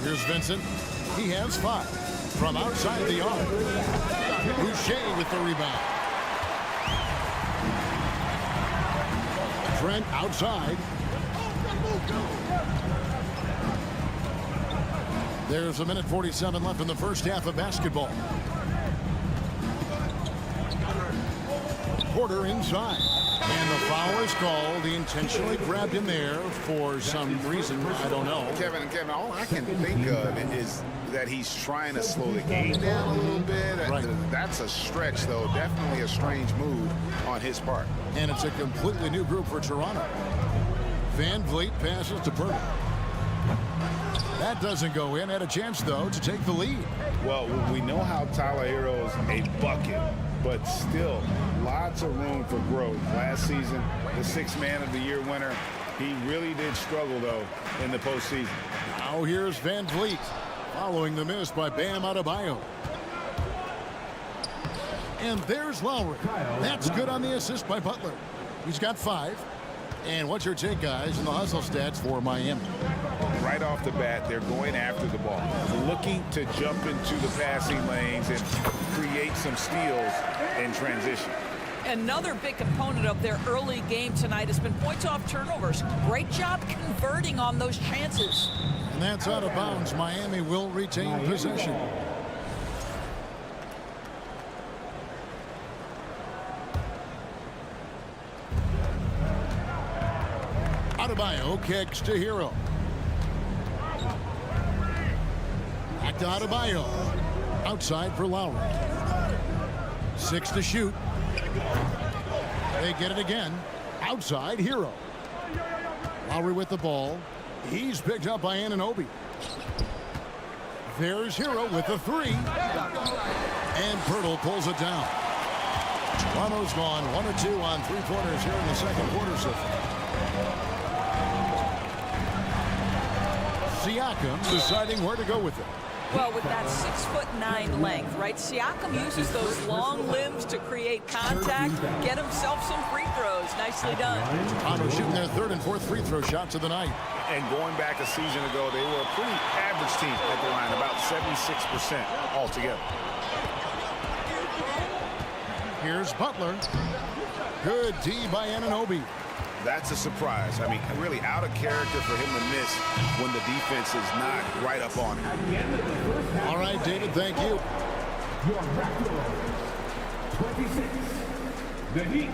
Here's Vincent. He has 5 from outside the arc. Boucher with the rebound. Trent outside. There's a minute 47 left in the first half of basketball. Porter inside. And the foul is called. He intentionally grabbed him there for some reason. I don't know. Kevin, all I can think of is that he's trying to slow the game down a little bit. Right. That's a stretch, though. Definitely a strange move on his part. And it's a completely new group for Toronto. Van Vliet passes to Porter. That doesn't go in. Had a chance, though, to take the lead. Well, we know how Tyler Hero's a bucket, but still lots of room for growth. Last season, the 6th Man of the Year winner, he really did struggle, though, in the postseason. Now here's Van Vliet following the miss by Bam Adebayo. And there's Lowry. That's good on the assist by Butler. He's got 5. And what's your take, guys, in the hustle stats for Miami? Right off the bat, they're going after the ball, looking to jump into the passing lanes and create some steals in transition. Another big component of their early game tonight has been points off turnovers. Great job converting on those chances. And that's out of bounds. Miami will retain possession. Adebayo kicks to Hero. Back to Adebayo. Outside for Lowry. 6 to shoot. They get it again. Outside, Hero. Lowry with the ball. He's picked up by Anunoby. There's Hero with the 3. And Pirtle pulls it down. Toronto's gone 1 or 2 on 3-pointers here in the second quarter so far. Siakam deciding where to go with it. Well, with that 6'9" length, right? Siakam uses those long limbs to create contact, get himself some free throws. Nicely done. Toronto shooting their 3rd and 4th free throw shots of the night. And going back a season ago, they were a pretty average team at the line, about 76% altogether. Here's Butler. Good D by Anunoby. That's a surprise. I mean, really out of character for him to miss when the defense is not right up on him. All right, David, thank you. Your Raptors, 26. The Heat,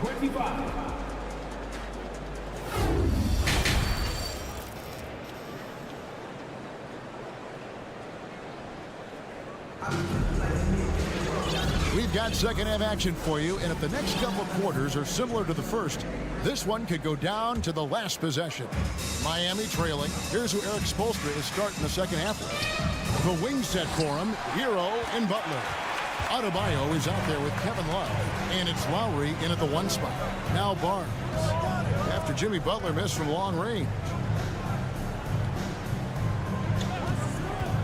25. We've got second half action for you, and if the next couple quarters are similar to the first, this one could go down to the last possession. Miami trailing. Here's who Eric Spoelstra is starting the second half with. The wing set for him, Hero and Butler. Adebayo is out there with Kevin Love, and it's Lowry in at the 1 spot. Now Barnes. After Jimmy Butler missed from long range.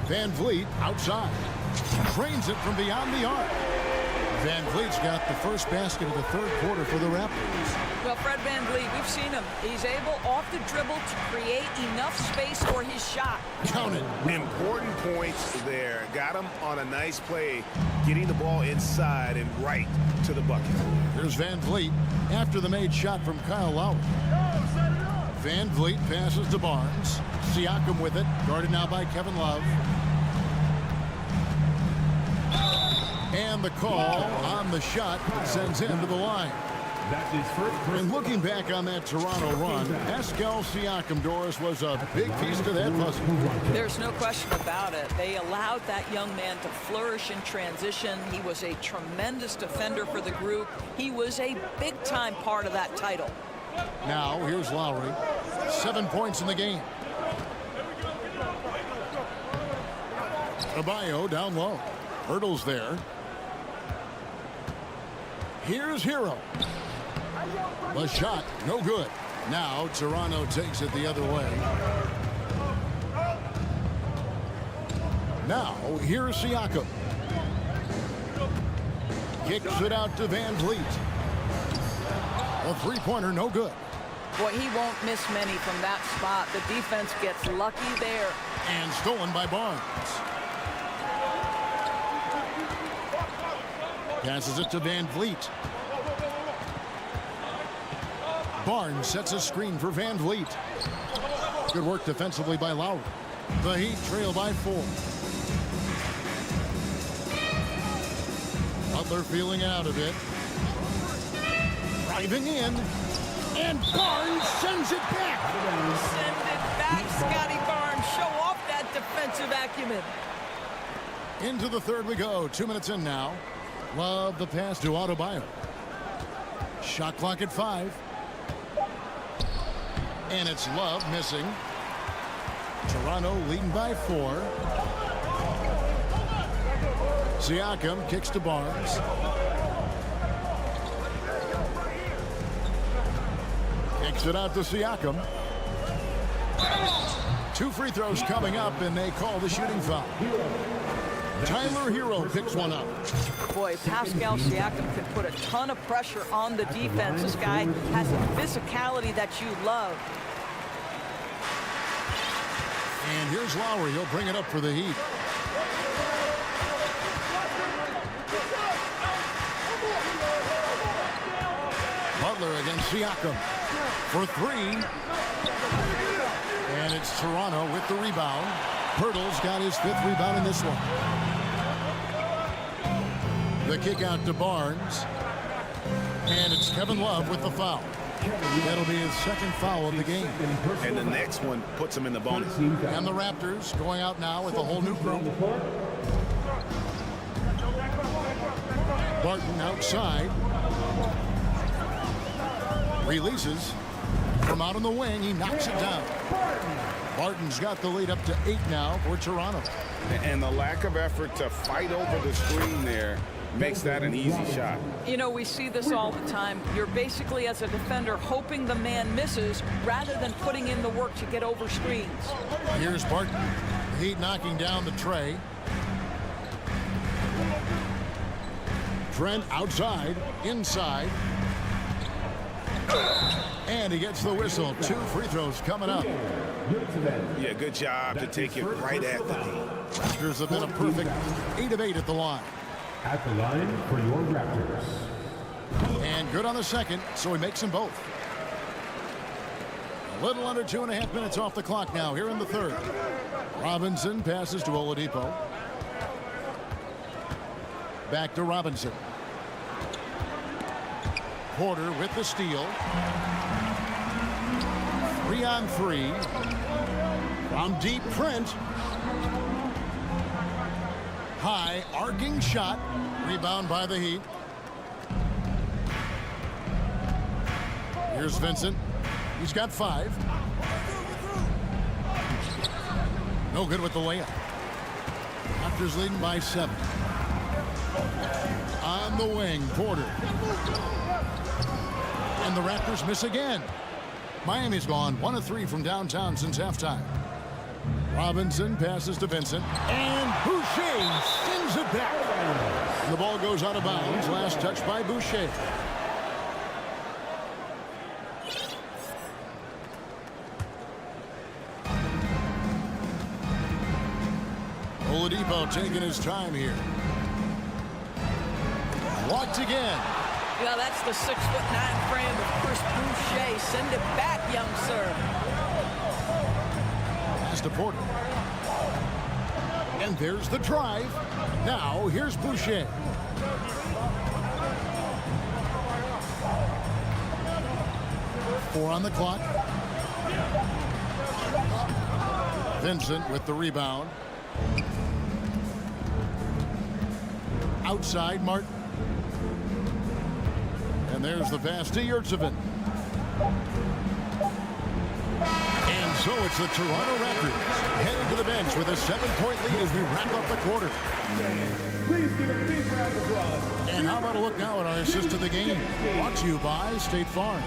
Van Vliet outside. Trains it from beyond the arc. Van Vliet's got the first basket of the 3rd quarter for the Raptors. Well, Fred Van Vliet, we've seen him. He's able off the dribble to create enough space for his shot. Count it. Important points there. Got him on a nice play, getting the ball inside and right to the bucket. Here's Van Vliet after the made shot from Kyle Lowry. Van Vliet passes to Barnes. Siakam with it, guarded now by Kevin Love. And the call on the shot sends him to the line. That's his first. And looking back on that Toronto run, Pascal Siakam, Doris, was a big piece to that puzzle. There's no question about it. They allowed that young man to flourish in transition. He was a tremendous defender for the group. He was a big-time part of that title. Now, here's Lowry. 7 points in the game. Adebayo down low. Hurdles there. Here's Hero. The shot, no good. Now Toronto takes it the other way. Now here's Siakam. Kicks it out to Van Vliet. A 3-pointer, no good. Boy, he won't miss many from that spot. The defense gets lucky there. And stolen by Barnes. Passes it to Van Vliet. Barnes sets a screen for Van Vliet. Good work defensively by Lowry. The Heat trail by 4. Butler feeling it out a bit. Driving in. And Barnes sends it back. Send it back, Scotty Barnes. Show off that defensive acumen. Into the 3rd we go. 2 minutes in now. Love the pass to Adebayo. Shot clock at 5. And it's Love missing. Toronto leading by 4. Siakam kicks to Barnes. Kicks it out to Siakam. 2 free throws coming up, and they call the shooting foul. Tyler Hero picks one up. Boy, Pascal Siakam can put a ton of pressure on the defense. This guy has a physicality that you love. And here's Lowry. He'll bring it up for the Heat. Butler against Siakam for three. And it's Toronto with the rebound. Pirtle's got his 5th rebound in this one. The kick out to Barnes. And it's Kevin Love with the foul. That'll be his 2nd foul of the game. And the next one puts him in the bonus. And the Raptors going out now with a whole new group. Barton outside. Releases from out on the wing. He knocks it down. Barton's got the lead up to 8 now for Toronto. And the lack of effort to fight over the screen there makes that an easy shot. You know, we see this all the time. You're basically, as a defender, hoping the man misses rather than putting in the work to get over screens. Here's Barton. Heat knocking down the tray. Trent outside, inside. And he gets the whistle. 2 free throws coming up. Yeah, good job to take it right at the D. Raptors have been a perfect 8 of 8 at the line. At the line for your Raptors. And good on the second, so he makes them both. A little under 2.5 minutes off the clock now here in the 3rd. Robinson passes to Oladipo. Back to Robinson. Porter with the steal. 3-on-3. From deep, Trent. High, arcing shot. Rebound by the Heat. Here's Vincent. He's got 5. No good with the layup. Raptors leading by 7. On the wing, Porter. And the Raptors miss again. Miami's gone 1 of 3 from downtown since halftime. Robinson passes to Vincent. And Boucher sends it back. The ball goes out of bounds. Last touch by Boucher. Oladipo taking his time here. Walked again. Yeah, that's the 6'9" frame of Chris Boucher. Send it back, young sir. Pass to Porter. And there's the drive. Now here's Boucher. Four on the clock. Vincent with the rebound. Outside, Martin. And there's the pass to Yurtsevin. And so it's the Toronto Raptors heading to the bench with a 7-point lead as we wrap up the quarter. Please give a big round of applause. And how about a look now at our assist of the game? Brought to you by State Farm.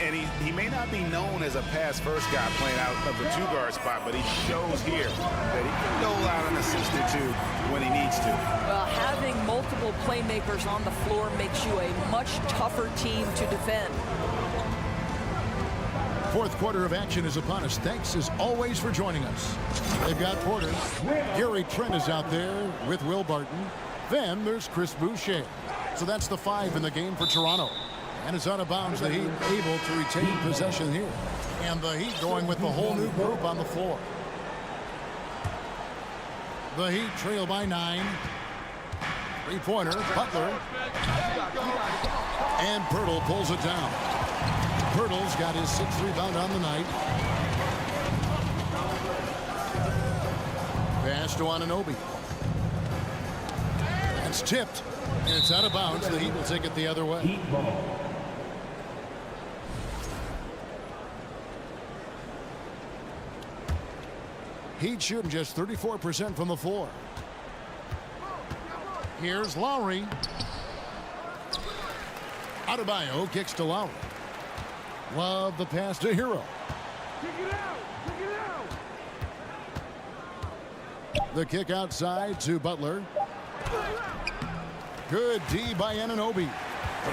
And he may not be known as a pass-first guy playing out of the 2-guard spot, but he shows here that he can dole out an assist or 2 when he needs to. Well, having multiple playmakers on the floor makes you a much tougher team to defend. 4th quarter of action is upon us. Thanks, as always, for joining us. They've got Porter. Gary Trent is out there with Will Barton. Then there's Chris Boucher. So that's the 5 in the game for Toronto. And it's out of bounds. The Heat able to retain possession here. And the Heat going with the whole new group on the floor. The Heat trail by 9. 3-pointer, Butler. And Pirtle pulls it down. Pirtle's got his 6th rebound on the night. Pass to Anunoby. It's tipped. And it's out of bounds. The Heat will take it the other way. Heat ball. Heat shooting just 34% from the floor. Here's Lowry. Adebayo kicks to Lowry. Love the pass to Hero. The kick outside to Butler. Good D by Anunoby.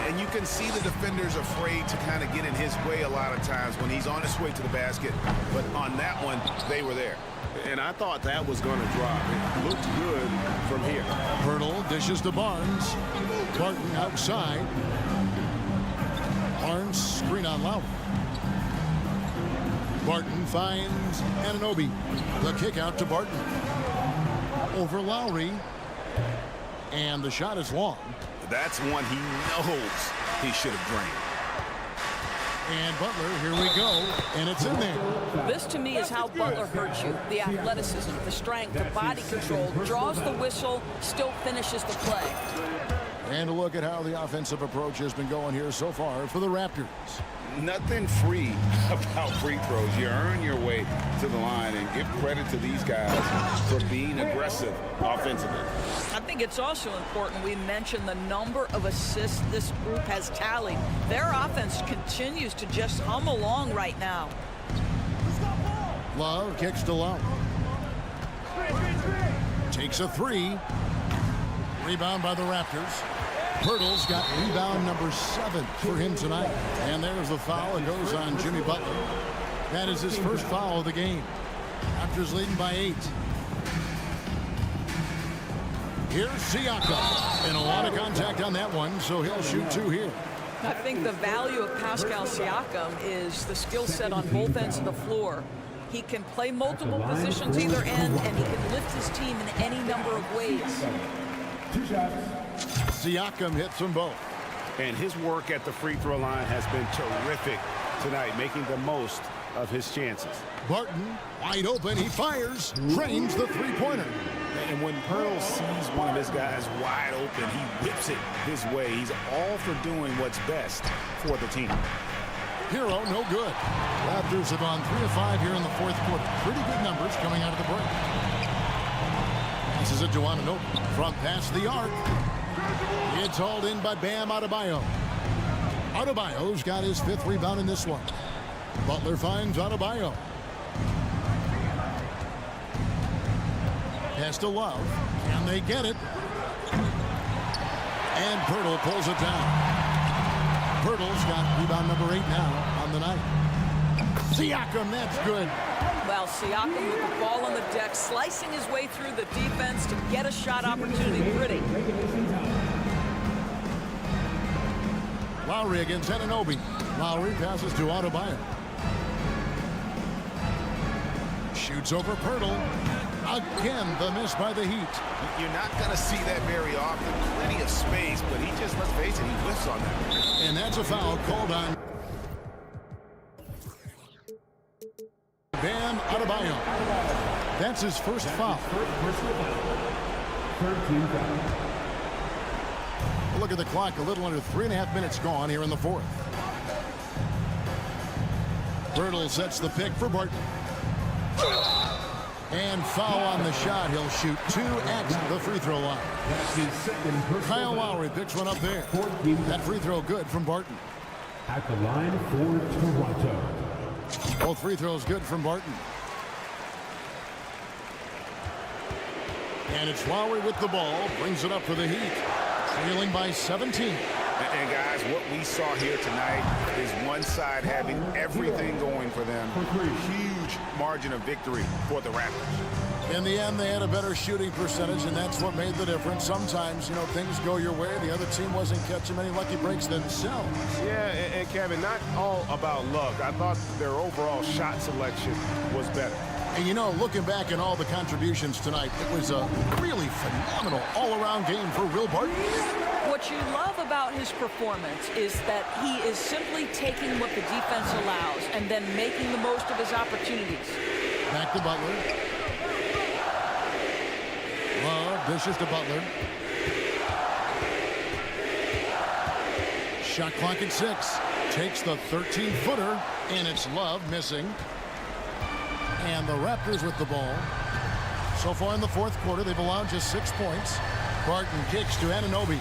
And you can see the defenders afraid to kind of get in his way a lot of times when he's on his way to the basket. But on that one, they were there. And I thought that was going to drop. It looked good from here. Hurdle dishes to Barnes. Barton outside. Barnes screen on Lowry. Barton finds Anunoby. The kick out to Barton. Over Lowry. And the shot is long. That's one he knows he should have drained. And Butler, here we go, and it's in there. This, to me, is how Butler hurts you. The athleticism, the strength, the body control, draws the whistle, still finishes the play. And a look at how the offensive approach has been going here so far for the Raptors. Nothing free about free throws. You earn your way to the line, and give credit to these guys for being aggressive offensively. I think it's also important we mention the number of assists this group has tallied. Their offense continues to just hum along right now. Love kicks to Love. Takes a three. Rebound by the Raptors. Pirtle's got rebound number 7 for him tonight. And there's the foul. It goes on Jimmy Butler. That is his first foul of the game. Raptors leading by 8. Here's Siakam. And a lot of contact on that one, so he'll shoot 2 here. I think the value of Pascal Siakam is the skill set on both ends of the floor. He can play multiple positions either end, and he can lift his team in any number of ways. 2 shots. Siakam hits them both. And his work at the free throw line has been terrific tonight, making the most of his chances. Barton, wide open, he fires, drains the three-pointer. And when Pearl sees one of his guys wide open, he whips it his way. He's all for doing what's best for the team. Hero, no good. Raptors have gone 3 of 5 here in the fourth quarter. Pretty good numbers coming out of the break. This is a Anunoby from past the arc. It's hauled in by Bam Adebayo. Adebayo's got his 5th rebound in this one. Butler finds Adebayo. Pass to Love. Can they get it? And Pirtle pulls it down. Pirtle's got rebound number 8 now on the night. Siakam, that's good. Well, Siakam with the ball on the deck, slicing his way through the defense to get a shot opportunity. Pretty. Lowry against Anunoby. Lowry passes to Adebayo. Shoots over Pirtle. Again, the miss by the Heat. You're not going to see that very often. Plenty of space, but he just, let's face it, he whiffs on that. And that's a foul called on Bam Adebayo. That's his first foul. 13 fouls. Look at the clock. A little under 3.5 minutes gone here in the fourth. Pirtle sets the pick for Barton. And foul on the shot. He'll shoot 2 at the free throw line. That's his second personal Kyle Lowry picks one up there. That free throw good from Barton. at the line for Toronto. Both free throws good from Barton. And it's Lowry with the ball. Brings it up for the Heat. Trailing by 17. And guys, what we saw here tonight is one side having everything going for them. Huge margin of victory for the Raptors. In the end, they had a better shooting percentage, and that's what made the difference. Sometimes, you know, things go your way. The other team wasn't catching many lucky breaks themselves. Yeah, and Kevin, not all about luck. I thought their overall shot selection was better. And, you know, looking back at all the contributions tonight, it was a really phenomenal all-around game for Will Barton. What you love about his performance is that he is simply taking what the defense allows and then making the most of his opportunities. Back to Butler. Love dishes to Butler. Shot clock at 6. Takes the 13-footer, and it's Love missing. And the Raptors with the ball. So far in the fourth quarter, they've allowed just 6 points. Barton kicks to Anunoby.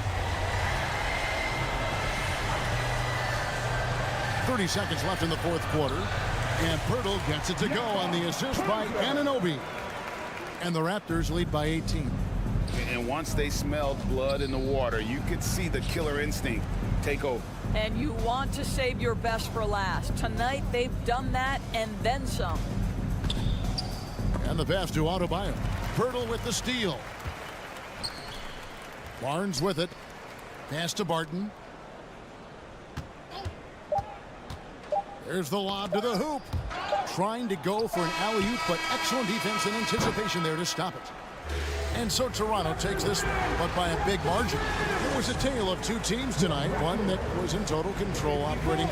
30 seconds left in the fourth quarter. And Pirtle gets it to go on the assist by Anunoby. And the Raptors lead by 18. And once they smelled blood in the water, you could see the killer instinct take over. And you want to save your best for last. Tonight, they've done that and then some. And the pass to Adebayo. Pirtle with the steal. Barnes with it. Pass to Barton. There's the lob to the hoop. Trying to go for an alley-oop, but excellent defense and anticipation there to stop it. And so Toronto takes this, but by a big margin. It was a tale of two teams tonight, one that was in total control operating.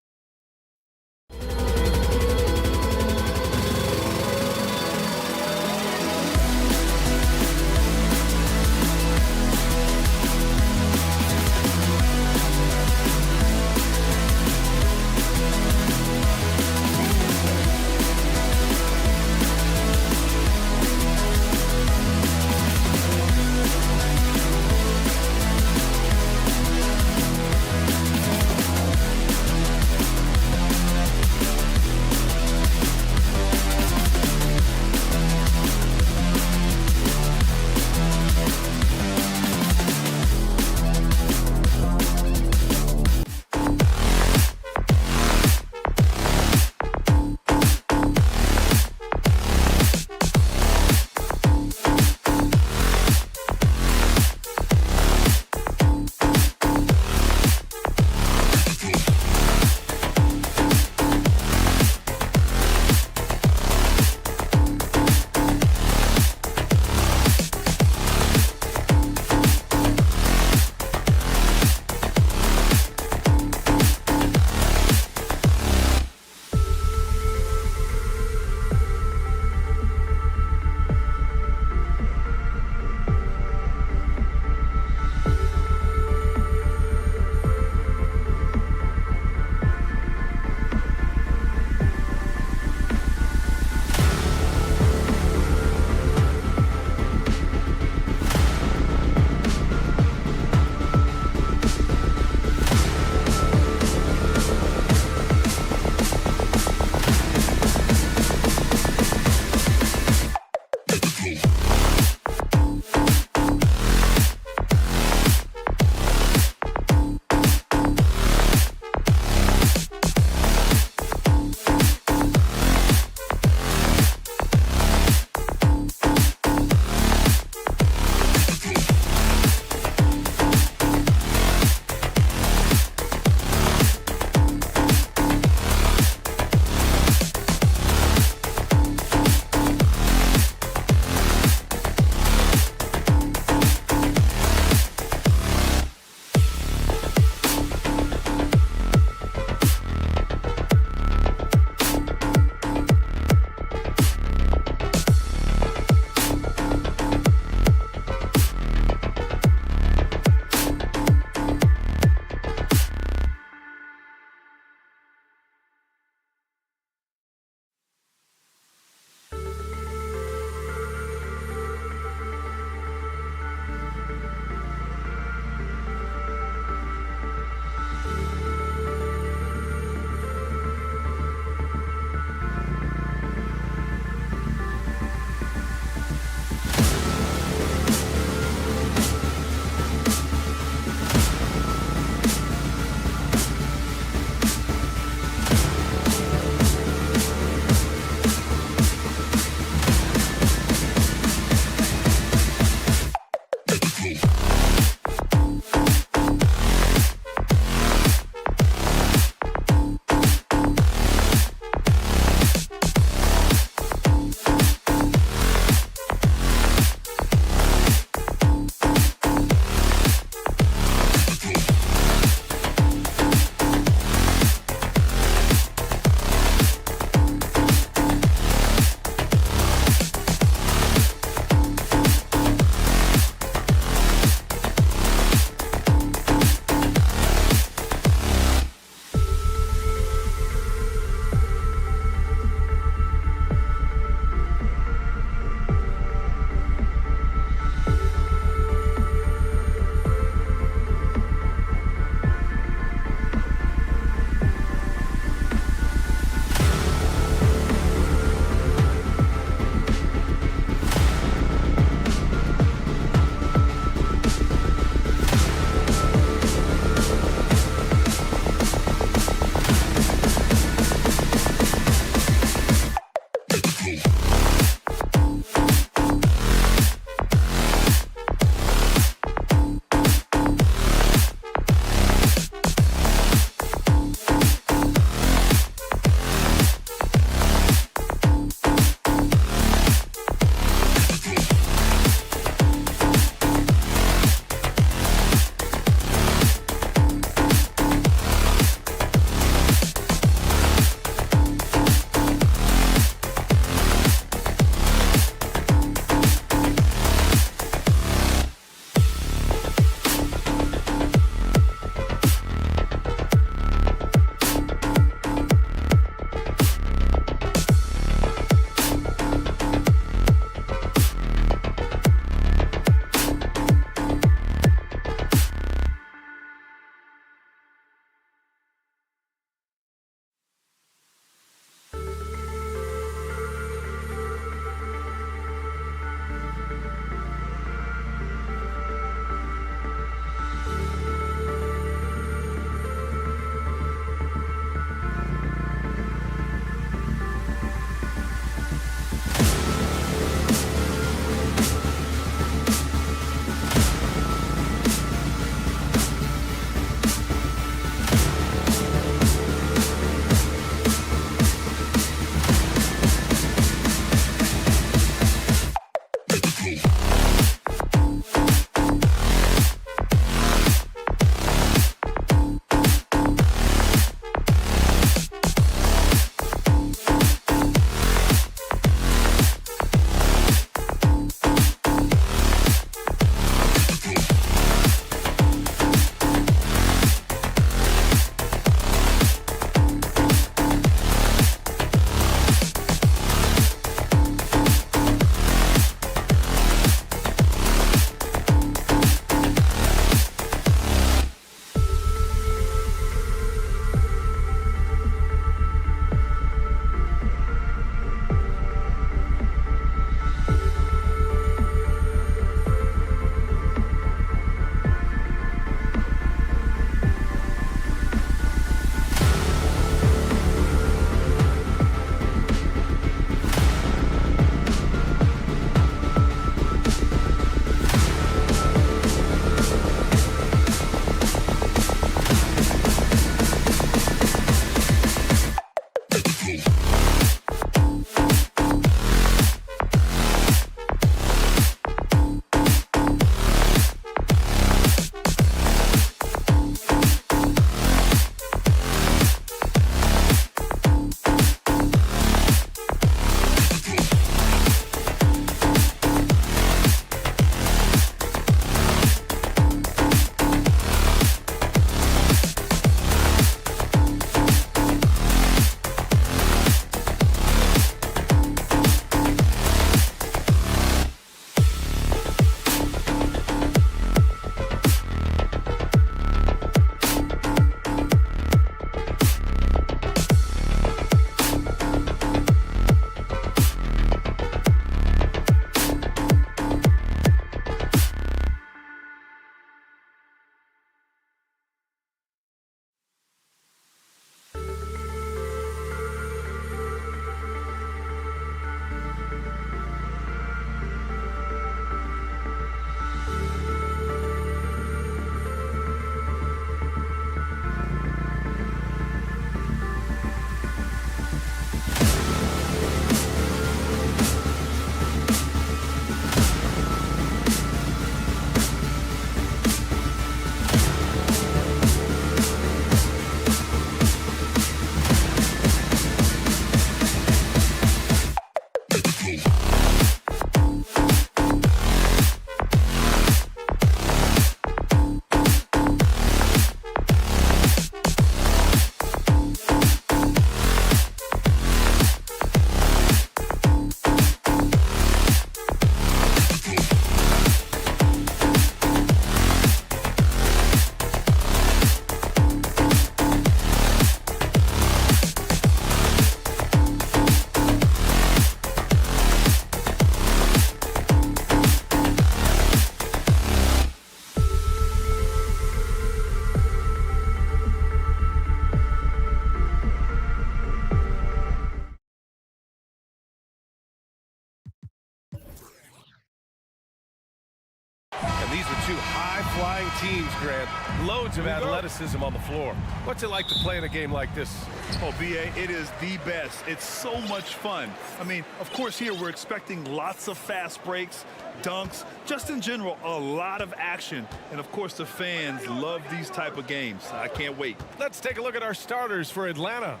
High-flying teams, Grant. Loads of athleticism on the floor. What's it like to play in a game like this? Oh, B.A., it is the best. It's so much fun. I mean, of course, here we're expecting lots of fast breaks, dunks, just in general, a lot of action. And, of course, the fans love these type of games. I can't wait. Let's take a look at our starters for Atlanta.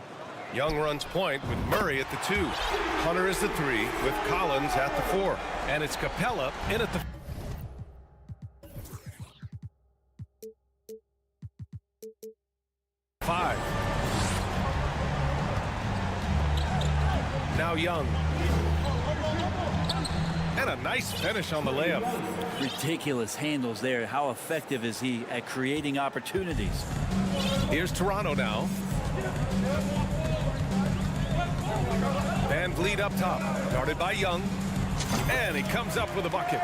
Young runs point with Murray at the 2. Hunter is the 3 with Collins at the 4. And it's Capella in at the 5. Now Young. And a nice finish on the layup. Ridiculous handles there. How effective is he at creating opportunities? Here's Toronto now. Van Vliet up top, guarded by Young. And he comes up with a bucket.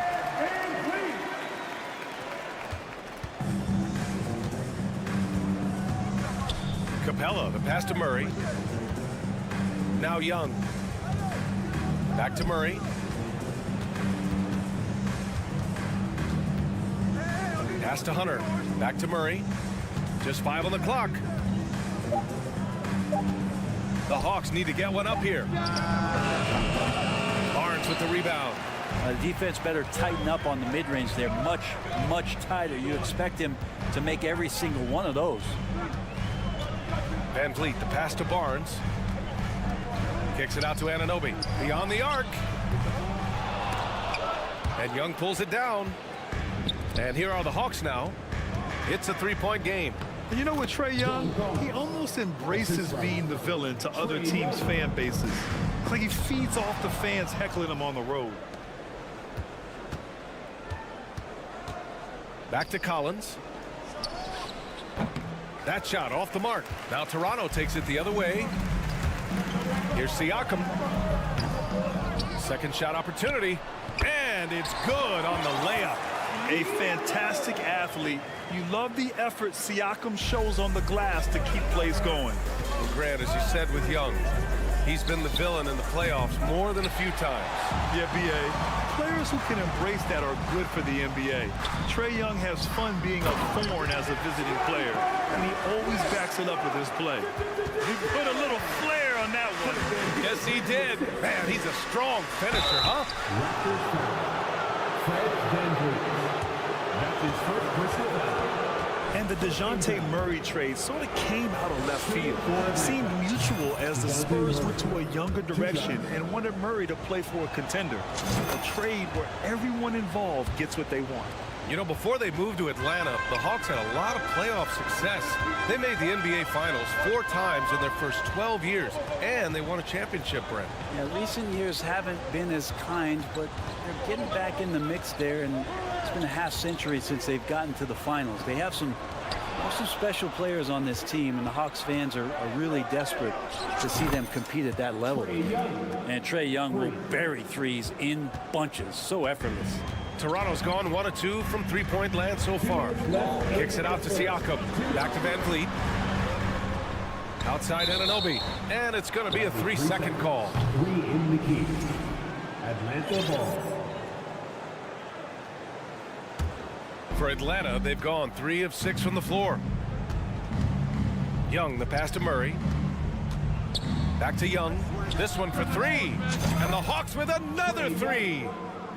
Capella, the pass to Murray. Now Young. Back to Murray. Pass to Hunter. Back to Murray. Just 5 on the clock. The Hawks need to get one up here. Barnes with the rebound. The defense better tighten up on the mid-range there. Much, much tighter. You expect him to make every single one of those. Van Vliet, the pass to Barnes. Kicks it out to Anunoby. Beyond the arc. And Young pulls it down. And here are the Hawks now. It's a 3-point game. And you know what, Trae Young? He almost embraces being the villain to other teams' fan bases. It's like he feeds off the fans heckling him on the road. Back to Collins. That shot off the mark. Now Toronto takes it the other way. Here's Siakam. Second shot opportunity. And it's good on the layup. A fantastic athlete. You love the effort Siakam shows on the glass to keep plays going. Well, Grant, as you said with Young, he's been the villain in the playoffs more than a few times. Yeah, B.A. Players who can embrace that are good for the NBA. Trae Young has fun being a thorn as a visiting player, and he always backs it up with his play. He put a little flair on that one. Yes, he did. Man, he's a strong finisher, huh? And the DeJounte Murray trade sort of came out of left field. It seemed mutual as the Spurs went to a younger direction and wanted Murray to play for a contender. A trade where everyone involved gets what they want. You know, before they moved to Atlanta, the Hawks had a lot of playoff success. They made the NBA Finals 4 times in their first 12 years, and they won a championship, Brent. Yeah, recent years haven't been as kind, but they're getting back in the mix there, and it's been a half-century since they've gotten to the finals. They have some special players on this team, and the Hawks fans are really desperate to see them compete at that level. And Trae Young will bury threes in bunches, so effortless. Toronto's gone 1 of 2 from 3-point land so far. Kicks it out to Siakam. Back to Van Vliet. Outside Anunoby. And it's going to be a 3-second call. 3 in the key. Atlanta ball. For Atlanta, they've gone 3 of 6 from the floor. Young, the pass to Murray. Back to Young. This one for 3. And the Hawks with another 3.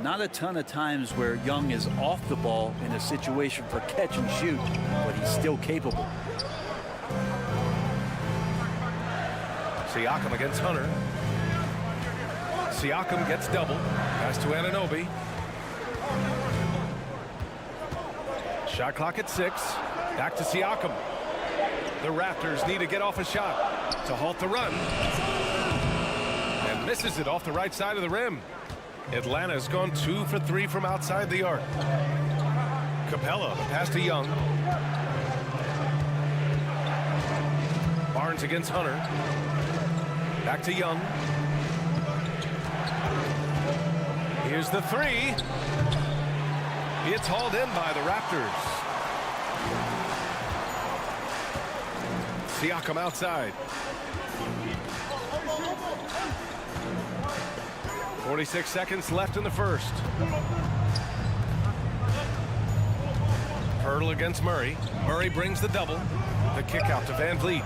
Not a ton of times where Young is off the ball in a situation for catch and shoot, but he's still capable. Siakam against Hunter. Siakam gets double. Pass to Anunoby. Shot clock at 6. Back to Siakam. The Raptors need to get off a shot to halt the run. And misses it off the right side of the rim. Atlanta's gone 2 for 3 from outside the arc. Capella, pass to Young. Barnes against Hunter. Back to Young. Here's the 3. It's hauled in by the Raptors. Siakam outside. 46 seconds left in the first. Hurdle against Murray. Murray brings the double. The kick out to Van Vliet.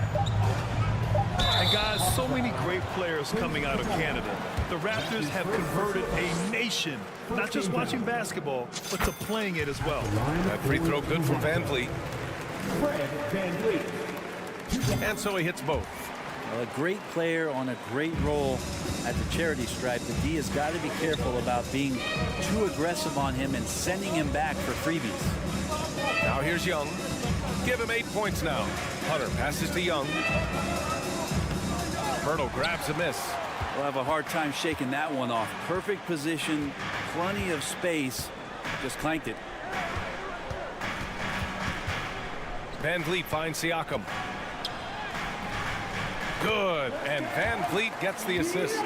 And guys, so many great players coming out of Canada. The Raptors have converted a nation, not just watching basketball, but to playing it as well. That free throw good from Van Vliet. And so he hits both. Well, a great player on a great role at the charity stripe. The D has got to be careful about being too aggressive on him and sending him back for freebies. Now here's Young. Give him 8 points now. Hunter passes to Young. Hurdle grabs a miss. We'll have a hard time shaking that one off. Perfect position, plenty of space. Just clanked it. Van Vliet finds Siakam. Good, and Van Vliet gets the assist.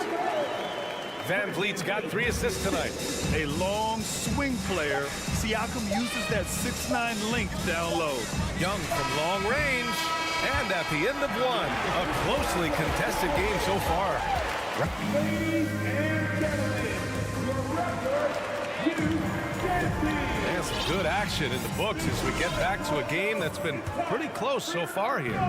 Van Vliet's got 3 assists tonight. A long swing player. Siakam uses that 6'9" length down low. Young from long range. And at the end of one, a closely contested game so far. And some good action in the books as we get back to a game that's been pretty close so far here.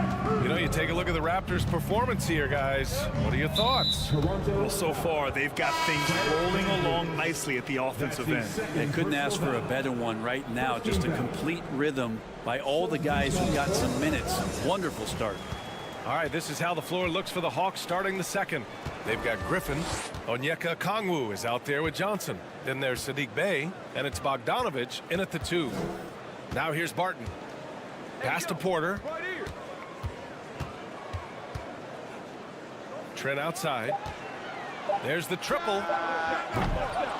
You know, you take a look at the Raptors' performance here, guys. What are your thoughts? Well, so far, they've got things rolling along nicely at the offensive end. They couldn't ask for a better one right now. Just a complete rhythm by all the guys who got some minutes. Wonderful start. All right, this is how the floor looks for the Hawks starting the second. They've got Griffin. Onyeka Okongwu is out there with Johnson. Then there's Saddiq Bey, and it's Bogdanovich in at the 2. Now here's Barton. Pass to Porter. Trent outside. There's the triple.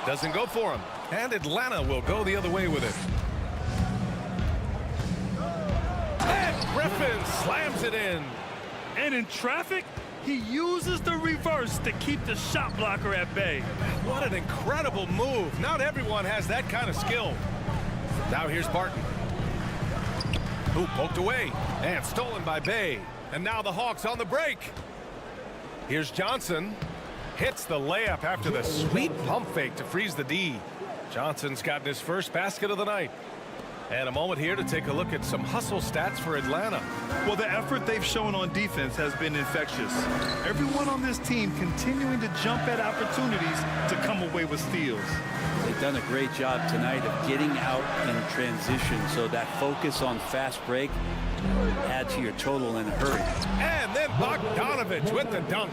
Doesn't go for him. And Atlanta will go the other way with it. And Griffin slams it in. And in traffic, he uses the reverse to keep the shot blocker at bay. What an incredible move. Not everyone has that kind of skill. Now here's Barton. Who poked away and stolen by Bey. And now the Hawks on the break. Here's Johnson. Hits the layup after the sweet pump fake to freeze the D. Johnson's gotten his first basket of the night. And a moment here to take a look at some hustle stats for Atlanta. Well, the effort they've shown on defense has been infectious. Everyone on this team continuing to jump at opportunities to come away with steals. They've done a great job tonight of getting out in transition, so that focus on fast break add to your total in a hurry. And then Bogdanovich with the dunk.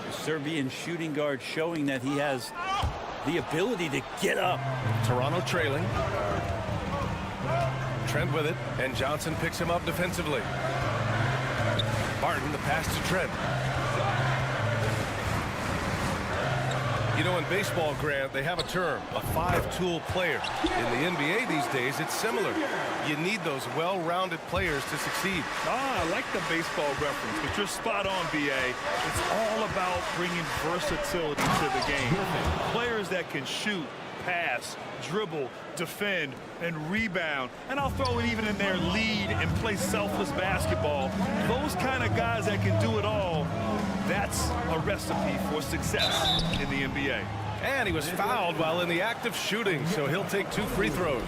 The Serbian shooting guard showing that he has the ability to get up. Toronto trailing. Trent with it, and Johnson picks him up defensively. Barton, the pass to Trent. You know, in baseball, Grant, they have a term, a 5-tool player. In the NBA these days, it's similar. You need those well-rounded players to succeed. I like the baseball reference, but you're spot on, B.A. It's all about bringing versatility to the game. Players that can shoot, pass, dribble, defend, and rebound. And I'll throw it even in there, lead and play selfless basketball. Those kind of guys that can do it all, that's a recipe for success in the NBA. And he was fouled while in the act of shooting, so he'll take 2 free throws.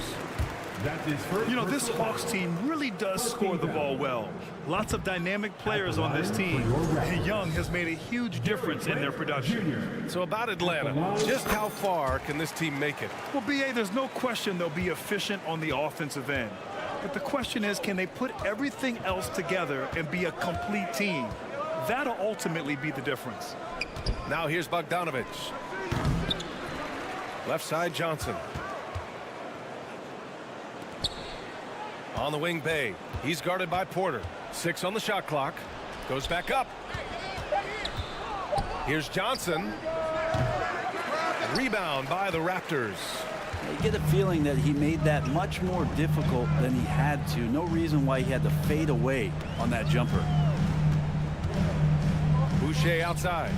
You know, this Hawks team really does score the ball well. Lots of dynamic players on this team. And Young has made a huge difference in their production. So about Atlanta, just how far can this team make it? Well, B.A., there's no question they'll be efficient on the offensive end. But the question is, can they put everything else together and be a complete team? That'll ultimately be the difference. Now here's Bogdanovich. Left side, Johnson. On the wing, Bey. He's guarded by Porter. 6 on the shot clock. Goes back up. Here's Johnson. Rebound by the Raptors. You get a feeling that he made that much more difficult than he had to. No reason why he had to fade away on that jumper. Boucher outside.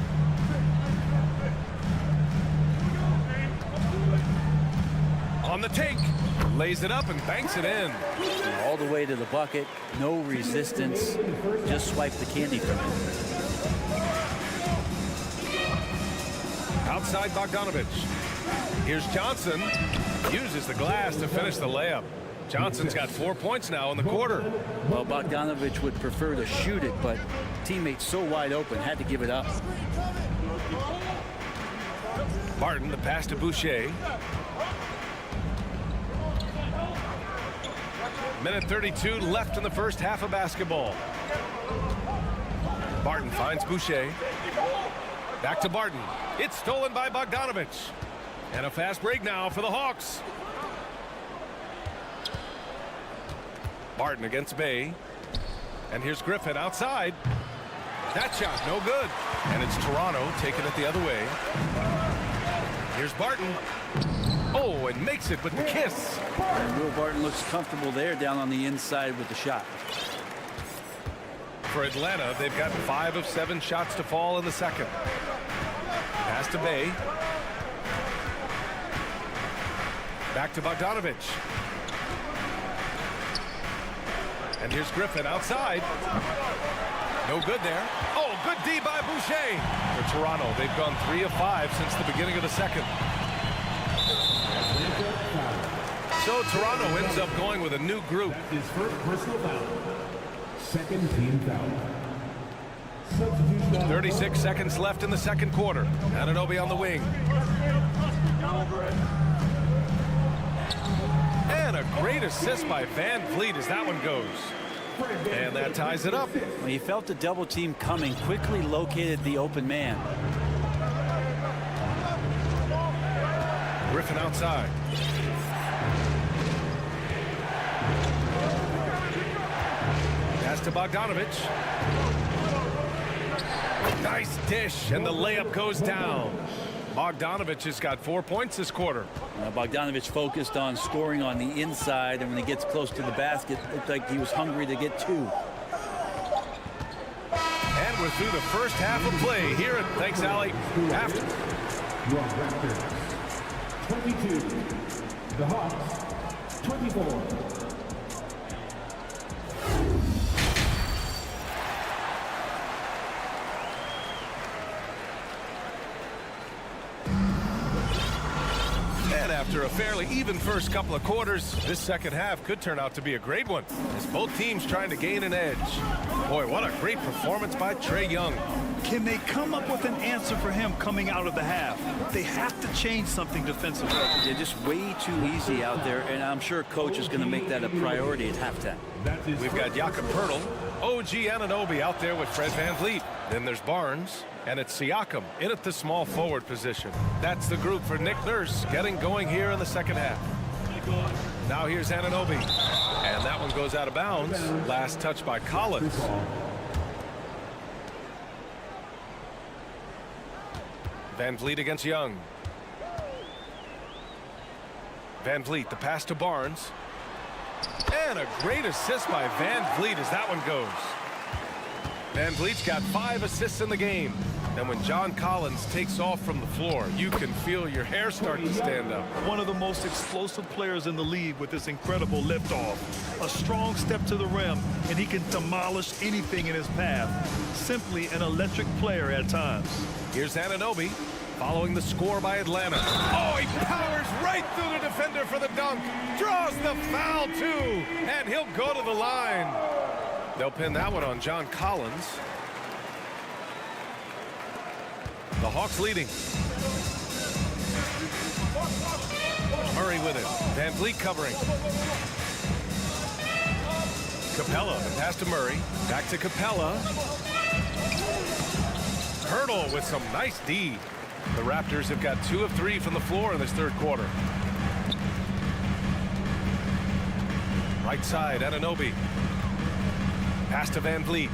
On the take. Lays it up and banks it in. All the way to the bucket. No resistance. Just swipe the candy from it. Outside Bogdanovich. Here's Johnson. Uses the glass to finish the layup. Johnson's got 4 points now in the quarter. Well, Bogdanovich would prefer to shoot it, but teammates so wide open, had to give it up. Barton, the pass to Boucher. Minute 32 left in the first half of basketball. Barton finds Boucher. Back to Barton. It's stolen by Bogdanovich. And a fast break now for the Hawks. Barton against Bay. And here's Griffin outside. That shot no good. And it's Toronto taking it the other way. Here's Barton. Oh, and makes it with the kiss. And Will Barton looks comfortable there down on the inside with the shot. For Atlanta, they've got 5 of 7 shots to fall in the second. Pass to Bay. Back to Bogdanovich. And here's Griffin outside. No good there. Oh, good D by Boucher. For Toronto, they've gone 3 of 5 since the beginning of the second. So Toronto ends up going with a new group. His first personal foul. Second team foul. 36 seconds left in the second quarter. Anunoby on the wing. And a great assist by Van Vliet as that one goes. And that ties it up. When he felt the double team coming, quickly located the open man. Griffin outside. Pass to Bogdanovich. Nice dish, and the layup goes down. Bogdanovich has got 4 points this quarter. Bogdanovich focused on scoring on the inside, and when he gets close to the basket, it looked like he was hungry to get 2. And we're through the first half of play here at Thanks Allie. After Your Raptors 22, the Hawks 24. And after a fairly even first couple of quarters, this second half could turn out to be a great one, as both teams trying to gain an edge. Boy, what a great performance by Trae Young. Can they come up with an answer for him coming out of the half? They have to change something defensively. They're just way too easy out there, and I'm sure coach is going to make that a priority at halftime. We've got Jakob Poeltl, OG Anunoby out there with Fred VanVleet. Then there's Barnes, and it's Siakam in at the small forward position. That's the group for Nick Nurse getting going here in the second half. Now here's Anunoby, and that one goes out of bounds. Last touch by Collins. VanVleet against Young. VanVleet, the pass to Barnes. And a great assist by VanVleet as that one goes. VanVleet's got 5 assists in the game. And when John Collins takes off from the floor, you can feel your hair start to stand up. One of the most explosive players in the league with this incredible liftoff. A strong step to the rim, and he can demolish anything in his path. Simply an electric player at times. Here's Anunoby following the score by Atlanta. Oh, he powers right through the defender for the dunk. Draws the foul, too. And he'll go to the line. They'll pin that one on John Collins. The Hawks leading. Murray with it. VanVleet covering. Capella, the pass to Murray. Back to Capella. Poeltl with some nice D. The Raptors have got 2 of 3 from the floor in this third quarter. Right side, Anunoby. Pass to VanVleet.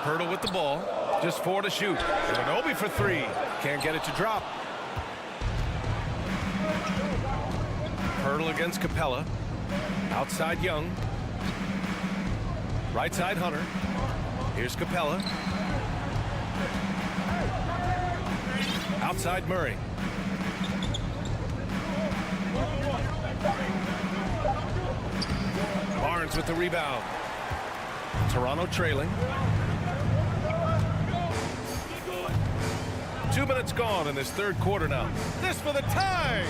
Poeltl with the ball. Just 4 to shoot. Anunoby for 3. Can't get it to drop. Poeltl against Capella. Outside Young. Right side Hunter. Here's Capella. Outside Murray. Barnes with the rebound. Toronto trailing. 2 minutes gone in this third quarter now. This for the tie.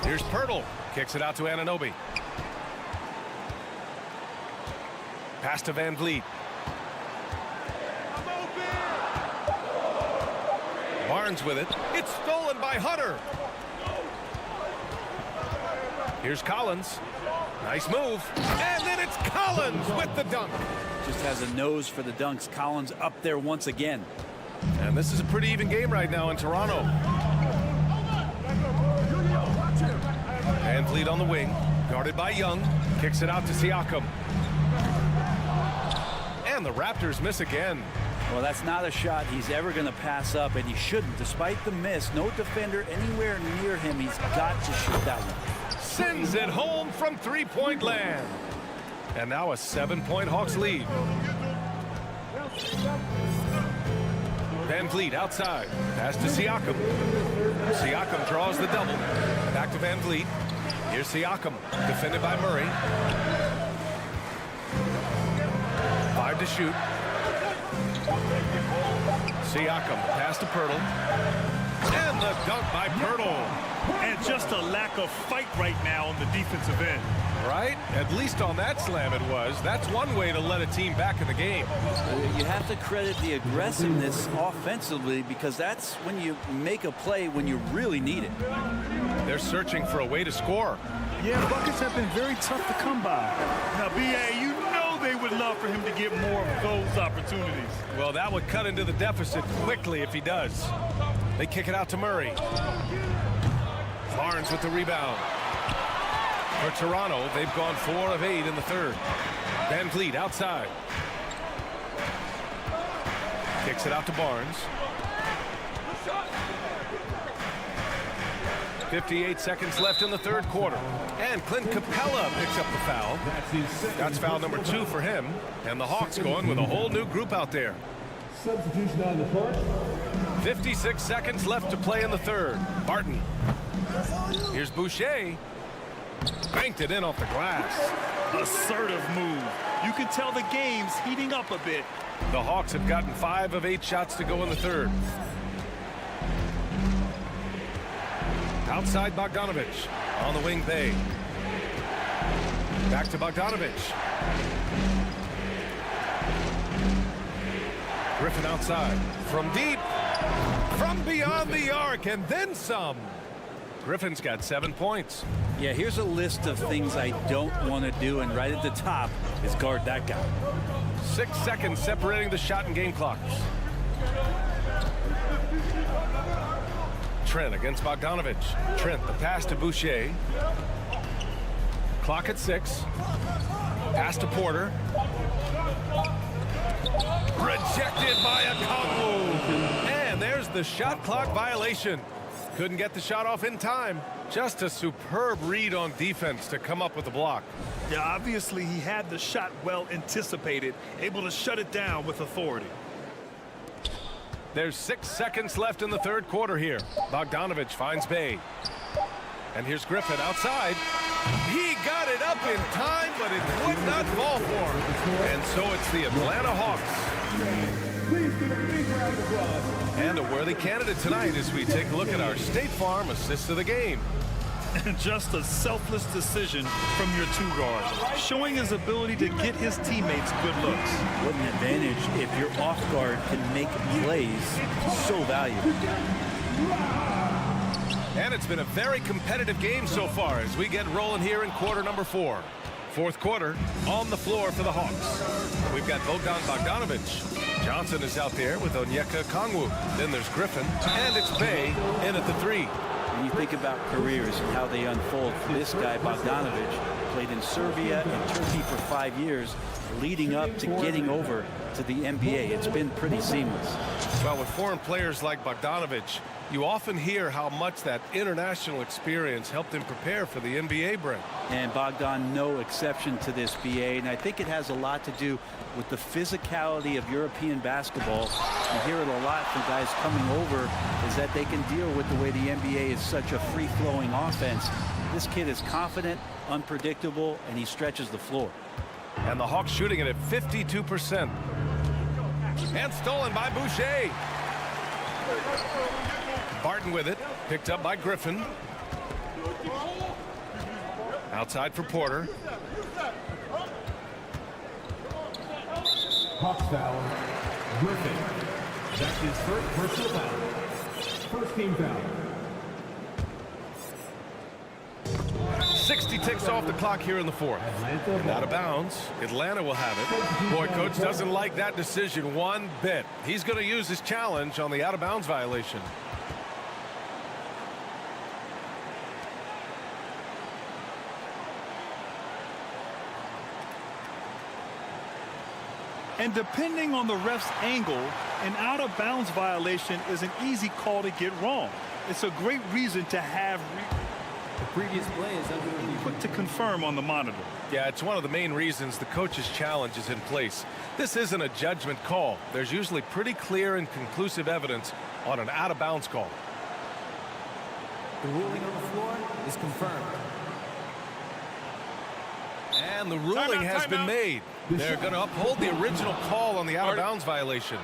Here's Pirtle. Kicks it out to Anunoby. Pass to Van Vliet. Barnes with it. It's stolen by Hunter. Here's Collins. Nice move. And then it's Collins with the dunk. Just has a nose for the dunks. Collins up there once again. And this is a pretty even game right now in Toronto. Van Vliet on the wing. Guarded by Young. Kicks it out to Siakam. And the Raptors miss again. Well, that's not a shot he's ever going to pass up, and he shouldn't. Despite the miss, no defender anywhere near him. He's got to shoot that one. Sends it home from three-point land. And now a 7-point Hawks lead. Van Vliet outside. Pass to Siakam. Siakam draws the double. Back to Van Vliet. Here's Siakam. Defended by Murray. 5 to shoot. Siakam. Pass to Pirtle. And the dunk by Pirtle. And just a lack of fight right now on the defensive end. Right? At least on that slam it was. That's one way to let a team back in the game. You have to credit the aggressiveness offensively, because that's when you make a play when you really need it. They're searching for a way to score. Yeah, buckets have been very tough to come by. Now, B.A., you know they would love for him to get more of those opportunities. Well, that would cut into the deficit quickly if he does. They kick it out to Murray. Barnes with the rebound. For Toronto, they've gone 4 of 8 in the third. Van Vliet outside. Kicks it out to Barnes. 58 seconds left in the third quarter. And Clint Capella picks up the foul. That's foul number 2 for him. And the Hawks going with a whole new group out there. Substitution on the court. 56 seconds left to play in the third. Barton. Here's Boucher. Banked it in off the glass. Assertive move. You can tell the game's heating up a bit. The Hawks have gotten 5 of 8 shots to go in the third. Outside Bogdanovich. On the wing, Bay. Back to Bogdanovich. Griffin outside. From deep. From beyond the arc, and then some. Griffin's got 7 points. Yeah, here's a list of things I don't want to do, and right at the top is guard that guy. 6 seconds separating the shot and game clocks. Trent against Bogdanovich. Trent, the pass to Boucher. Clock at 6. Pass to Porter. Rejected by Okongwu. And there's the shot clock violation. Couldn't get the shot off in time. Just a superb read on defense to come up with the block. Yeah, obviously he had the shot well anticipated, able to shut it down with authority. There's 6 seconds left in the third quarter here. Bogdanovich finds Bay. And here's Griffin outside. He got it up in time, but it would not fall for him. And so it's the Atlanta Hawks. And a worthy candidate tonight as we take a look at our State Farm assist of the game. Just a selfless decision from your 2 guard, showing his ability to get his teammates good looks. What an advantage if your off guard can make plays so valuable. And it's been a very competitive game so far as we get rolling here in quarter number 4. Fourth quarter on the floor for the Hawks. We've got Bogdanovich. Johnson is out there with Onyeka Okongwu. Then there's Griffin, and it's Bay in at the 3. When you think about careers and how they unfold, for this guy, Bogdanovich, played in Serbia and Turkey for 5 years, leading up to getting over to the NBA. It's been pretty seamless. Well, with foreign players like Bogdanovich, you often hear how much that international experience helped him prepare for the NBA, Brent. And Bogdan, no exception to this, BA, and I think it has a lot to do with the physicality of European basketball. You hear it a lot from guys coming over, is that they can deal with the way the NBA is such a free-flowing offense. This kid is confident, unpredictable, and he stretches the floor. And the Hawks shooting it at 52%. And stolen by Boucher. Barton with it. Picked up by Griffin. Outside for Porter. Hawks foul. Griffin. That's his first personal foul. First team foul. 60 ticks off the clock here in the fourth. And out of bounds. Atlanta will have it. Boy, coach doesn't like that decision one bit. He's going to use his challenge on the out of bounds violation. And depending on the ref's angle, an out-of-bounds violation is an easy call to get wrong. It's a great reason to have The previous play is under review. put to confirm on the monitor. Yeah, it's one of the main reasons the coach's challenge is in place. This isn't a judgment call. There's usually pretty clear and conclusive evidence on an out-of-bounds call. The ruling on the floor is confirmed. And the ruling has been made. They're going to uphold the original call on the out-of-bounds violation.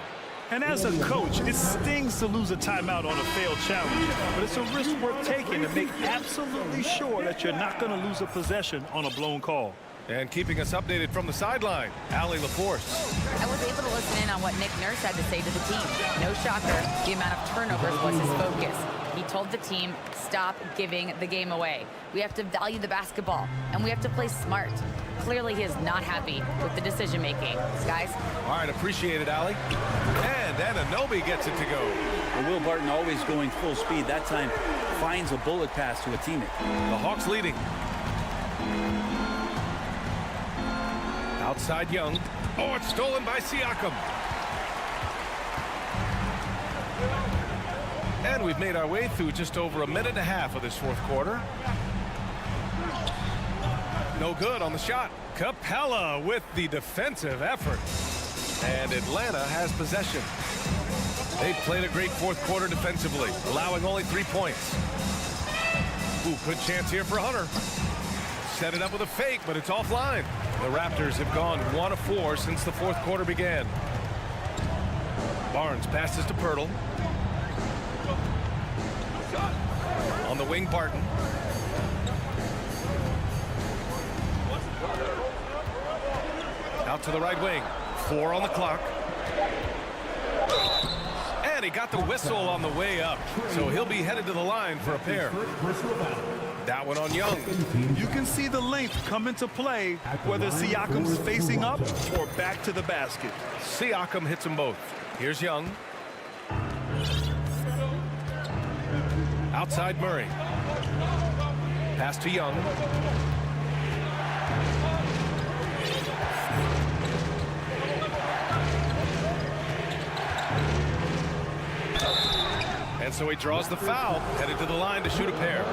And as a coach, it stings to lose a timeout on a failed challenge, but it's a risk worth taking to make absolutely sure that you're not going to lose a possession on a blown call. And keeping us updated from the sideline, Allie LaForce. I was able to listen in on what Nick Nurse had to say to the team. No shocker, the amount of turnovers was his focus. He told the team, stop giving the game away. We have to value the basketball, and we have to play smart. Clearly, he is not happy with the decision-making. Guys? All right, appreciate it, Allie. And Anunoby gets it to go. Well, Will Barton always going full speed. That time finds a bullet pass to a teammate. The Hawks leading. Outside Young. Oh, it's stolen by Siakam. And we've made our way through just over a minute and a half of this fourth quarter. No good on the shot. Capella with the defensive effort. And Atlanta has possession. They've played a great fourth quarter defensively, allowing only 3 points. Ooh, good chance here for Hunter. Set it up with a fake, but it's offline. The Raptors have gone 1 of 4 since the fourth quarter began. Barnes passes to Pirtle. On the wing, Barton. Out to the right wing. 4 on the clock. And he got the whistle on the way up. So he'll be headed to the line for a pair. That one on Young. You can see the length come into play, whether Siakam's facing up or back to the basket. Siakam hits them both. Here's Young. Outside Murray. Pass to Young. And so he draws the foul, headed to the line to shoot a pair.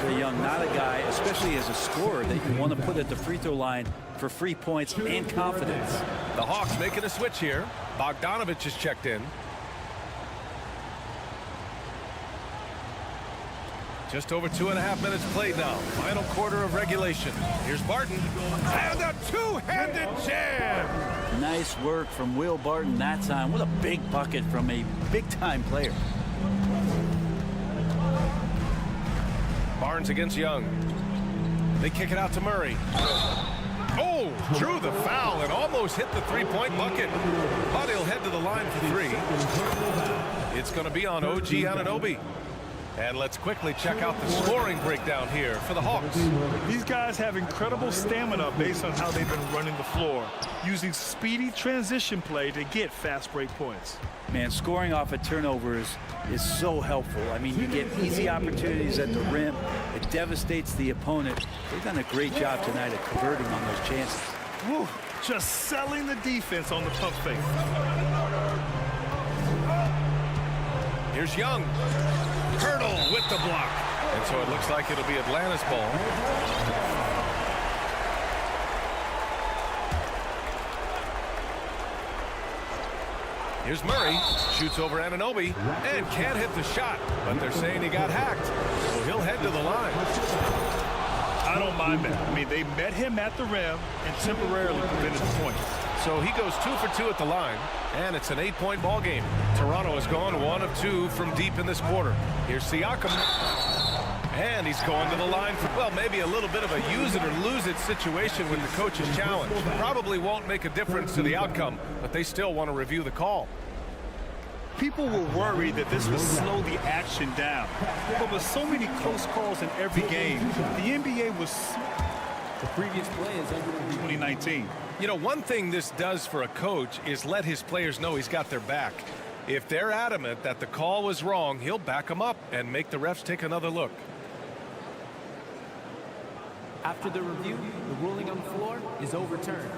Trae Young, not a guy, especially as a scorer, that you want to put at the free throw line for free points and confidence. The Hawks making a switch here. Bogdanovich is checked in. Just over 2.5 minutes played now. Final quarter of regulation. Here's Barton. And a two-handed jam! Nice work from Will Barton that time. What a big bucket from a big-time player. Barnes against Young. They kick it out to Murray. Oh, drew the foul and almost hit the three-point bucket. But he'll head to the line for 3. It's going to be on OG Anunoby. And let's quickly check out the scoring breakdown here for the Hawks. These guys have incredible stamina based on how they've been running the floor, using speedy transition play to get fast break points. Man, scoring off of turnovers is so helpful. I mean, you get easy opportunities at the rim. It devastates the opponent. They've done a great job tonight at converting on those chances. Whew, just selling the defense on the pump fake. Here's Young. Pirtle with the block. And so it looks like it'll be Atlanta's ball. Here's Murray. Shoots over Anunoby and can't hit the shot. But they're saying he got hacked. So he'll head to the line. I don't mind that. I mean, they met him at the rim and temporarily prevented the point. So he goes 2 for 2 at the line, and it's an 8-point ball game. Toronto has gone 1 of 2 from deep in this quarter. Here's Siakam. And he's going to the line for, well, maybe a little bit of a use it or lose it situation with the coach's challenge. Probably won't make a difference to the outcome, but they still want to review the call. People were worried that this would slow the action down. But with so many close calls in every game, the NBA was The previous play is under 2019. You know, one thing this does for a coach is let his players know he's got their back. If they're adamant that the call was wrong, he'll back them up and make the refs take another look. After the review, the ruling on the floor is overturned.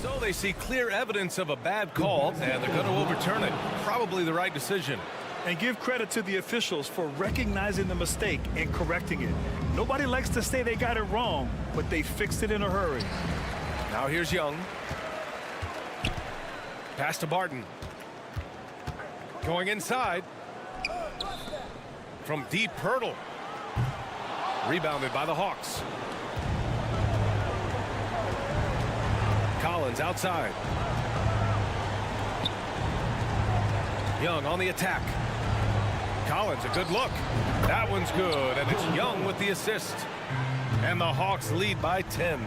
So they see clear evidence of a bad call, and they're going to overturn it. Probably the right decision. And give credit to the officials for recognizing the mistake and correcting it. Nobody likes to say they got it wrong, but they fixed it in a hurry. Now here's Young. Pass to Barton. Going inside. From deep, Pirtle. Rebounded by the Hawks. Collins outside. Young on the attack. Collins, a good look. That one's good, and it's Young with the assist. And the Hawks lead by 10.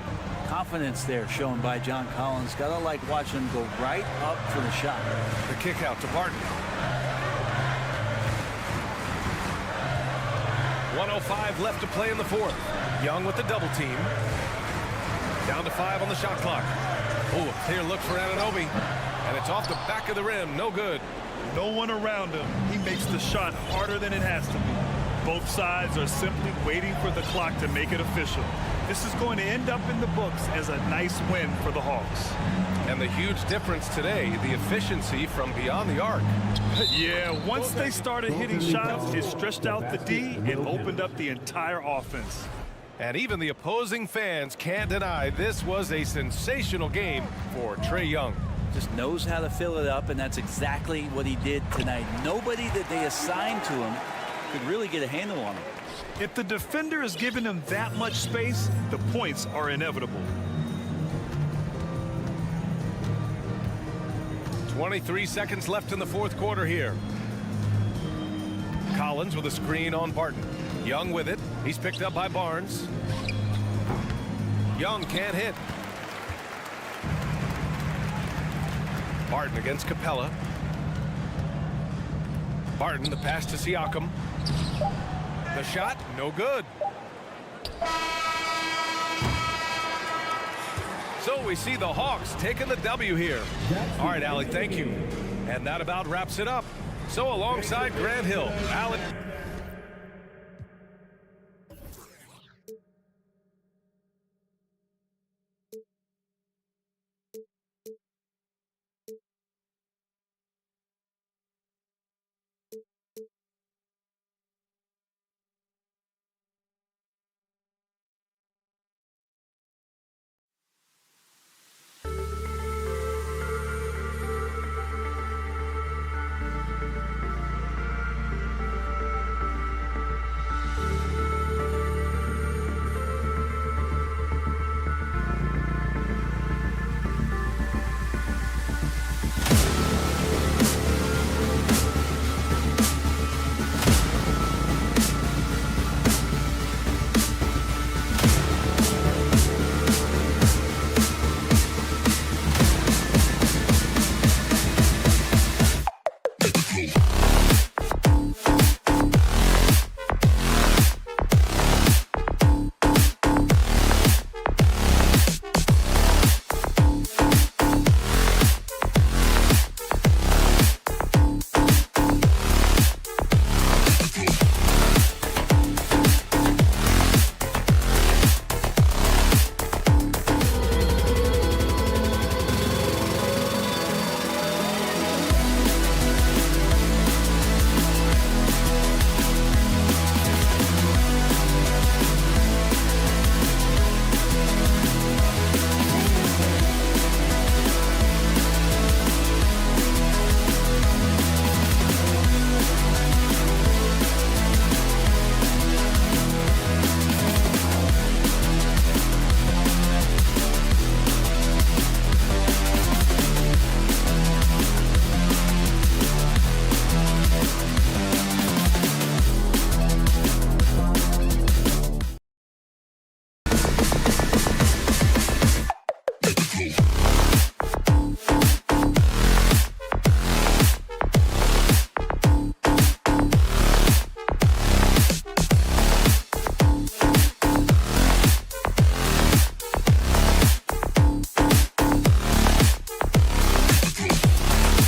Confidence there shown by John Collins. Gotta like watching him go right up for the shot. The kick out to Barton. 1:05 left to play in the fourth. Young with the double team. Down to 5 on the shot clock. Oh, a clear look for Anunoby. And it's off the back of the rim. No good. No one around him. He makes the shot harder than it has to be. Both sides are simply waiting for the clock to make it official. This is going to end up in the books as a nice win for the Hawks. And the huge difference today, the efficiency from beyond the arc. Yeah, once they started hitting shots, it stretched out the D and opened up the entire offense. And even the opposing fans can't deny this was a sensational game for Trae Young. Just knows how to fill it up, and that's exactly what he did tonight. Nobody that they assigned to him could really get a handle on him. If the defender is giving him that much space, the points are inevitable. 23 seconds left in the fourth quarter here. Collins with a screen on Barton. Young with it. He's picked up by Barnes. Young can't hit. Barton against Capella. Barton, the pass to Siakam. The shot, no good. So we see the Hawks taking the W here. All right, Allie, thank you. And that about wraps it up. So alongside Grant Hill, Allen.